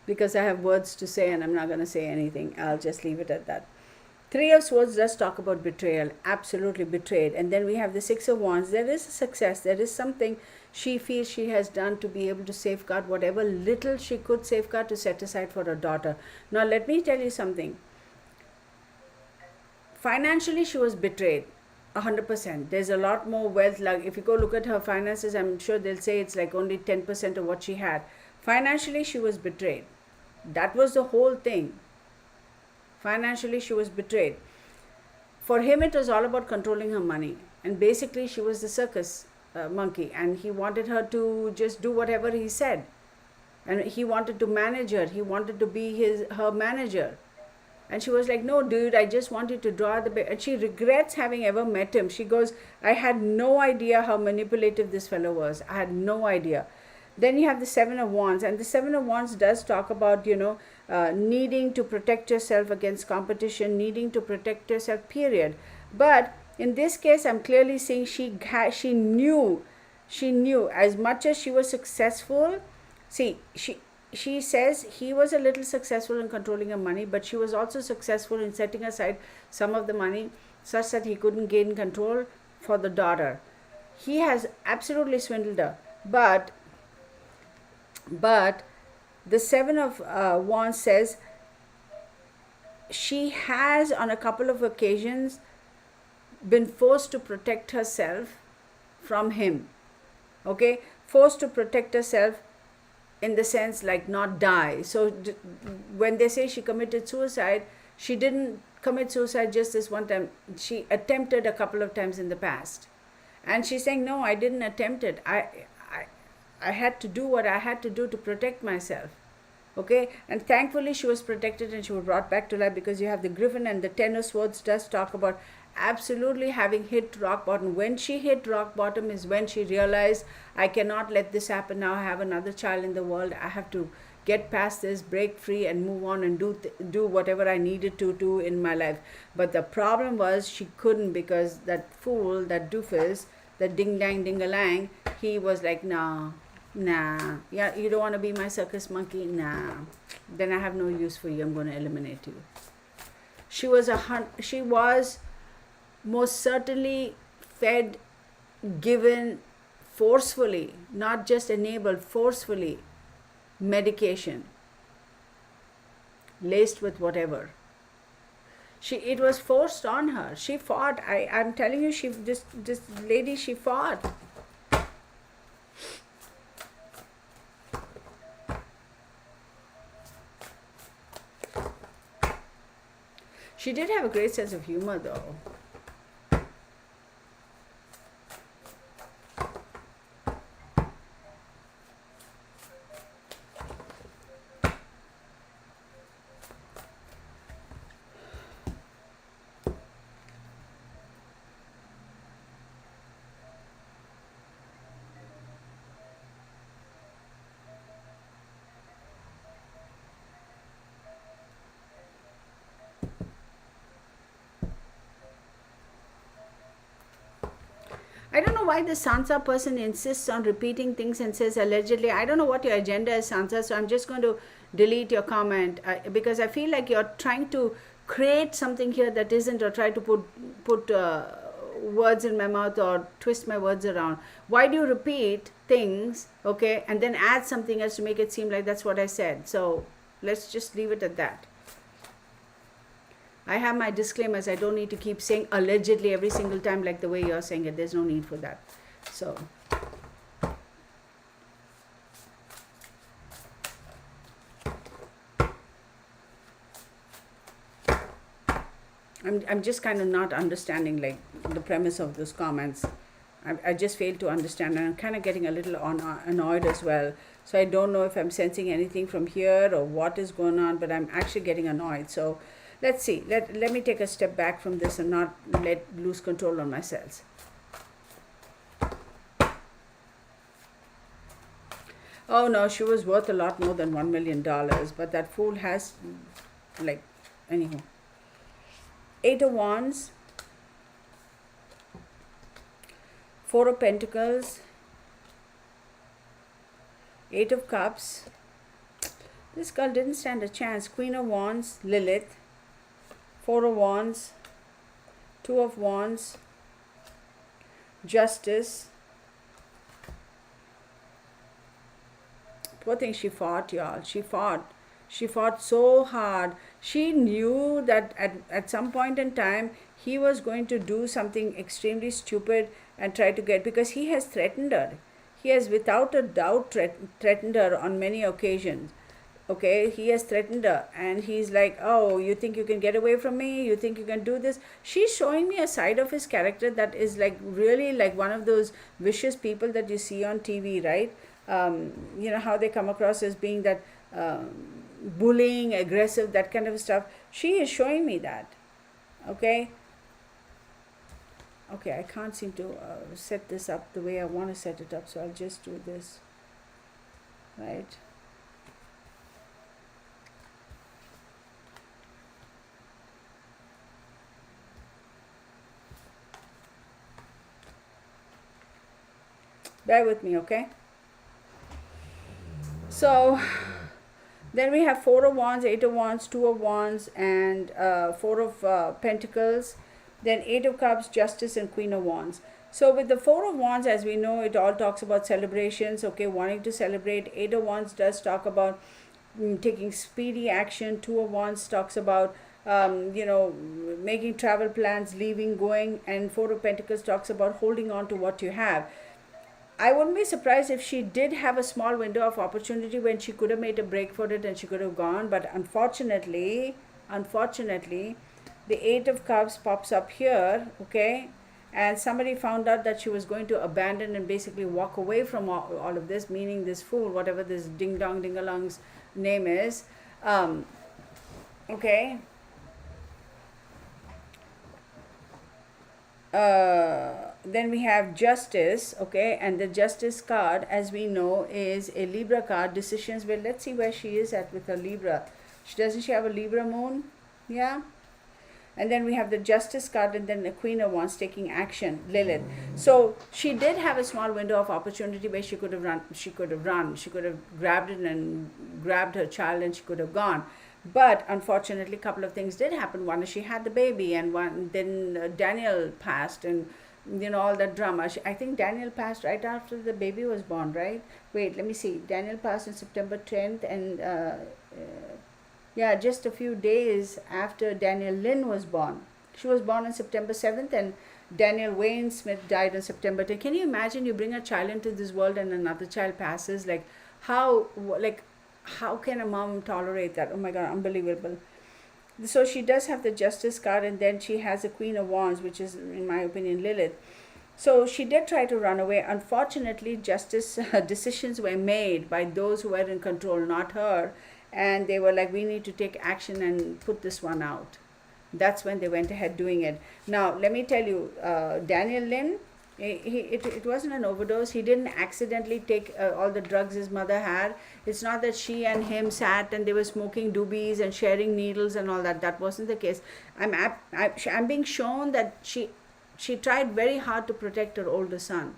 because I have words to say and I'm not going to say anything. I'll just leave it at that. 3 of Swords does talk about betrayal. Absolutely betrayed. And then we have the 6 of Wands. There is a success. There is something she feels she has done to be able to safeguard whatever little she could safeguard to set aside for her daughter. Now, let me tell you something. Financially, she was betrayed. 100%. There's a lot more wealth. Like if you go look at her finances, I'm sure they'll say it's like only 10% of what she had. Financially, she was betrayed. That was the whole thing. Financially, she was betrayed. For him, it was all about controlling her money. And basically, she was the circus monkey. And he wanted her to just do whatever he said. And he wanted to manage her. He wanted to be her manager. And she was like, no, dude, I just want you to draw the... And she regrets having ever met him. She goes, I had no idea how manipulative this fellow was. I had no idea. Then you have the 7 of Wands. And the 7 of Wands does talk about, needing to protect yourself against competition, needing to protect yourself, period. But in this case, I'm clearly seeing she knew as much as she was successful. See, she says he was a little successful in controlling her money, but she was also successful in setting aside some of the money such that he couldn't gain control for the daughter. He has absolutely swindled her. But the 7 of Wands says she has on a couple of occasions been forced to protect herself from him. Okay? Forced to protect herself in the sense like not die. So when they say she committed suicide, she didn't commit suicide just this one time. She attempted a couple of times in the past. And she's saying, no, I didn't attempt it. I had to do what I had to do to protect myself. Okay? And thankfully she was protected and she was brought back to life, because you have the Griffin, and the 10 of Swords does talk about absolutely having hit rock bottom. When she hit rock bottom is when she realized, I cannot let this happen now. I have another child in the world. I have to get past this, break free, and move on and do whatever I needed to do in my life. But the problem was she couldn't, because that fool, that doofus, that ding-dang-ding-a-lang, he was like, nah, yeah, you don't want to be my circus monkey? Nah, then I have no use for you. I'm going to eliminate you. She was most certainly fed, given forcefully, not just enabled, forcefully, medication laced with whatever. It was forced on her. She fought. I'm telling you, this lady, she fought. She did have a great sense of humor, though. I don't know why the Sansa person insists on repeating things and says allegedly. I don't know what your agenda is, Sansa, so I'm just going to delete your comment because I feel like you're trying to create something here that isn't, or try to put words in my mouth or twist my words around. Why do you repeat things, okay, and then add something else to make it seem like that's what I said? So let's just leave it at that. I have my disclaimers. I don't need to keep saying allegedly every single time like the way you're saying it. There's no need for that. So I'm just kind of not understanding like the premise of those comments. I just fail to understand, and I'm kind of getting a little annoyed as well. So I don't know if I'm sensing anything from here or what is going on, but I'm actually getting annoyed. So let's see. Let me take a step back from this and not lose control on myself. Oh no, she was worth a lot more than $1 million, but that fool has, like, anyhow. 8 of Wands, 4 of Pentacles, 8 of Cups. This girl didn't stand a chance. Queen of Wands, Lilith, 4 of Wands, 2 of Wands, Justice. Poor thing, she fought, y'all. She fought so hard. She knew that at some point in time he was going to do something extremely stupid and try to get, because he has threatened her. He has without a doubt threatened her on many occasions. Okay, he has threatened her, and he's like, oh, you think you can get away from me? You think you can do this? She's showing me a side of his character that is like really like one of those vicious people that you see on TV, right? You know how they come across as being that bullying, aggressive, that kind of stuff. She is showing me that. Okay, I can't seem to set this up the way I want to set it up, so I'll just do this, right? Bear with me, okay? So then we have 4 of Wands, 8 of Wands, 2 of Wands, and 4 of Pentacles. Then 8 of Cups, Justice, and Queen of Wands. So with the 4 of Wands, as we know, it all talks about celebrations, okay, wanting to celebrate. 8 of Wands does talk about taking speedy action. 2 of Wands talks about, making travel plans, leaving, going. And 4 of Pentacles talks about holding on to what you have. I wouldn't be surprised if she did have a small window of opportunity when she could have made a break for it and she could have gone. But unfortunately, the 8 of Cups pops up here, okay? And somebody found out that she was going to abandon and basically walk away from all of this, meaning this fool, whatever this ding-dong, ding-along's name is. Okay? Then we have Justice, okay, and the Justice card, as we know, is a Libra card. Decisions. Well, let's see where she is at with her Libra. Doesn't she have a Libra moon? Yeah. And then we have the Justice card, and then the Queen of Wands taking action, Lilith. So she did have a small window of opportunity where she could have run. She could have grabbed it and grabbed her child, and she could have gone. But unfortunately, a couple of things did happen. One is she had the baby, and then Daniel passed, and all that drama. I think Daniel passed right after the baby was born, right? Wait, let me see. Daniel passed on September 10th, and just a few days after Daniel Lynn was born. She was born on September 7th, and Daniel Wayne Smith died on September 10th. Can you imagine, you bring a child into this world and another child passes? How can a mom tolerate that? Oh my God, unbelievable. So she does have the Justice card, and then she has the Queen of Wands, which is, in my opinion, Lilith. So she did try to run away. Unfortunately, justice decisions were made by those who were in control, not her. And they were like, we need to take action and put this one out. That's when they went ahead doing it. Now, let me tell you, Daniel Lynn, it wasn't an overdose. He didn't accidentally take all the drugs his mother had. It's not that she and him sat and they were smoking doobies and sharing needles and all that. That wasn't the case. I'm being shown that she tried very hard to protect her older son.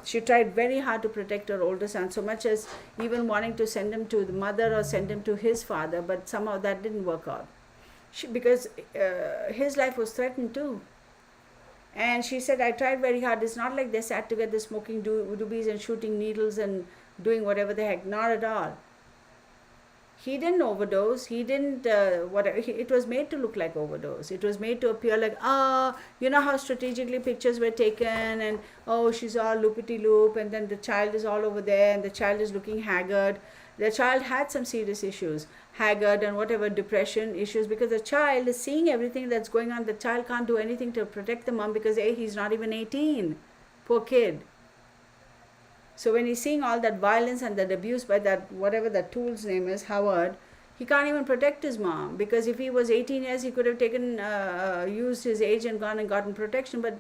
She tried very hard to protect her older son, so much as even wanting to send him to the mother or send him to his father, but somehow that didn't work out. Because his life was threatened too. And she said, I tried very hard. It's not like they sat together smoking doobies and shooting needles and doing whatever the heck. Not at all. He didn't overdose. He didn't, whatever. It was made to look like overdose. It was made to appear like, you know how strategically pictures were taken, and oh, she's all loopity loop, and then the child is all over there, and the child is looking haggard. The child had some serious issues, haggard and whatever, depression issues, because the child is seeing everything that's going on. The child can't do anything to protect the mom because he's not even 18. Poor kid. So when he's seeing all that violence and that abuse by that, whatever that tool's name is, Howard, he can't even protect his mom, because if he was 18 years, he could have taken, used his age and gone and gotten protection. But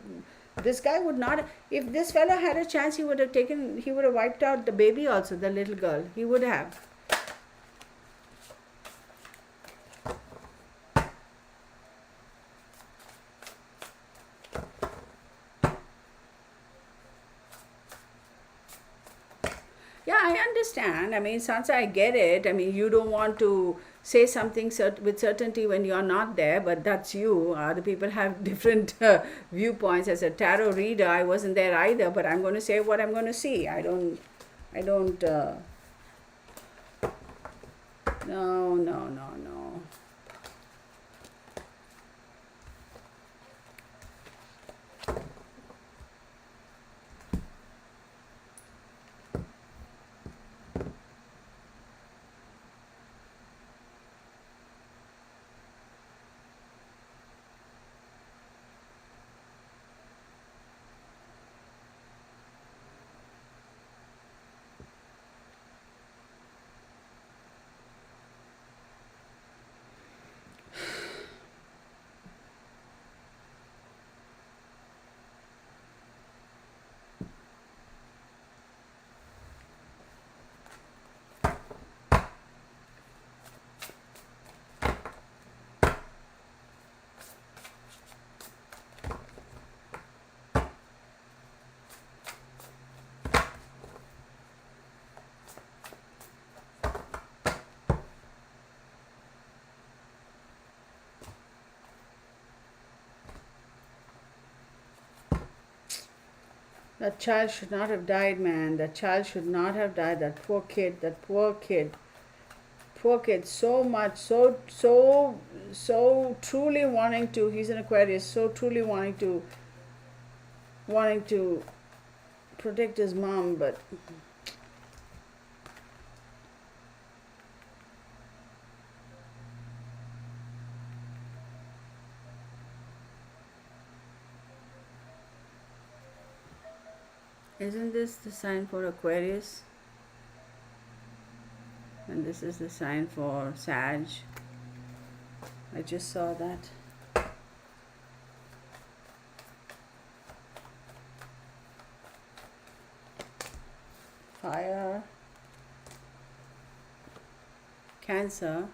this guy would not. If this fellow had a chance, he would have wiped out the baby also, the little girl. He would have. Yeah, I understand. I mean, Sansa, I get it. I mean, you don't want to say something with certainty when you're not there, but that's you. Other people have different viewpoints. As a tarot reader, I wasn't there either, but I'm going to say what I'm going to see. I don't, no, no, no, no. That child should not have died, man. That child should not have died. That poor kid. That poor kid. Poor kid. So much. So truly wanting to. He's an Aquarius. So truly wanting to protect his mom, but. Isn't this the sign for Aquarius? And this is the sign for Sag. I just saw that. Fire. Cancer.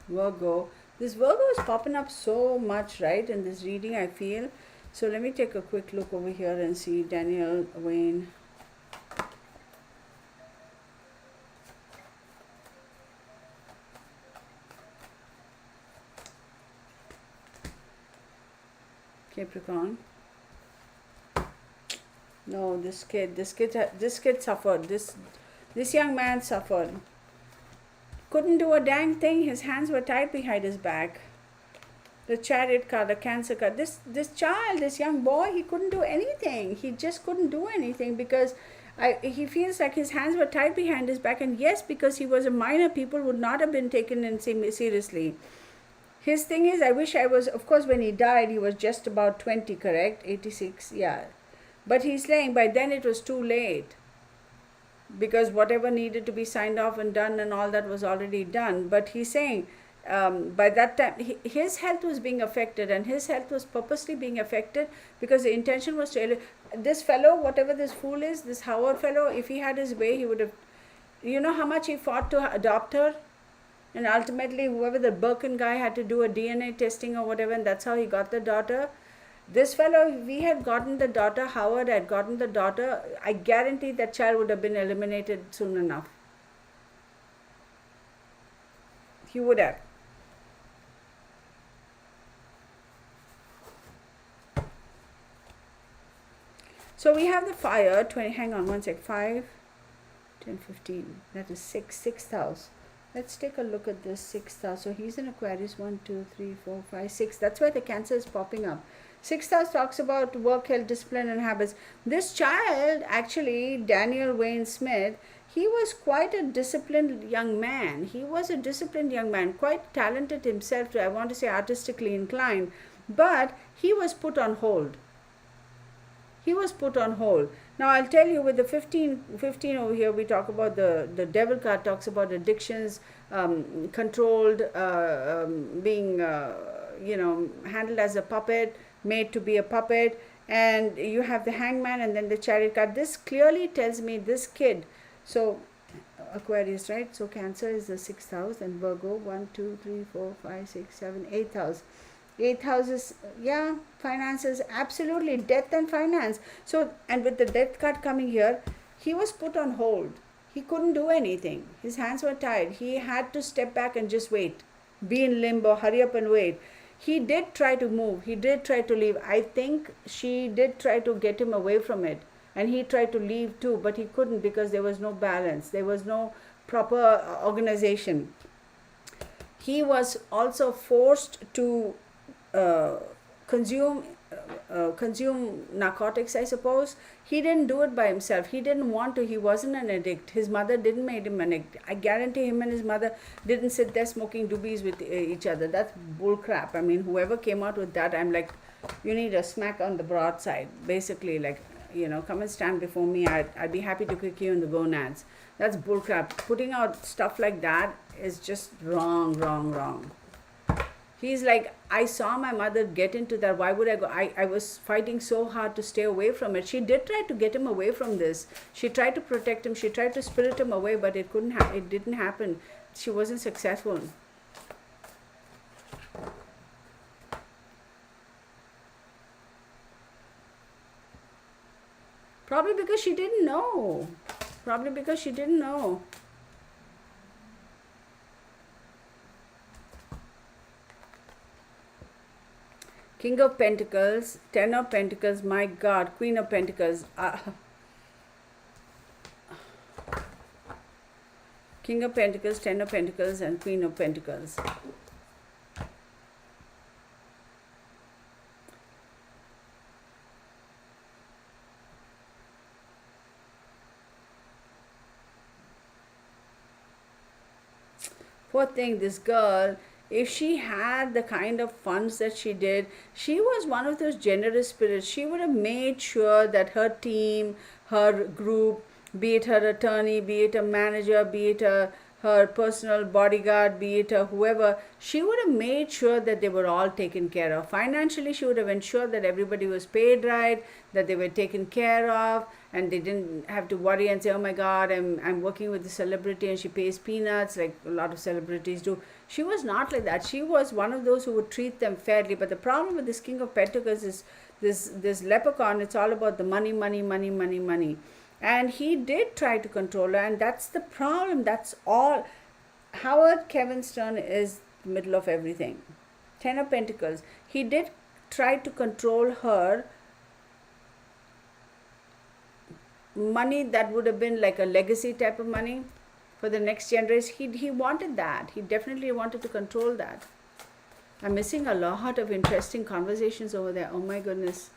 Virgo. This Virgo is popping up so much, right, in this reading, I feel. So let me take a quick look over here and see Daniel Wayne. Capricorn. No, this kid suffered. This young man suffered. Couldn't do a dang thing. His hands were tied behind his back. The Chariot card, the Cancer card. This child, this young boy, he couldn't do anything. He just couldn't do anything because he feels like his hands were tied behind his back. And yes, because he was a minor, people would not have been taken in seriously. His thing is, I wish I was, of course, when he died, he was just about 20, correct? 86, yeah. But he's saying by then it was too late. Because whatever needed to be signed off and done and all that was already done. But he's saying, by that time, his health was being affected, and his health was purposely being affected because the intention was to. This fellow, whatever this fool is, this Howard fellow, if he had his way, he would have. You know how much he fought to adopt her? And ultimately, whoever the Birkin guy had to do a DNA testing or whatever, and that's how he got the daughter. This fellow, if we had gotten the daughter, Howard had gotten the daughter, I guarantee that child would have been eliminated soon enough. He would have. So we have the fire, 20, hang on one sec, 5, 10, 15, that is 6th house. Let's take a look at this 6th house. So he's in Aquarius, 1, 2, 3, 4, 5, 6. That's why the Cancer is popping up. 6th house talks about work, health, discipline, and habits. This child, actually, Daniel Wayne Smith, he was quite a disciplined young man. He was a disciplined young man, quite talented himself, I want to say artistically inclined, but he was put on hold. He was put on hold. Now I'll tell you, with the 15 over here, we talk about the devil card talks about addictions, controlled, being, handled as a puppet, made to be a puppet. And you have the hangman and then the chariot card. This clearly tells me this kid, so Aquarius, right? So Cancer is the 6th house, and Virgo, 1, 2, 3, 4, 5, 6, 7, 8th house. 8th house is, yeah, finances, absolutely, death and finance. So, and with the death card coming here, he was put on hold. He couldn't do anything. His hands were tied. He had to step back and just wait, be in limbo, hurry up and wait. He did try to move. He did try to leave. I think she did try to get him away from it. And he tried to leave too, but he couldn't because there was no balance. There was no proper organization. He was also forced to consume narcotics, I suppose. He didn't do it by himself. He didn't want to. He wasn't an addict. His mother didn't make him an addict. I guarantee him and his mother didn't sit there smoking doobies with each other. That's bull crap. I mean, whoever came out with that, I'm like, you need a smack on the broadside. Basically, like, come and stand before me. I'd be happy to kick you in the gonads. That's bull crap. Putting out stuff like that is just wrong. He's like, I saw my mother get into that. Why would I go? I was fighting so hard to stay away from it. She did try to get him away from this. She tried to protect him. She tried to spirit him away, but it couldn't. It didn't happen. She wasn't successful. Probably because she didn't know. King of Pentacles, 10 of Pentacles, my God, Queen of Pentacles. King of Pentacles, 10 of Pentacles, and Queen of Pentacles. Poor thing, this girl, if she had the kind of funds that she did, she was one of those generous spirits. She would have made sure that her team, her group, be it her attorney, be it a manager, be it her personal bodyguard, be it whoever, she would have made sure that they were all taken care of. Financially, she would have ensured that everybody was paid right, that they were taken care of, and they didn't have to worry and say, oh my God, I'm working with the celebrity and she pays peanuts like a lot of celebrities do. She was not like that. She was one of those who would treat them fairly. But the problem with this King of Pentacles is this leprechaun, it's all about the money. And he did try to control her, and that's the problem. That's all. Howard Kevin Stern is the middle of everything. 10 of Pentacles. He did try to control her money that would have been like a legacy type of money for the next generation. He wanted that. He definitely wanted to control that. I'm missing a lot of interesting conversations over there. Oh my goodness.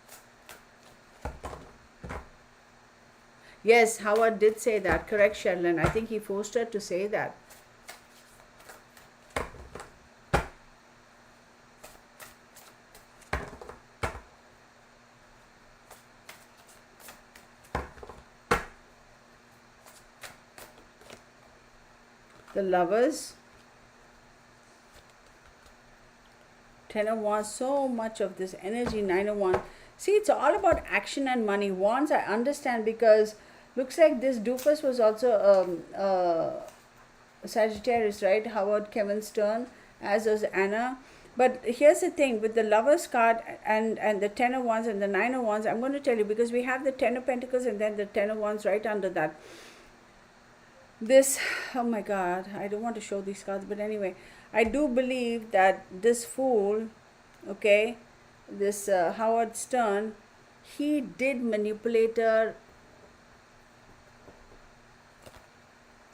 Yes, Howard did say that. Correct, Sherilyn. I think he forced her to say that. The Lovers. 10 of Wands. So much of this energy. 9 of Wands. See, it's all about action and money. Wands, I understand, because looks like this doofus was also Sagittarius, right? Howard Kevin Stern, as was Anna. But here's the thing, with the Lovers card and the 10 of Wands and the 9 of Wands, I'm going to tell you, because we have the 10 of Pentacles and then the 10 of Wands right under that. This, oh my God, I don't want to show these cards, but anyway, I do believe that this fool, okay, this Howard Stern, he did manipulate her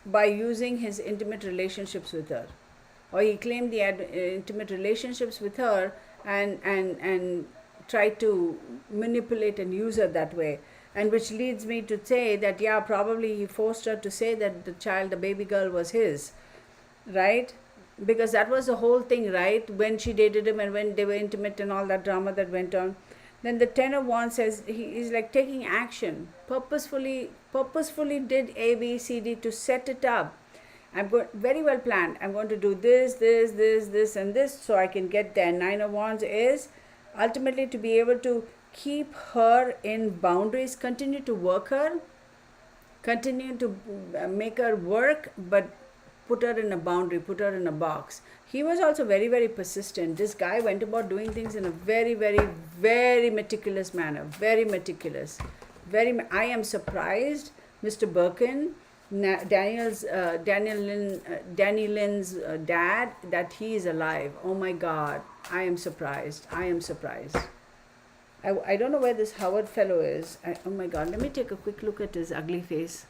by using his intimate relationships with her, or he claimed he had intimate relationships with her, and tried to manipulate and use her that way. And which leads me to say that, yeah, probably he forced her to say that the baby girl was his, right? Because that was the whole thing, right? When she dated him and when they were intimate and all that drama that went on. Then the Ten of Wands says he is like taking action, purposefully did A, B, C, D to set it up. I'm going very well planned. I'm going to do this, and this so I can get there. Nine of Wands is ultimately to be able to keep her in boundaries, continue to work her, continue to make her work, but put her in a boundary, put her in a box. He was also very, very persistent. This guy went about doing things in a very, very, very meticulous manner. Very meticulous. I am surprised, Mr. Birkin, Danny Lynn's dad, that he is alive. Oh my God. I am surprised. I don't know where this Howard fellow is. Oh my God. Let me take a quick look at his ugly face.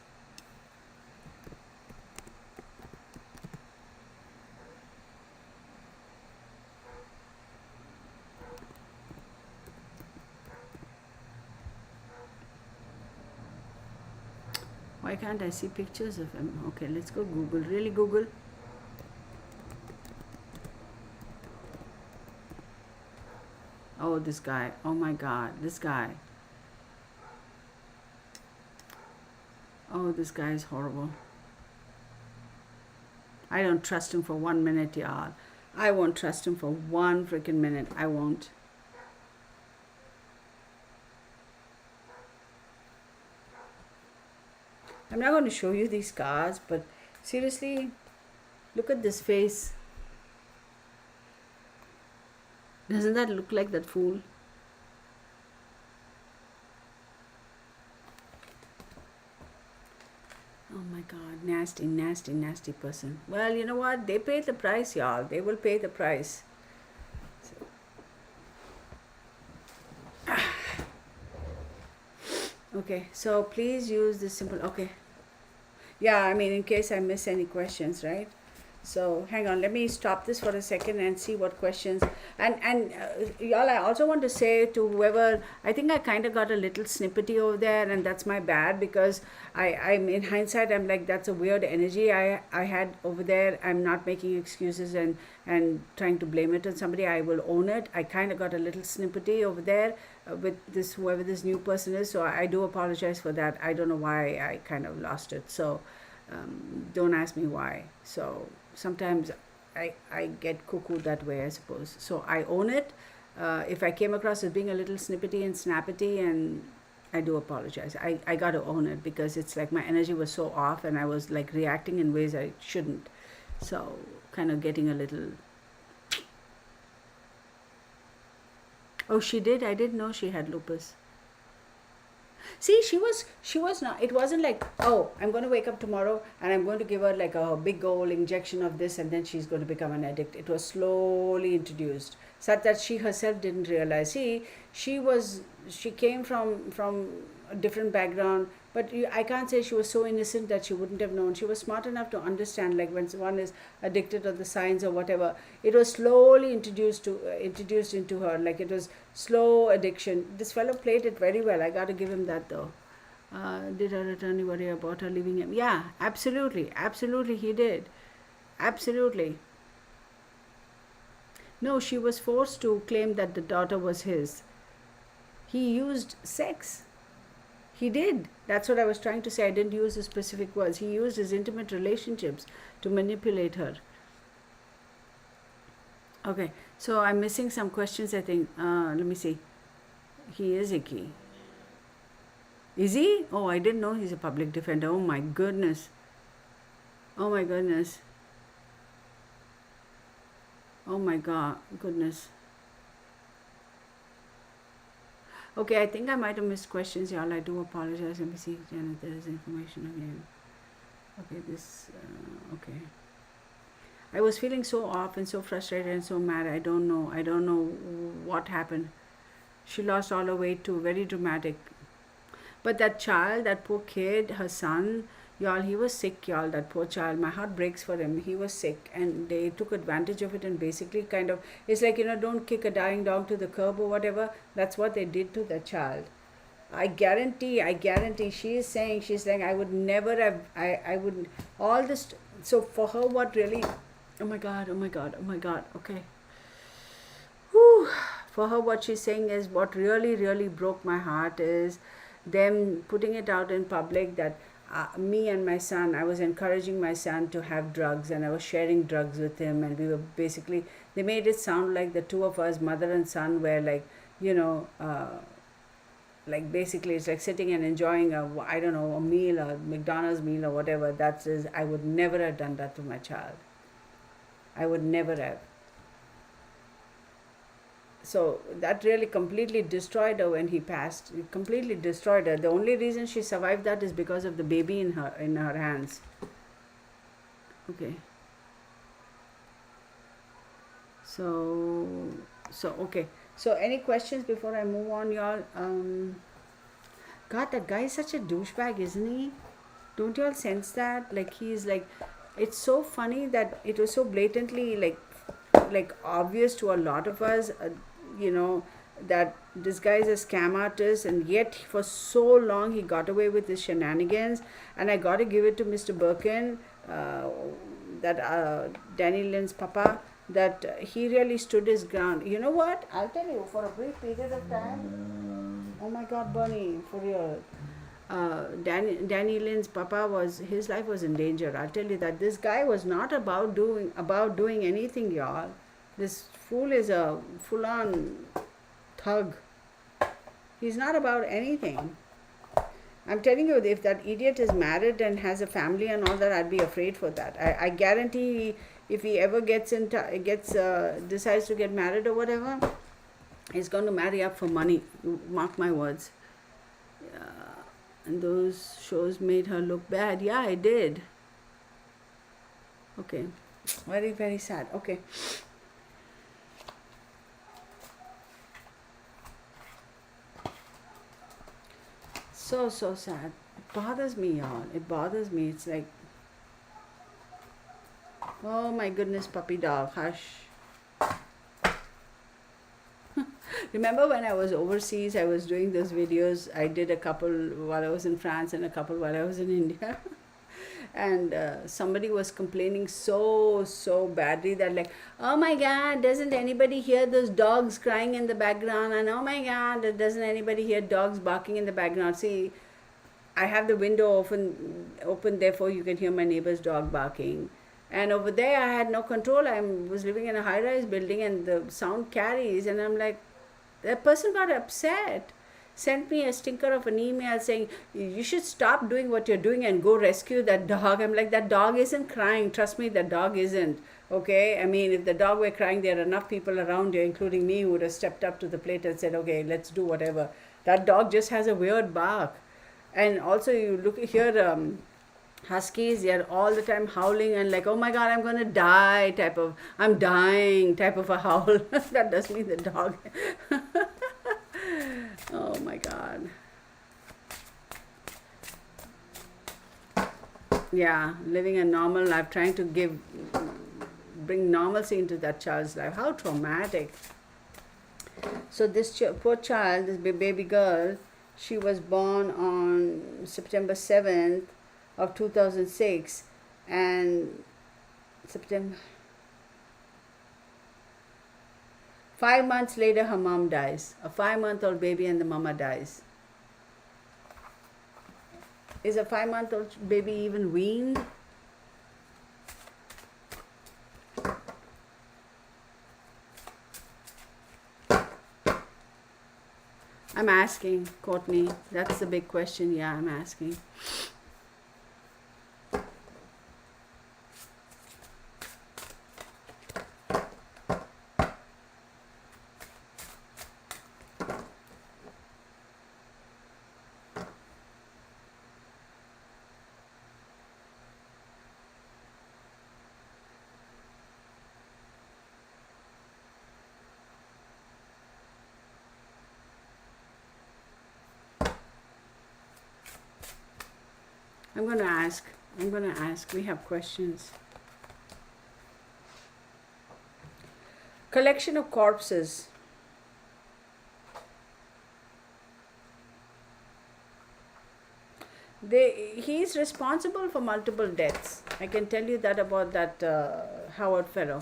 Why can't I see pictures of him? Okay, let's go Google. Really, Google? Oh, this guy. Oh my God, this guy. Oh, this guy is horrible. I don't trust him for 1 minute, y'all. I won't trust him for 1 freaking minute. I won't. I'm not going to show you these scars, but seriously, look at this face. Doesn't that look like that fool? Oh my God, nasty, nasty, nasty person. Well, you know what? They paid the price, y'all. They will pay the price. Okay, so please use this simple. Okay. Yeah, I mean, in case I miss any questions, right? So hang on, let me stop this for a second and see what questions. And y'all, I also want to say to whoever, I think I kind of got a little snippety over there, and that's my bad, because I'm in hindsight, I'm like, that's a weird energy I had over there. I'm not making excuses and trying to blame it on somebody. I will own it. I kind of got a little snippety over there with this, whoever this new person is. So I do apologize for that. I don't know why I kind of lost it. So don't ask me why. So sometimes I get cuckoo that way, I suppose. So I own it. If I came across as being a little snippety and snappety, and I do apologize. I got to own it, because it's like my energy was so off and I was like reacting in ways I shouldn't. So kind of getting a little. Oh, she did? I didn't know she had lupus. See, she was not, it wasn't like, oh, I'm going to wake up tomorrow and I'm going to give her like a big old injection of this and then she's going to become an addict. It was slowly introduced, such that she herself didn't realize. See, she came from a different background, but I can't say she was so innocent that she wouldn't have known. She was smart enough to understand, like when one is addicted or the signs or whatever. It was slowly introduced into her, like it was slow addiction. This fellow played it very well. I got to give him that, though. Did her attorney worry about her leaving him? Yeah, absolutely, he did, absolutely. No, she was forced to claim that the daughter was his. He used sex. He did. That's what I was trying to say. I didn't use the specific words. He used his intimate relationships to manipulate her. Okay, so I'm missing some questions, I think. Let me see. He is icky. Is he? Oh, I didn't know he's a public defender. Oh my goodness. Oh my goodness. Oh my God, goodness. Okay, I think I might have missed questions, y'all. I do apologize. Let me see, Janet, there is information again. Okay, okay. I was feeling so off and so frustrated and so mad. I don't know what happened. She lost all her weight too. Very dramatic. But that child, that poor kid, her son, y'all, he was sick, y'all, that poor child. My heart breaks for him. He was sick and they took advantage of it and basically kind of, it's like, don't kick a dying dog to the curb or whatever. That's what they did to the child. I guarantee she is saying, I would never have, I wouldn't, all this. So for her, what really, oh my God, oh my God, oh my God, okay. Whew. For her, what she's saying is what really, really broke my heart is them putting it out in public that me and my son, I was encouraging my son to have drugs and I was sharing drugs with him. And we were basically, they made it sound like the two of us, mother and son, were like, like basically it's like sitting and enjoying I don't know, a meal, a McDonald's meal or whatever. That is, I would never have done that to my child. I would never have. So that really completely destroyed her when he passed. It completely destroyed her. The only reason she survived that is because of the baby in her hands. Okay. So okay. So any questions before I move on, y'all? God, that guy is such a douchebag, isn't he? Don't y'all sense that? Like he's like, it's so funny that it was so blatantly like obvious to a lot of us, you know, that this guy is a scam artist, and yet for so long he got away with his shenanigans. And I got to give it to Mr. Birkin, that Danny Lynn's papa, that he really stood his ground. You know what? I'll tell you, for a brief period of time, oh my God, Bernie, for real. Danny Lynn's papa was, his life was in danger. I'll tell you that this guy was not about doing anything, y'all. This fool is a full-on thug. He's not about anything. I'm telling you, if that idiot is married and has a family and all that, I'd be afraid for that. I guarantee if he ever decides to get married or whatever, he's going to marry up for money. Mark my words. And those shows made her look bad. Yeah, I did. Okay. Very, very sad. Okay. So sad. It bothers me, y'all. It bothers me. It's like, oh my goodness, puppy dog, hush. Remember when I was overseas, I was doing those videos. I did a couple while I was in France and a couple while I was in India. And somebody was complaining so badly that like, oh my God, doesn't anybody hear those dogs crying in the background? And oh my God, doesn't anybody hear dogs barking in the background? See, I have the window open, therefore you can hear my neighbor's dog barking. And over there, I had no control. I was living in a high-rise building, and the sound carries. And I'm like, that person got upset, sent me a stinker of an email saying, you should stop doing what you're doing and go rescue that dog. I'm like, that dog isn't crying. Trust me, that dog isn't. Okay? I mean, if the dog were crying, there are enough people around here, including me, who would have stepped up to the plate and said, okay, let's do whatever. That dog just has a weird bark. And also, you look here, huskies, they're all the time howling and like, oh my God, I'm going to die I'm dying type of a howl. That does mean the dog. Oh my God. Yeah, living a normal life, trying to bring normalcy into that child's life. How traumatic. So this poor child, this baby girl, she was born on September 7th of 2006, and 5 months later her mom dies. A 5-month-old baby and the mama dies. Is a 5-month-old baby even weaned? I'm asking, Courtney. That's the big question. Yeah, I'm asking. I'm going to ask. We have questions. Collection of corpses. He is responsible for multiple deaths. I can tell you that about that Howard fellow.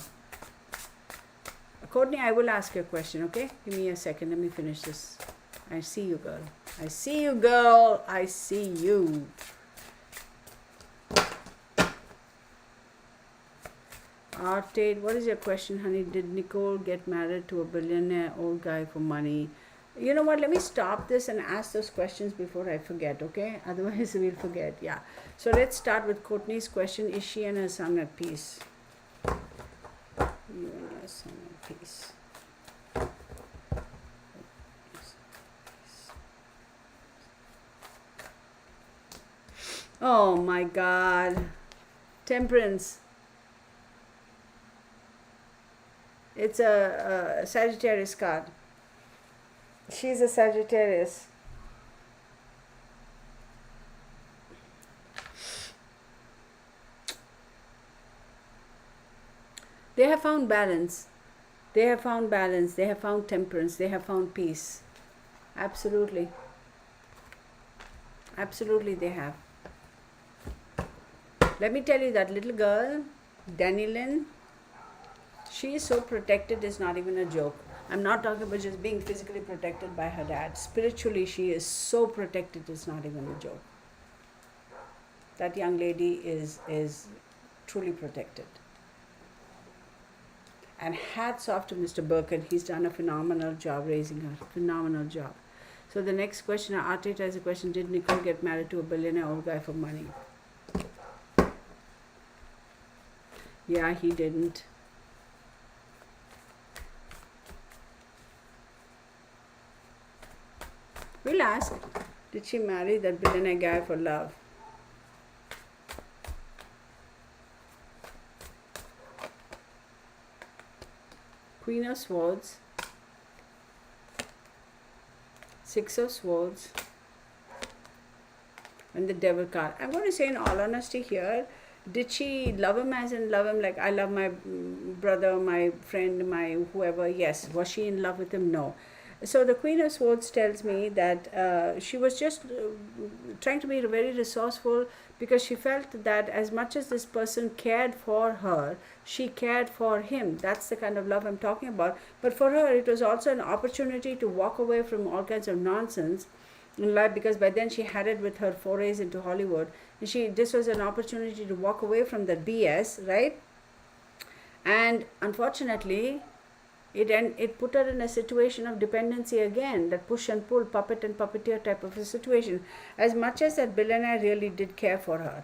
Courtney, I will ask you a question, okay? Give me a second. Let me finish this. I see you, girl. I see you, girl. I see you. Tate, what is your question, honey? Did Nicole get married to a billionaire old guy for money? You know what? Let me stop this and ask those questions before I forget, okay? Otherwise, we'll forget. Yeah. So let's start with Courtney's question. Is she and her son at peace? You and your son at peace. Oh my God. Temperance. It's a Sagittarius card. She's a Sagittarius. They have found balance. They have found balance. They have found temperance. They have found peace. Absolutely. Absolutely, they have. Let me tell you, that little girl, Danielyn, she is so protected, it's not even a joke. I'm not talking about just being physically protected by her dad. Spiritually, she is so protected, it's not even a joke. That young lady is truly protected. And hats off to Mr. Burkett. He's done a phenomenal job raising her. Phenomenal job. So the next question, Arteta has a question. Did Nicole get married to a billionaire old guy for money? Yeah, he didn't. We'll ask, did she marry that billionaire guy for love? Queen of Swords, Six of Swords, and the Devil card. I'm going to say in all honesty here, did she love him as in love him like I love my brother, my friend, my whoever? Yes. Was she in love with him? No. So the Queen of Swords tells me that she was just trying to be very resourceful, because she felt that as much as this person cared for her, she cared for him. That's the kind of love I'm talking about. But for her, it was also an opportunity to walk away from all kinds of nonsense in life, because by then she had it with her forays into Hollywood. And this was an opportunity to walk away from that BS, right? And unfortunately, it put her in a situation of dependency again, that push and pull, puppet and puppeteer type of a situation. As much as that billionaire really did care for her,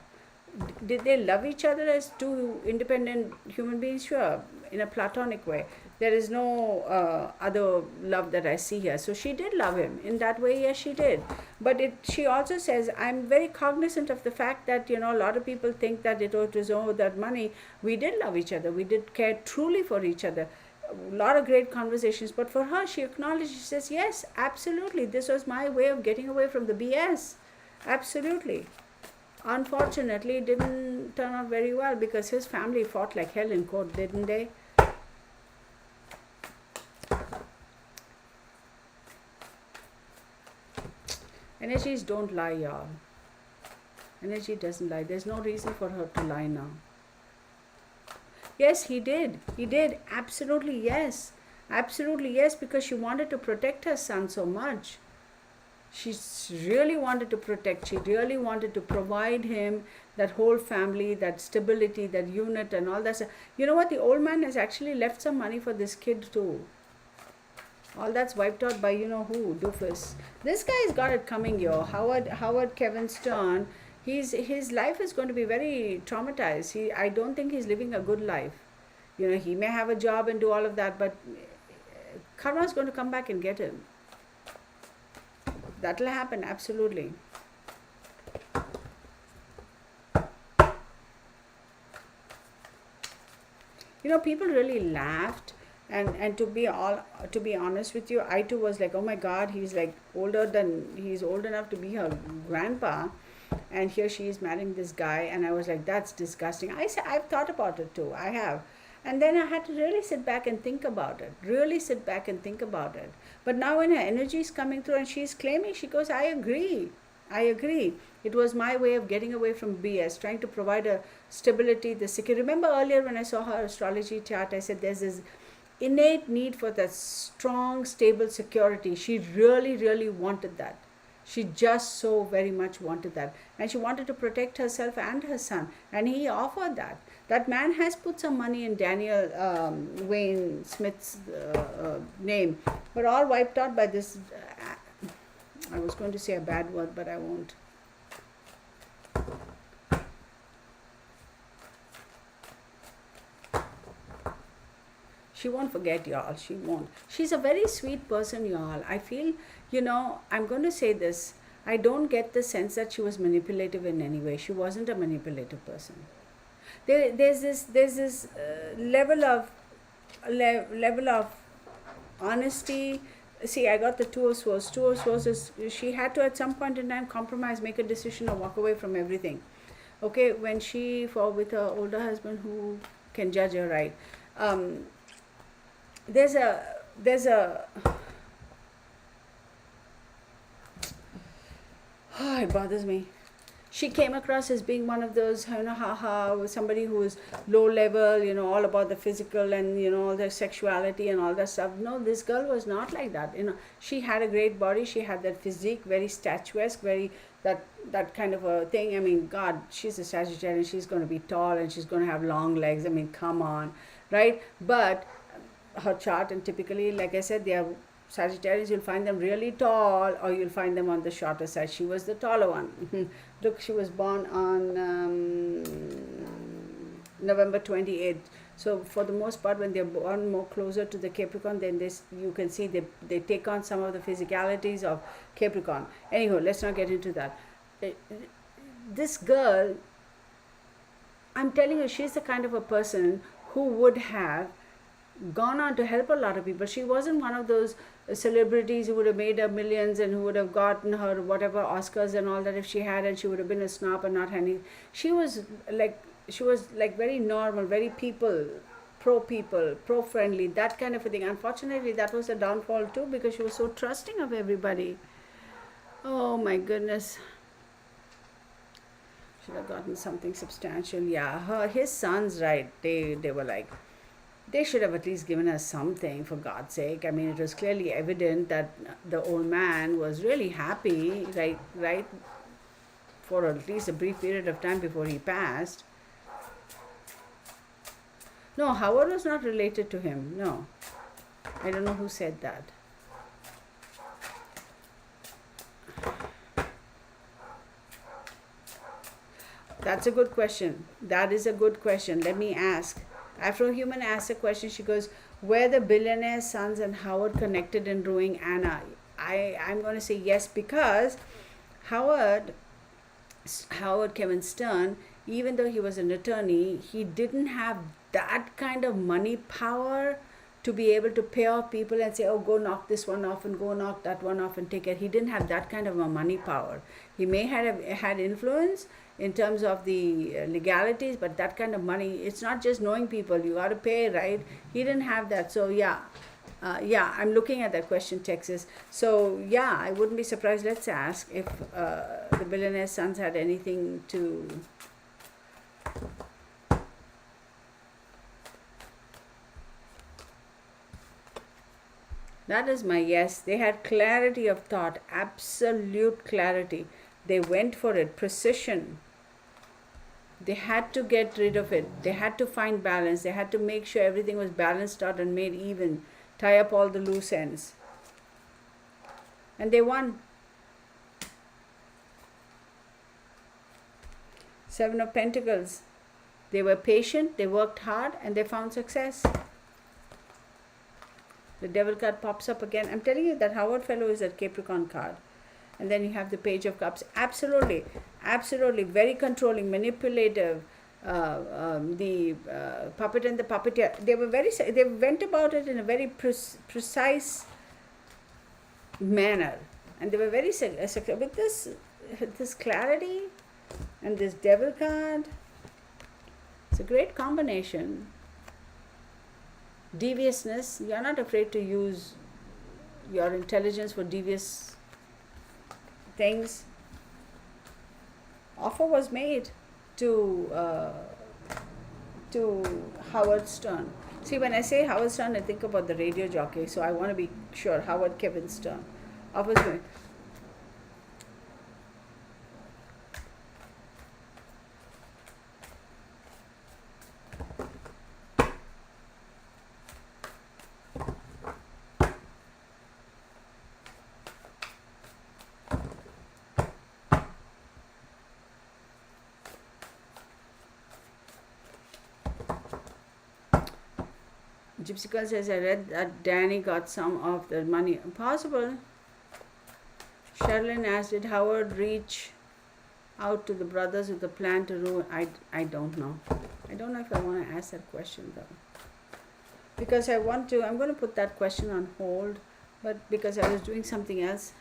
did they love each other as two independent human beings? Sure, in a platonic way. There is no other love that I see here. So she did love him in that way. Yes, she did. But she also says, I'm very cognizant of the fact that, a lot of people think that it was that money. We did love each other. We did care truly for each other. A lot of great conversations. But for her, she acknowledged, she says, yes, absolutely. This was my way of getting away from the BS. Absolutely. Unfortunately, it didn't turn out very well, because his family fought like hell in court, didn't they? Energies don't lie, y'all. Energy doesn't lie. There's no reason for her to lie now. Yes, he did. He did. Absolutely, yes. Absolutely, yes, because she wanted to protect her son so much. She really wanted to protect. She really wanted to provide him that whole family, that stability, that unit and all that stuff. You know what? The old man has actually left some money for this kid too. All that's wiped out by who, doofus. This guy's got it coming, yo. Howard Kevin Stern. His life is going to be very traumatized. I don't think he's living a good life. He may have a job and do all of that, but karma's going to come back and get him. That'll happen, absolutely. People really laughed. And to be honest with you, I too was like, oh my God, he's old enough to be her grandpa. and here she is marrying this guy, and I was like, that's disgusting. I said, I've thought about it too, I have. And then I had to really sit back and think about it, but now when her energy is coming through and she's claiming, she goes, I agree. It was my way of getting away from BS, trying to provide a stability, the security. Remember earlier when I saw her astrology chart, I said there's this innate need for that strong, stable security. She really, really wanted that. She just so very much wanted that. And she wanted to protect herself and her son. And he offered that. That man has put some money in Daniel Wayne Smith's name, but all wiped out by this. I was going to say a bad word, but I won't. She won't forget, y'all. She won't. She's a very sweet person, y'all. I feel, I'm going to say this. I don't get the sense that she was manipulative in any way. She wasn't a manipulative person. There's this level of honesty. See, I got the Two of Swords. Two of Swords is, she had to at some point in time compromise, make a decision, or walk away from everything. Okay, when she fought with her older husband, who can judge her right. There's a oh, it bothers me. She came across as being one of those, somebody who is low level, all about the physical and, all the sexuality and all that stuff. No, this girl was not like that. She had a great body. She had that physique, very statuesque, very, that kind of a thing. I mean, God, she's a Sagittarian. She's going to be tall and she's going to have long legs. I mean, come on, right? But her chart, and typically, like I said, they are Sagittarius, you'll find them really tall or you'll find them on the shorter side. She was the taller one. Look, she was born on November 28th. So for the most part, when they're born more closer to the Capricorn, then you can see they take on some of the physicalities of Capricorn. Anyhow, let's not get into that. This girl, I'm telling you, she's the kind of a person who would have gone on to help a lot of people. She wasn't one of those celebrities who would have made her millions and who would have gotten her whatever Oscars and all that if she had, and she would have been a snob and not any. She was like very normal, very pro friendly, that kind of a thing. Unfortunately, that was a downfall too, because she was so trusting of everybody. Oh my goodness. Should have gotten something substantial. Yeah, his sons, right, they were like, they should have at least given us something, for God's sake. I mean, it was clearly evident that the old man was really happy, right, for at least a brief period of time before he passed. No, Howard was not related to him. No. I don't know who said that. That's a good question. That is a good question. Let me ask. Afro-Human asked a question. She goes, were the billionaire sons and Howard connected in ruining Anna? I'm going to say yes, because Howard Kevin Stern, even though he was an attorney, he didn't have that kind of money power to be able to pay off people and say, oh, go knock this one off and go knock that one off and take it. He didn't have that kind of a money power. He may have had influence in terms of the legalities, but that kind of money, it's not just knowing people, you got to pay, right? He didn't have that. So I'm looking at that question, Texas. So I wouldn't be surprised. Let's ask if the billionaire sons had anything to... That is my yes. They had clarity of thought, absolute clarity. They went for it, precision. They had to get rid of it. They had to find balance. They had to make sure everything was balanced out and made even, tie up all the loose ends. And they won. 7 of Pentacles. They were patient, they worked hard, and they found success. The Devil card pops up again. I'm telling you that Howard fellow is a Capricorn card. And then you have the Page of Cups. Absolutely, very controlling, manipulative. The puppet and the puppeteer. They went about it in a very precise manner, and they were very with this clarity. And this devil card, it's a great combination. Deviousness, you're not afraid to use your intelligence for devious things. Offer was made to Howard Stern. See, when I say Howard Stern, I think about the radio jockey, so I want to be sure. Howard Kevin Stern. Offers made. Gypsy Girl says, I read that Danny got some of the money. Possible. Sherilyn asked, did Howard reach out to the brothers with a plan to ruin? I don't know. I don't know if I want to ask that question though. Because I'm going to put that question on hold, but because I was doing something else.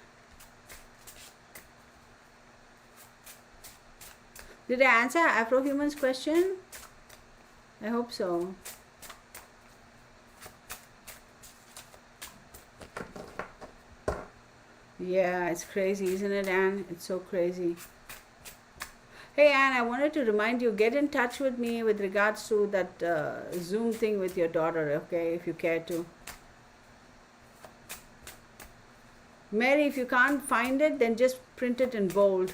Did I answer Afrohuman's question? I hope so. Yeah, it's crazy, isn't it, Anne? It's so crazy. Hey, Anne, I wanted to remind you, get in touch with me with regards to that Zoom thing with your daughter, okay, if you care to. Mary, if you can't find it, then just print it in bold.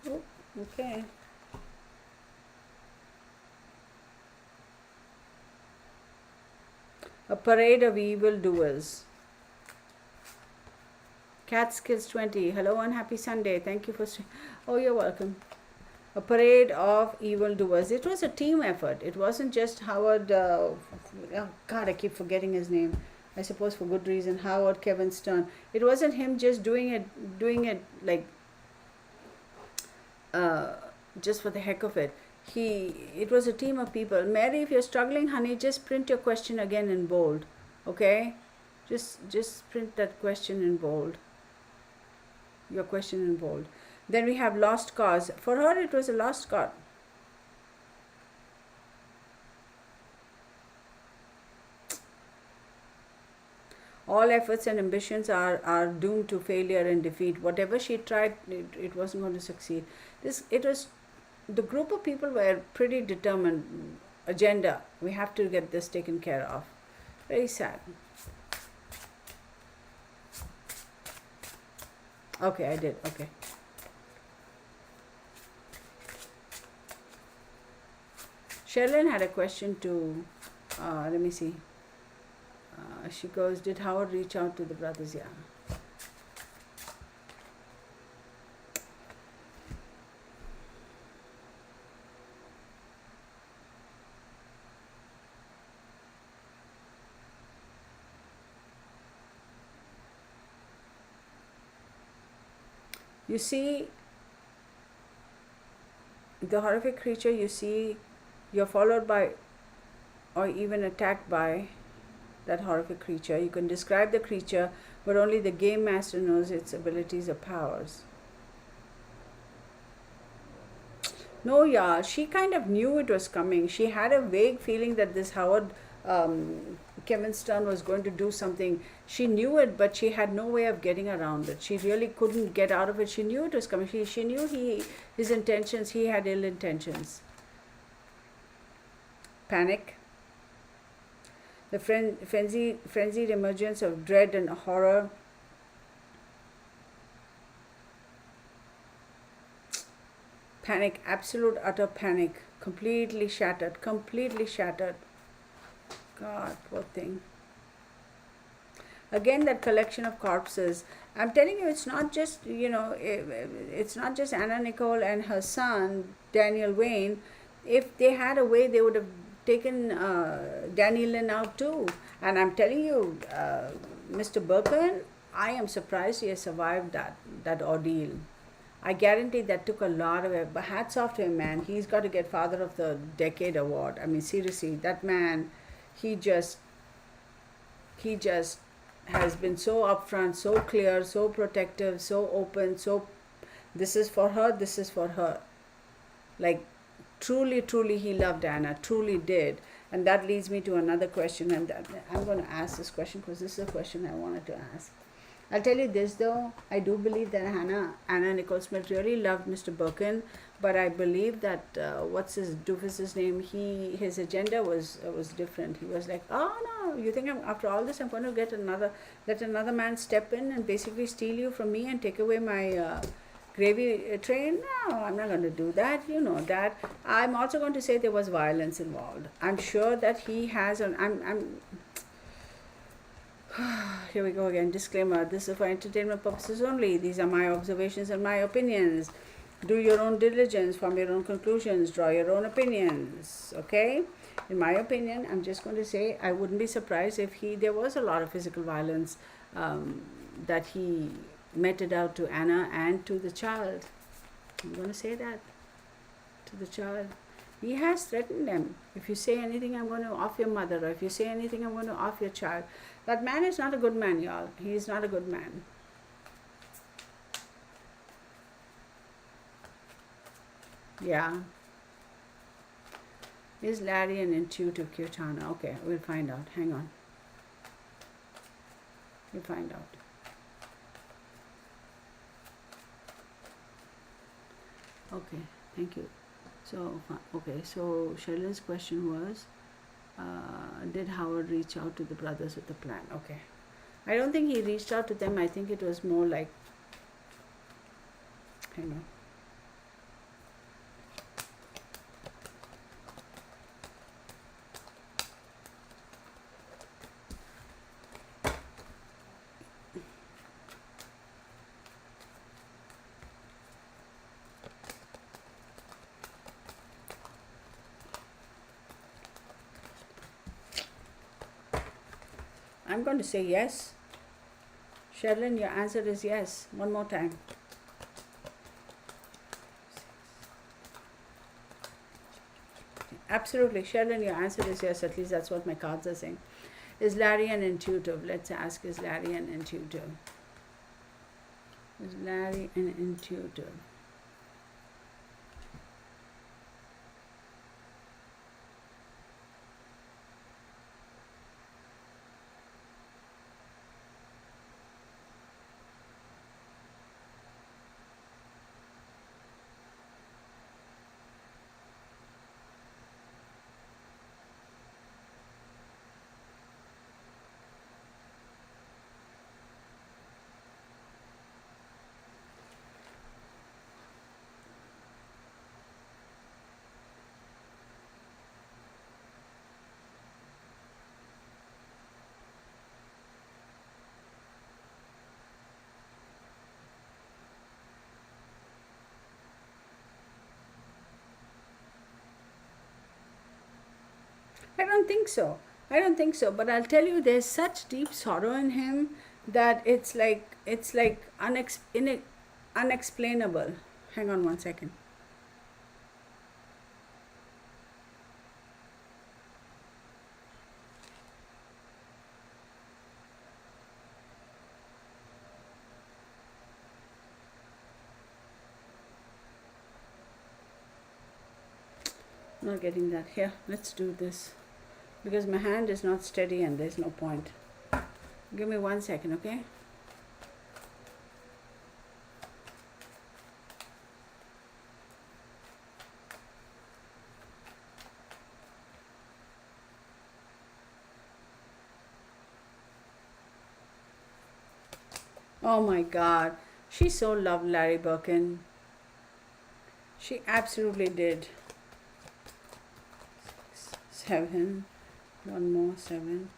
Oh, okay. A parade of evildoers. Catskills 20. Hello and happy Sunday. Thank you for... Oh, you're welcome. A parade of evildoers. It was a team effort. It wasn't just Howard... oh, God, I keep forgetting his name. I suppose for good reason. Howard Kevin Stern. It wasn't him just doing it like... just for the heck of it. It was a team of people. Mary, if you're struggling, honey, just print your question again in bold. Okay? Just print that question in bold. Your question in bold. Then we have lost cause. For her, it was a lost cause. All efforts and ambitions are doomed to failure and defeat. Whatever she tried, it wasn't going to succeed. The group of people were pretty determined. Agenda. We have to get this taken care of. Very sad. Okay, I did. Okay. Sherilyn had a question too. Let me see. She goes, did Howard reach out to the brothers? Yeah. You see the horrific creature, you see you're followed by or even attacked by that horrific creature. You can describe the creature, but only the game master knows its abilities or powers. No, yeah, she kind of knew it was coming. She had a vague feeling that this Howard Kevin Stern was going to do something. She knew it, but she had no way of getting around it. She really couldn't get out of it. She knew it was coming. She knew his intentions. He had ill intentions. Panic. The frenzied emergence of dread and horror. Panic, absolute utter panic. Completely shattered. God, poor thing. Again, that collection of corpses. I'm telling you, it's not just, it's not just Anna Nicole and her son, Daniel Wayne. If they had a way, they would have taken Danny Lynn out too. And I'm telling you, Mr. Birkin, I am surprised he has survived that ordeal. I guarantee that took a lot of it. But hats off to him, man. He's got to get Father of the Decade award. I mean, seriously, that man, he just has been so upfront, so clear, so protective, so open, so this is for her, this is for her. Like, truly, truly, he loved Anna, truly did. And that leads me to another question, and I'm going to ask this question because this is a question I wanted to ask. I'll tell you this though, I do believe that Anna Nicole Smith really loved Mr. Birkin, but I believe that what's his doofus's name? His agenda was different. He was like, oh no, you think after all this I'm going to let another man step in and basically steal you from me and take away my gravy train? No, I'm not going to do that. You know that. I'm also going to say there was violence involved. I'm sure that he has an. Here we go again. Disclaimer: this is for entertainment purposes only. These are my observations and my opinions. Do your own diligence, form your own conclusions, draw your own opinions. Okay? In my opinion, I'm just going to say I wouldn't be surprised if there was a lot of physical violence that he meted out to Anna and to the child. I'm going to say that to the child. He has threatened them. If you say anything, I'm going to off your mother, or if you say anything, I'm going to off your child. That man is not a good man, y'all. He is not a good man. Yeah. Is Larry an intuitive Kirtana? Okay, we'll find out. Hang on. We'll find out. Okay, thank you. So, okay, so Shailen's question was, did Howard reach out to the brothers with a plan? Okay. I don't think he reached out to them. I think it was more like, hang on. I'm going to say yes. Sherlyn, your answer is yes. One more time. Absolutely. Sherlyn, your answer is yes. At least that's what my cards are saying. Is Larry an intuitive? Let's ask, is Larry an intuitive? Is Larry an intuitive? I don't think so. I don't think so. But I'll tell you, there's such deep sorrow in him that it's like unexplainable. Hang on one second. Not getting that. Here, let's do this. Because my hand is not steady and there's no point. Give me 1 second, okay? Oh my God. She so loved Larry Birkin. She absolutely did. 7. One more 7.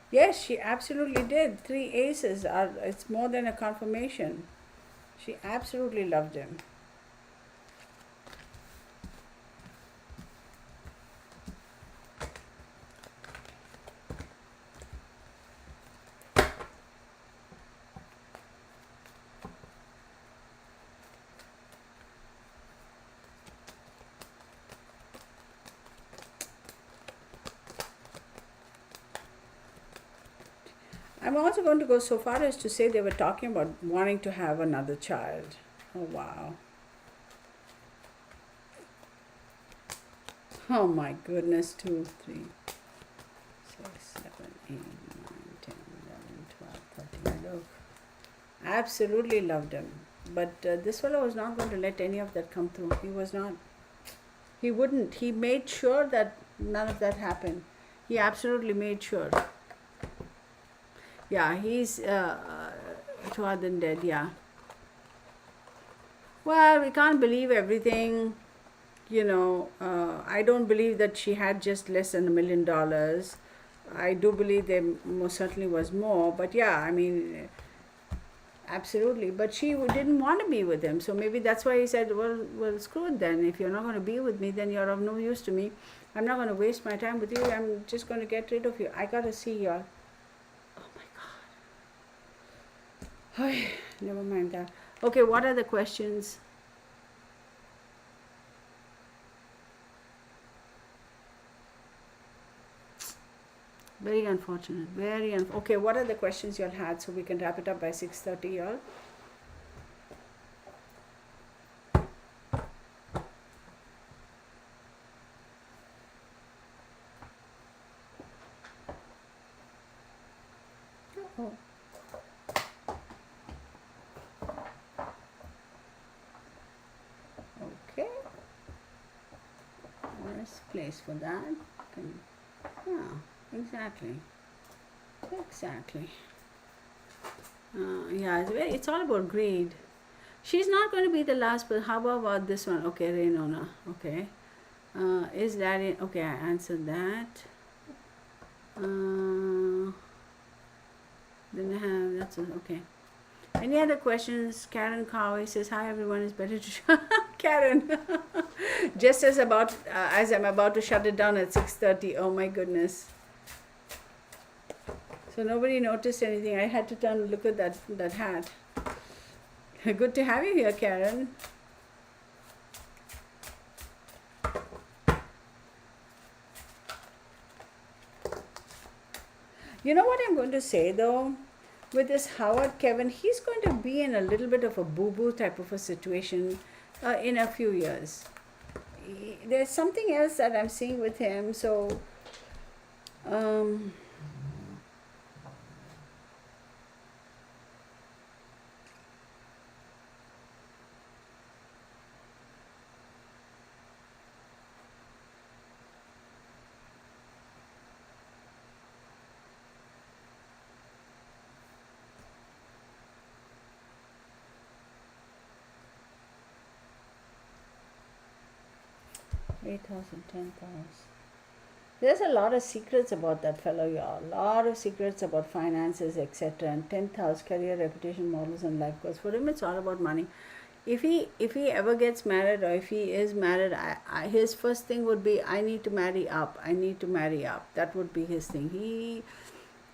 Yes, she absolutely did. 3 aces are, it's more than a confirmation. She absolutely loved him. I'm also going to go so far as to say they were talking about wanting to have another child. Oh, wow. Oh, my goodness. 2, 3, 6, 7, 8, 9, 10, 11, 12, 13. Look. Absolutely loved him. But this fellow was not going to let any of that come through. He was not. He wouldn't. He made sure that none of that happened. He absolutely made sure. Yeah, he's truer than dead, yeah. Well, we can't believe everything. I don't believe that she had just less than $1 million. I do believe there most certainly was more. But yeah, I mean, absolutely. But she didn't want to be with him. So maybe that's why he said, well, screw it then. If you're not going to be with me, then you're of no use to me. I'm not going to waste my time with you. I'm just going to get rid of you. I got to see y'all. Oh my God. Never mind that. Okay, what are the questions? Very unfortunate. Okay, what are the questions y'all had so we can wrap it up by 6:30, y'all? Oh. Okay. Where's place for that? Yeah, exactly. Yeah, it's all about greed. She's not going to be the last, but how about this one? Okay, Renona. Okay. Is that it? Okay, I answered that. Then I have, that's okay. Any other questions? Karen Cowie says, hi everyone, it's better to Karen. Just as I'm about to shut it down at 6:30. Oh my goodness. So nobody noticed anything. I had to turn and look at that hat. Good to have you here, Karen. You know what I'm going to say though? With this Howard Kevin, he's going to be in a little bit of a boo-boo type of a situation in a few years. There's something else that I'm seeing with him. So, 8,000, 10,000. There's a lot of secrets about that fellow, y'all. A lot of secrets about finances, etc. And 10,000 career, reputation, models, and life goals. For him, it's all about money. If he ever gets married, or if he is married, his first thing would be, I need to marry up. That would be his thing.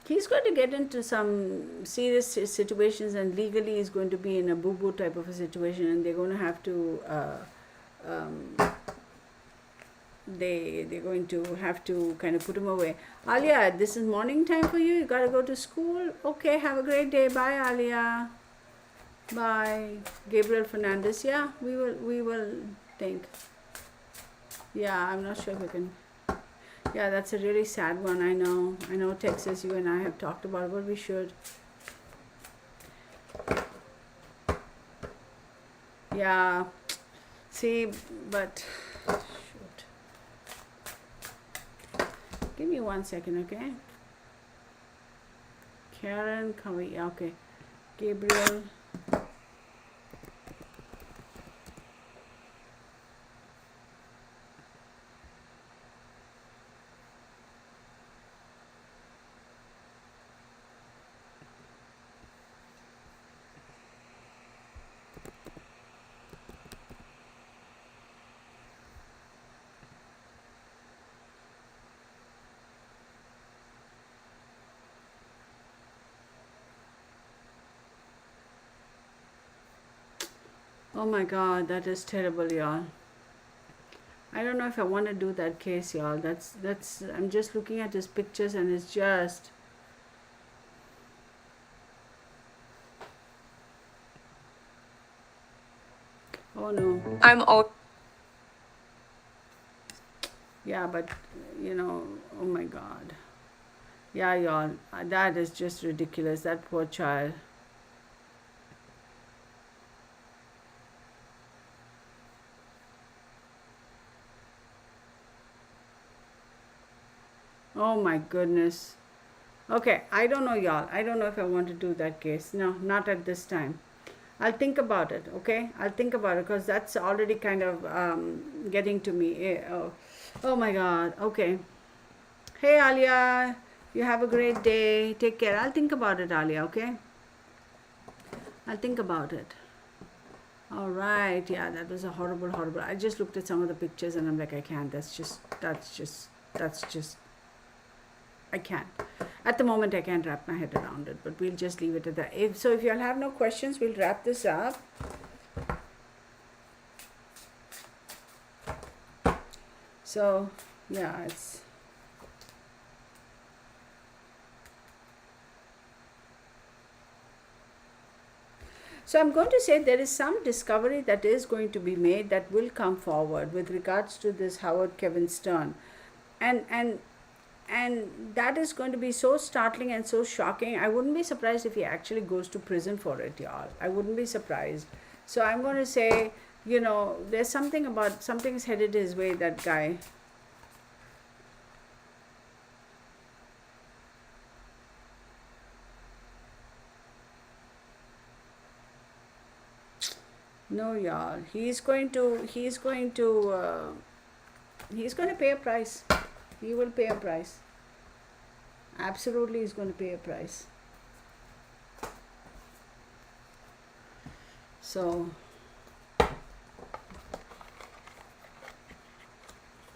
He's going to get into some serious situations, and legally he's going to be in a boo-boo type of a situation, and they're going to have to they're going to have to kind of put him away. Alia, this is morning time for you. You got to go to school. Okay, have a great day. Bye, Alia. Bye. Gabriel Fernandez. Yeah, we will think. Yeah, I'm not sure if we can. Yeah, that's a really sad one. I know, Texas, you and I have talked about it, but we should. Yeah. See, but shoot. Give me 1 second, okay? Karen, okay. Gabriel. Oh my God, that is terrible, y'all. I don't know if I want to do that case, y'all. That's I'm just looking at his pictures, and it's just Oh no. I'm all Yeah, but oh my God. Yeah, y'all, that is just ridiculous. That poor child. Oh my goodness. Okay, I don't know, y'all. I don't know if I want to do that case. No, not at this time. I'll think about it, okay? I'll think about it because that's already kind of getting to me. Oh my God. Okay. Hey, Alia. You have a great day. Take care. I'll think about it, Alia, okay? I'll think about it. All right. Yeah, that was a horrible, horrible. I just looked at some of the pictures and I'm like, I can't. That's just, I can't. At the moment, I can't wrap my head around it, but we'll just leave it at that. If y'all have no questions, we'll wrap this up. So, yeah, it's. So I'm going to say there is some discovery that is going to be made that will come forward with regards to this Howard Kevin Stern, and and and that is going to be so startling and so shocking. I wouldn't be surprised if he actually goes to prison for it, y'all. I wouldn't be surprised. So I'm going to say, there's something about something's headed his way. That guy. No, y'all. He's going to pay a price. He will pay a price. Absolutely, he's going to pay a price. So,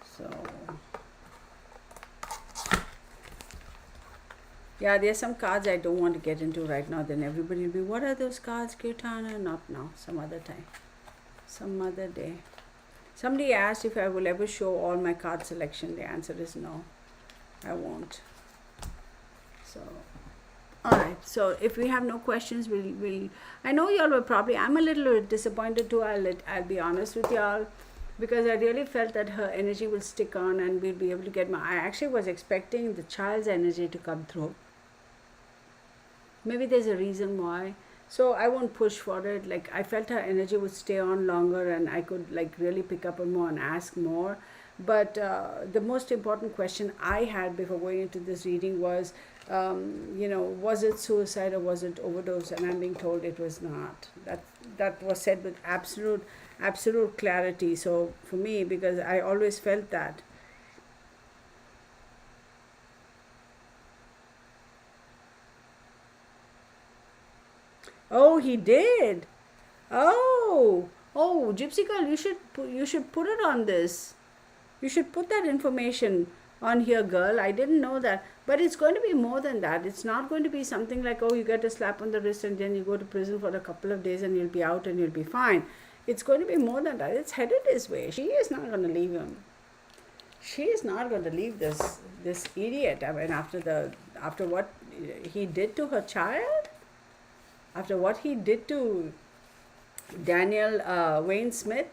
so yeah, there's some cards I don't want to get into right now. Then everybody will be, what are those cards, Kirtana? Not now. Some other time. Some other day. Somebody asked if I will ever show all my card selection. The answer is no. I won't. So, all right. So if we have no questions, we'll. I know y'all were probably. I'm a little disappointed too. I'll be honest with y'all, because I really felt that her energy will stick on and we'll be able to get I actually was expecting the child's energy to come through. Maybe there's a reason why. So I won't push for it. Like, I felt her energy would stay on longer and I could like really pick up on more and ask more. But the most important question I had before going into this reading was, was it suicide or was it overdose? And I'm being told it was not. That was said with absolute clarity. So for me, because I always felt that. Oh, he did. Oh, Gypsy girl, you should put it on this. You should put that information on here, girl. I didn't know that. But it's going to be more than that. It's not going to be something like, oh, you get a slap on the wrist and then you go to prison for a couple of days and you'll be out and you'll be fine. It's going to be more than that. It's headed this way. She is not going to leave him. She is not going to leave this idiot. I mean, after what he did to her child, after what he did to Daniel Wayne Smith,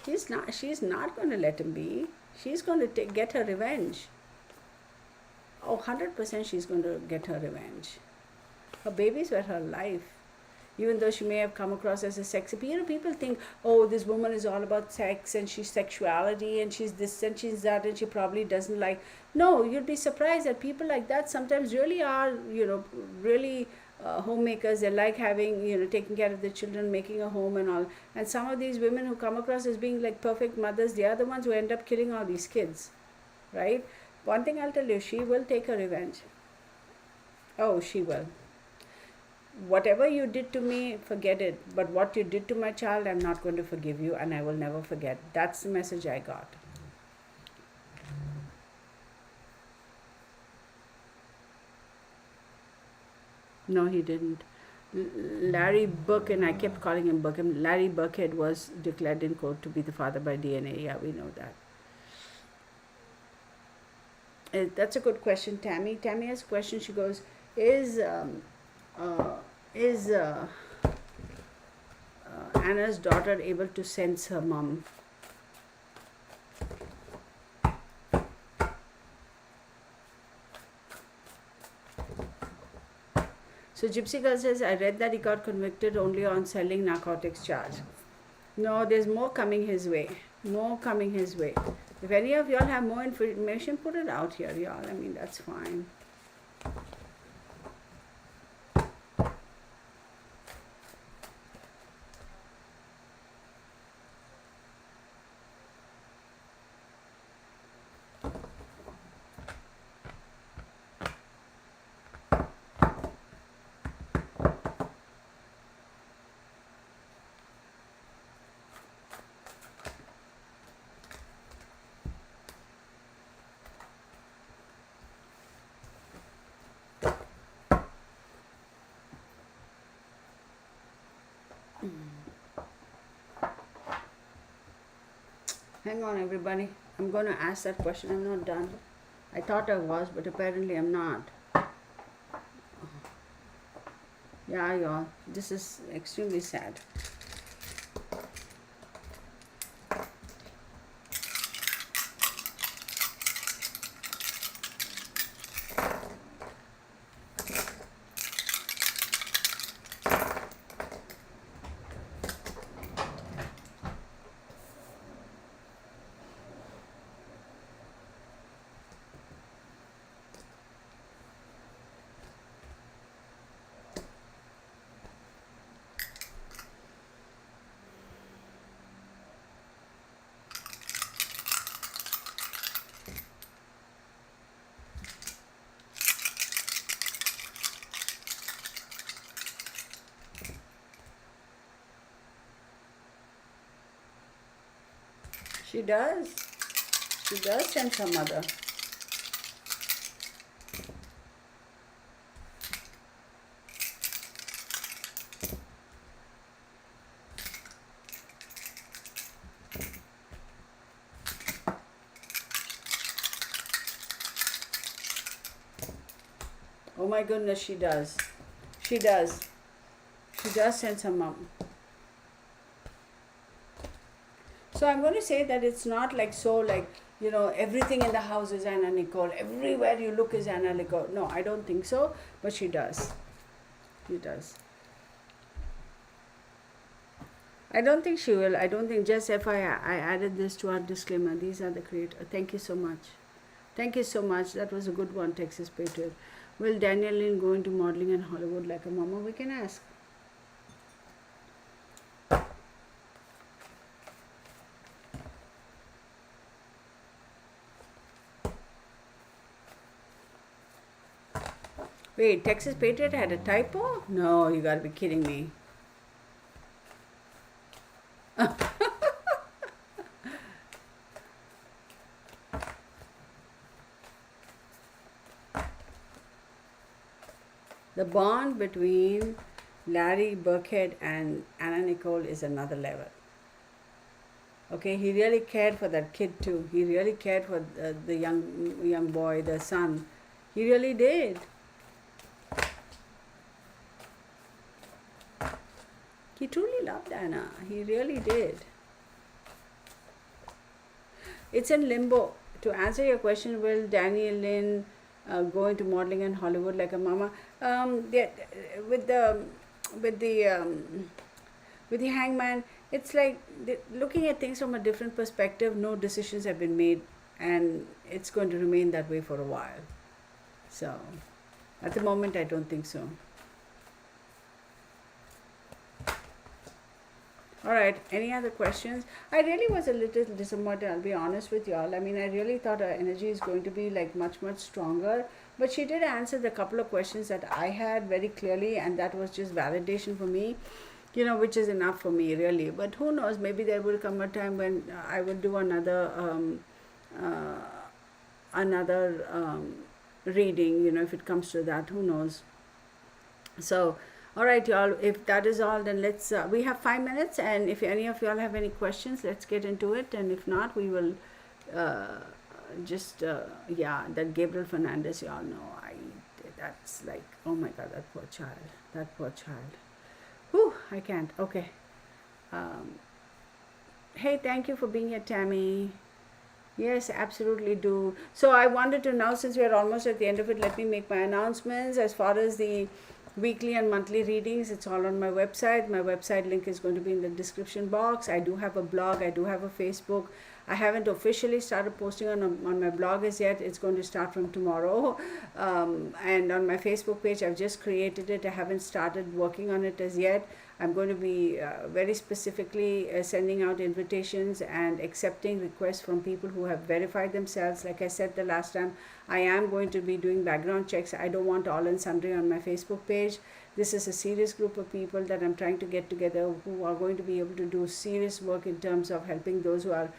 she's not going to let him be. She's going to get her revenge. Oh, 100% she's going to get her revenge. Her babies were her life. Even though she may have come across as a sexy, people think, oh, this woman is all about sex and she's sexuality and she's this and she's that and she probably doesn't like. No, you'd be surprised that people like that sometimes really are, really homemakers. They like having, taking care of their children, making a home and all. And some of these women who come across as being like perfect mothers, they are the ones who end up killing all these kids, right? One thing I'll tell you, she will take her revenge. Oh, she will. Whatever you did to me, forget it. But what you did to my child, I'm not going to forgive you and I will never forget. That's the message I got. No, he didn't. Larry Birkin, I kept calling him Birkin. Larry Birkhead was declared in court to be the father by DNA. Yeah, we know that. That's a good question, Tammy. Tammy has a question. She goes, is uh, Anna's daughter able to sense her mom? So Gypsy Girl says, I read that he got convicted only on selling narcotics charge. No, there's more coming his way. More coming his way. If any of y'all have more information, put it out here, y'all. I mean, that's fine. Hang on, everybody. I'm going to ask that question. I'm not done. I thought I was, but apparently I'm not. Yeah, y'all. This is extremely sad. She does. She does sense her mother. Oh my goodness, she does. She does. She does sense her mom. So I'm going to say that it's not like so like, you know, everything in the house is Anna Nicole. Everywhere you look is Anna Nicole. No, I don't think so. But she does. She does. I don't think she will. I don't think, just FYI, I added this to our disclaimer. These are the creators. Thank you so much. Thank you so much. That was a good one, Texas Patriot. Will Daniel Lynn go into modeling in Hollywood like a mama? We can ask. Wait, Texas Patriot had a typo? No, you gotta be kidding me. The bond between Larry Burkhead and Anna Nicole is another level. Okay, he really cared for that kid too. He really cared for the young boy, the son. He really did. He truly loved Anna. He really did. It's in limbo. To answer your question, will Daniel Lynn go into modeling in Hollywood like a mama? With the hangman, it's like looking at things from a different perspective. No decisions have been made, and it's going to remain that way for a while. So, at the moment, I don't think so. All right, any other questions? I really was a little disappointed, I'll be honest with y'all. I mean, I really thought her energy is going to be like much stronger, but she did answer the couple of questions that I had very clearly, and that was just validation for me, you know, which is enough for me really. But who knows, maybe there will come a time when I will do another reading, you know, if it comes to that, who knows. So all right, y'all, if that is all, then let's we have 5 minutes, and if any of y'all have any questions, let's get into it, and if not, we will yeah, that Gabriel Fernandez, y'all know, that's like, oh my god, that poor child. Whew, I can't. Okay, Hey, thank you for being here, Tammy. Yes, absolutely do. So I wanted to now, since we are almost at the end of it, let me make my announcements. As far as the weekly and monthly readings, it's all on my website. My website link is going to be in the description box. I do have a blog, I do have a Facebook. I haven't officially started posting on my blog as yet. It's going to start from tomorrow. And on my Facebook page, I've just created it. I haven't started working on it as yet. I'm going to be very specifically sending out invitations and accepting requests from people who have verified themselves. Like I said the last time, I am going to be doing background checks. I don't want all and sundry on my Facebook page. This is a serious group of people that I'm trying to get together who are going to be able to do serious work in terms of helping those who are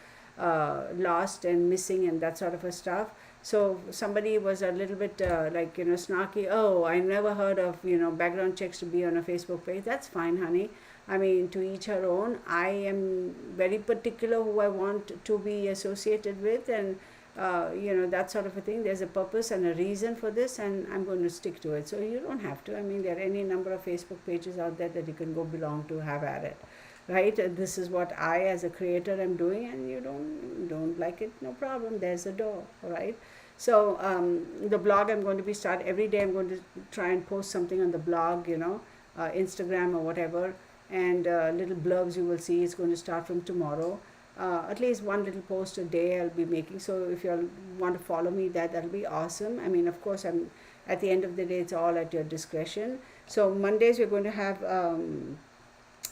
lost and missing and that sort of a stuff. So somebody was a little bit snarky. Oh, I never heard of background checks to be on a Facebook page. That's fine, honey. I mean, to each her own. I am very particular who I want to be associated with, and that sort of a thing. There's a purpose and a reason for this, and I'm going to stick to it. So you don't have to. I mean, there are any number of Facebook pages out there that you can go belong to, have at it, right? This is what I as a creator am doing, and you don't like it, no problem, there's a door, all right? So the blog, I'm going to be start every day. I'm going to try and post something on the blog, Instagram or whatever, and little blurbs you will see. It's going to start from tomorrow. At least one little post a day I'll be making. So if you all want to follow me, that'll be awesome. I mean, of course, I'm at the end of the day, it's all at your discretion. So Mondays we're going to have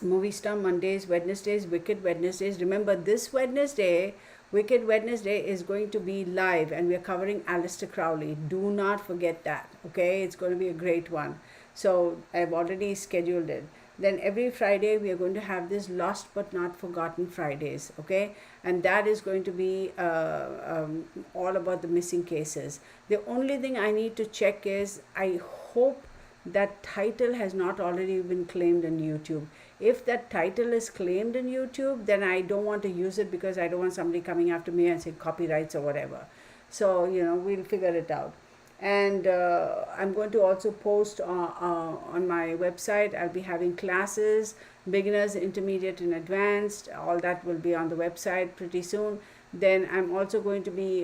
Movie Star Mondays, Wednesdays, Wicked Wednesdays. Remember, this Wednesday, Wicked Wednesday, is going to be live, and we are covering Aleister Crowley. Do not forget that, okay? It's going to be a great one. So I've already scheduled it. Then every Friday, we are going to have this Lost But Not Forgotten Fridays, okay? And that is going to be all about the missing cases. The only thing I need to check is, I hope that title has not already been claimed on YouTube. If that title is claimed in YouTube, then I don't want to use it, because I don't want somebody coming after me and saying copyrights or whatever. So, we'll figure it out. And I'm going to also post on my website. I'll be having classes, beginners, intermediate, and advanced. All that will be on the website pretty soon. Then I'm also going to be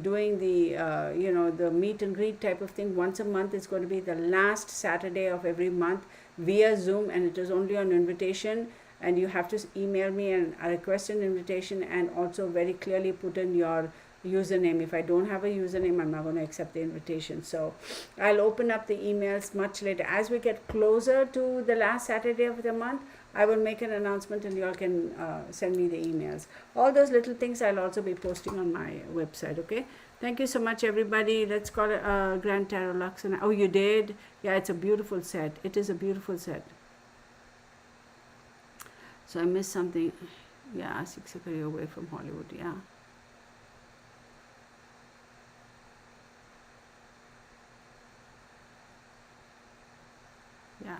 doing the meet and greet type of thing once a month. It's going to be the last Saturday of every month via Zoom, and it is only on invitation. And you have to email me and request an invitation, and also very clearly put in your username. If I don't have a username, I'm not going to accept the invitation. So I'll open up the emails much later. As we get closer to the last Saturday of the month, I will make an announcement, and you all can send me the emails. All those little things I'll also be posting on my website, okay? Thank you so much, everybody. Let's call it Grand Tarot Lux. And oh, you did? Yeah, it's a beautiful set. It is a beautiful set. So I missed something. Yeah, 6 career away from Hollywood, yeah. Yeah.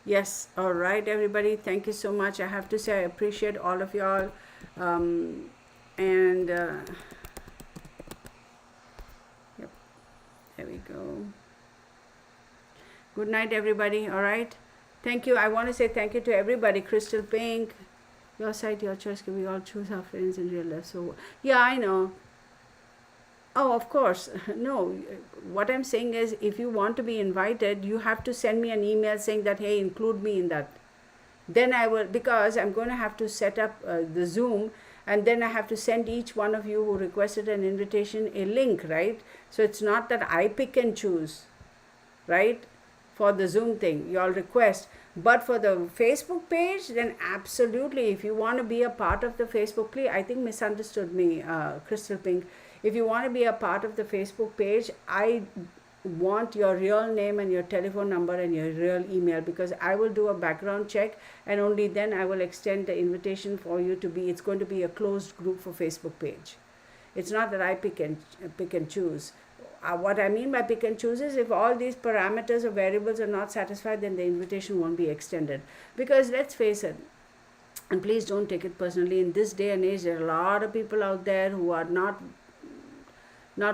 Yes, all right, everybody. Thank you so much. I have to say, I appreciate all of y'all. And yep, there we go. Good night, everybody. All right. Thank you. I want to say thank you to everybody. Crystal Pink, your site, your choice. Can we all choose our friends in real life? So, yeah, I know. Oh, of course. No, what I'm saying is, if you want to be invited, you have to send me an email saying that, hey, include me in that. Then I will, because I'm going to have to set up the Zoom, and then I have to send each one of you who requested an invitation a link, right? So it's not that I pick and choose, right? For the Zoom thing, you all request. But for the Facebook page, then absolutely, if you want to be a part of the Facebook, please, I think misunderstood me, Crystal Pink. If you want to be a part of the Facebook page, I want your real name and your telephone number and your real email, because I will do a background check, and only then I will extend the invitation for you to be. It's going to be a closed group for Facebook page. It's not that I pick and choose. What I mean by pick and choose is, if all these parameters or variables are not satisfied, then the invitation won't be extended. Because let's face it, and please don't take it personally, in this day and age, there are a lot of people out there who are not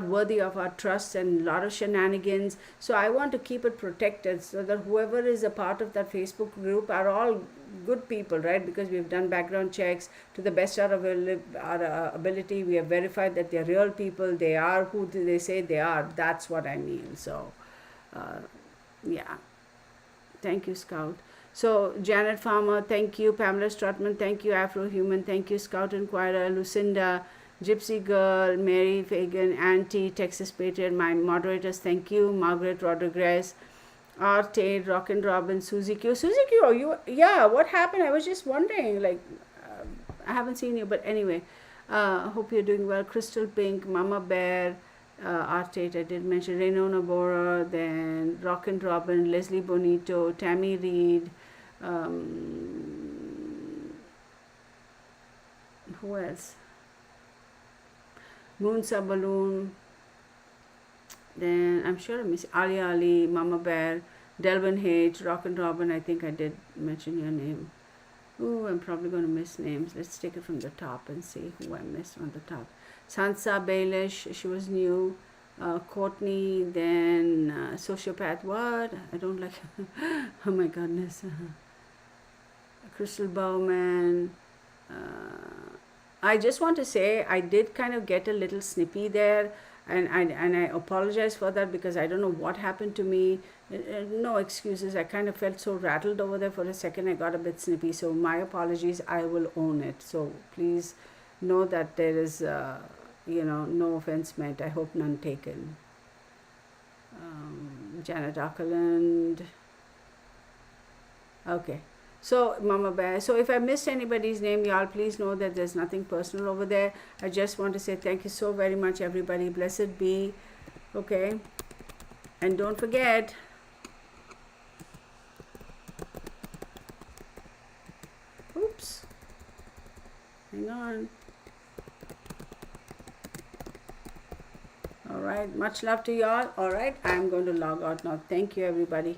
worthy of our trust, and a lot of shenanigans. So I want to keep it protected, so that whoever is a part of that Facebook group are all good people, right? Because we've done background checks to the best of our ability. We have verified that they're real people. They are who they say they are. That's what I mean. So, uh, yeah. Thank you, Scout. So, Janet Farmer, thank you. Pamela Strutman, thank you. Afro Human, thank you. Scout Inquirer, Lucinda, Gypsy Girl, Mary Fagan, Auntie, Texas Patriot, my moderators, thank you. Margaret Rodriguez, R. Tate, Rock and Robin, Susie Q. Susie Q, yeah, what happened? I was just wondering, like, I haven't seen you, but anyway, hope you're doing well. Crystal Pink, Mama Bear, R. Tate, I did mention, Renona Bora, then Rock and Robin, Leslie Bonito, Tammy Reed, who else? Moon Sabaloon, then I'm sure I miss Ali Ali, Mama Bear, Delvin H, Rock and Robin, I think I did mention your name. Ooh, I'm probably going to miss names. Let's take it from the top and see who I missed on the top. Sansa Baelish, she was new. Courtney, then Sociopath, what? I don't like, oh my goodness. Crystal Bowman. I just want to say I did kind of get a little snippy there, and I apologize for that because I don't know what happened to me. No excuses. I kind of felt so rattled over there for a second. I got a bit snippy, so my apologies. I will own it. So please know that there is, no offense meant. I hope none taken. Janet Ackerland. Okay. So, Mama Bear, so if I missed anybody's name, y'all, please know that there's nothing personal over there. I just want to say thank you so very much, everybody. Blessed be. Okay. And don't forget, oops. Hang on. All right. Much love to y'all. All right. I'm going to log out now. Thank you, everybody.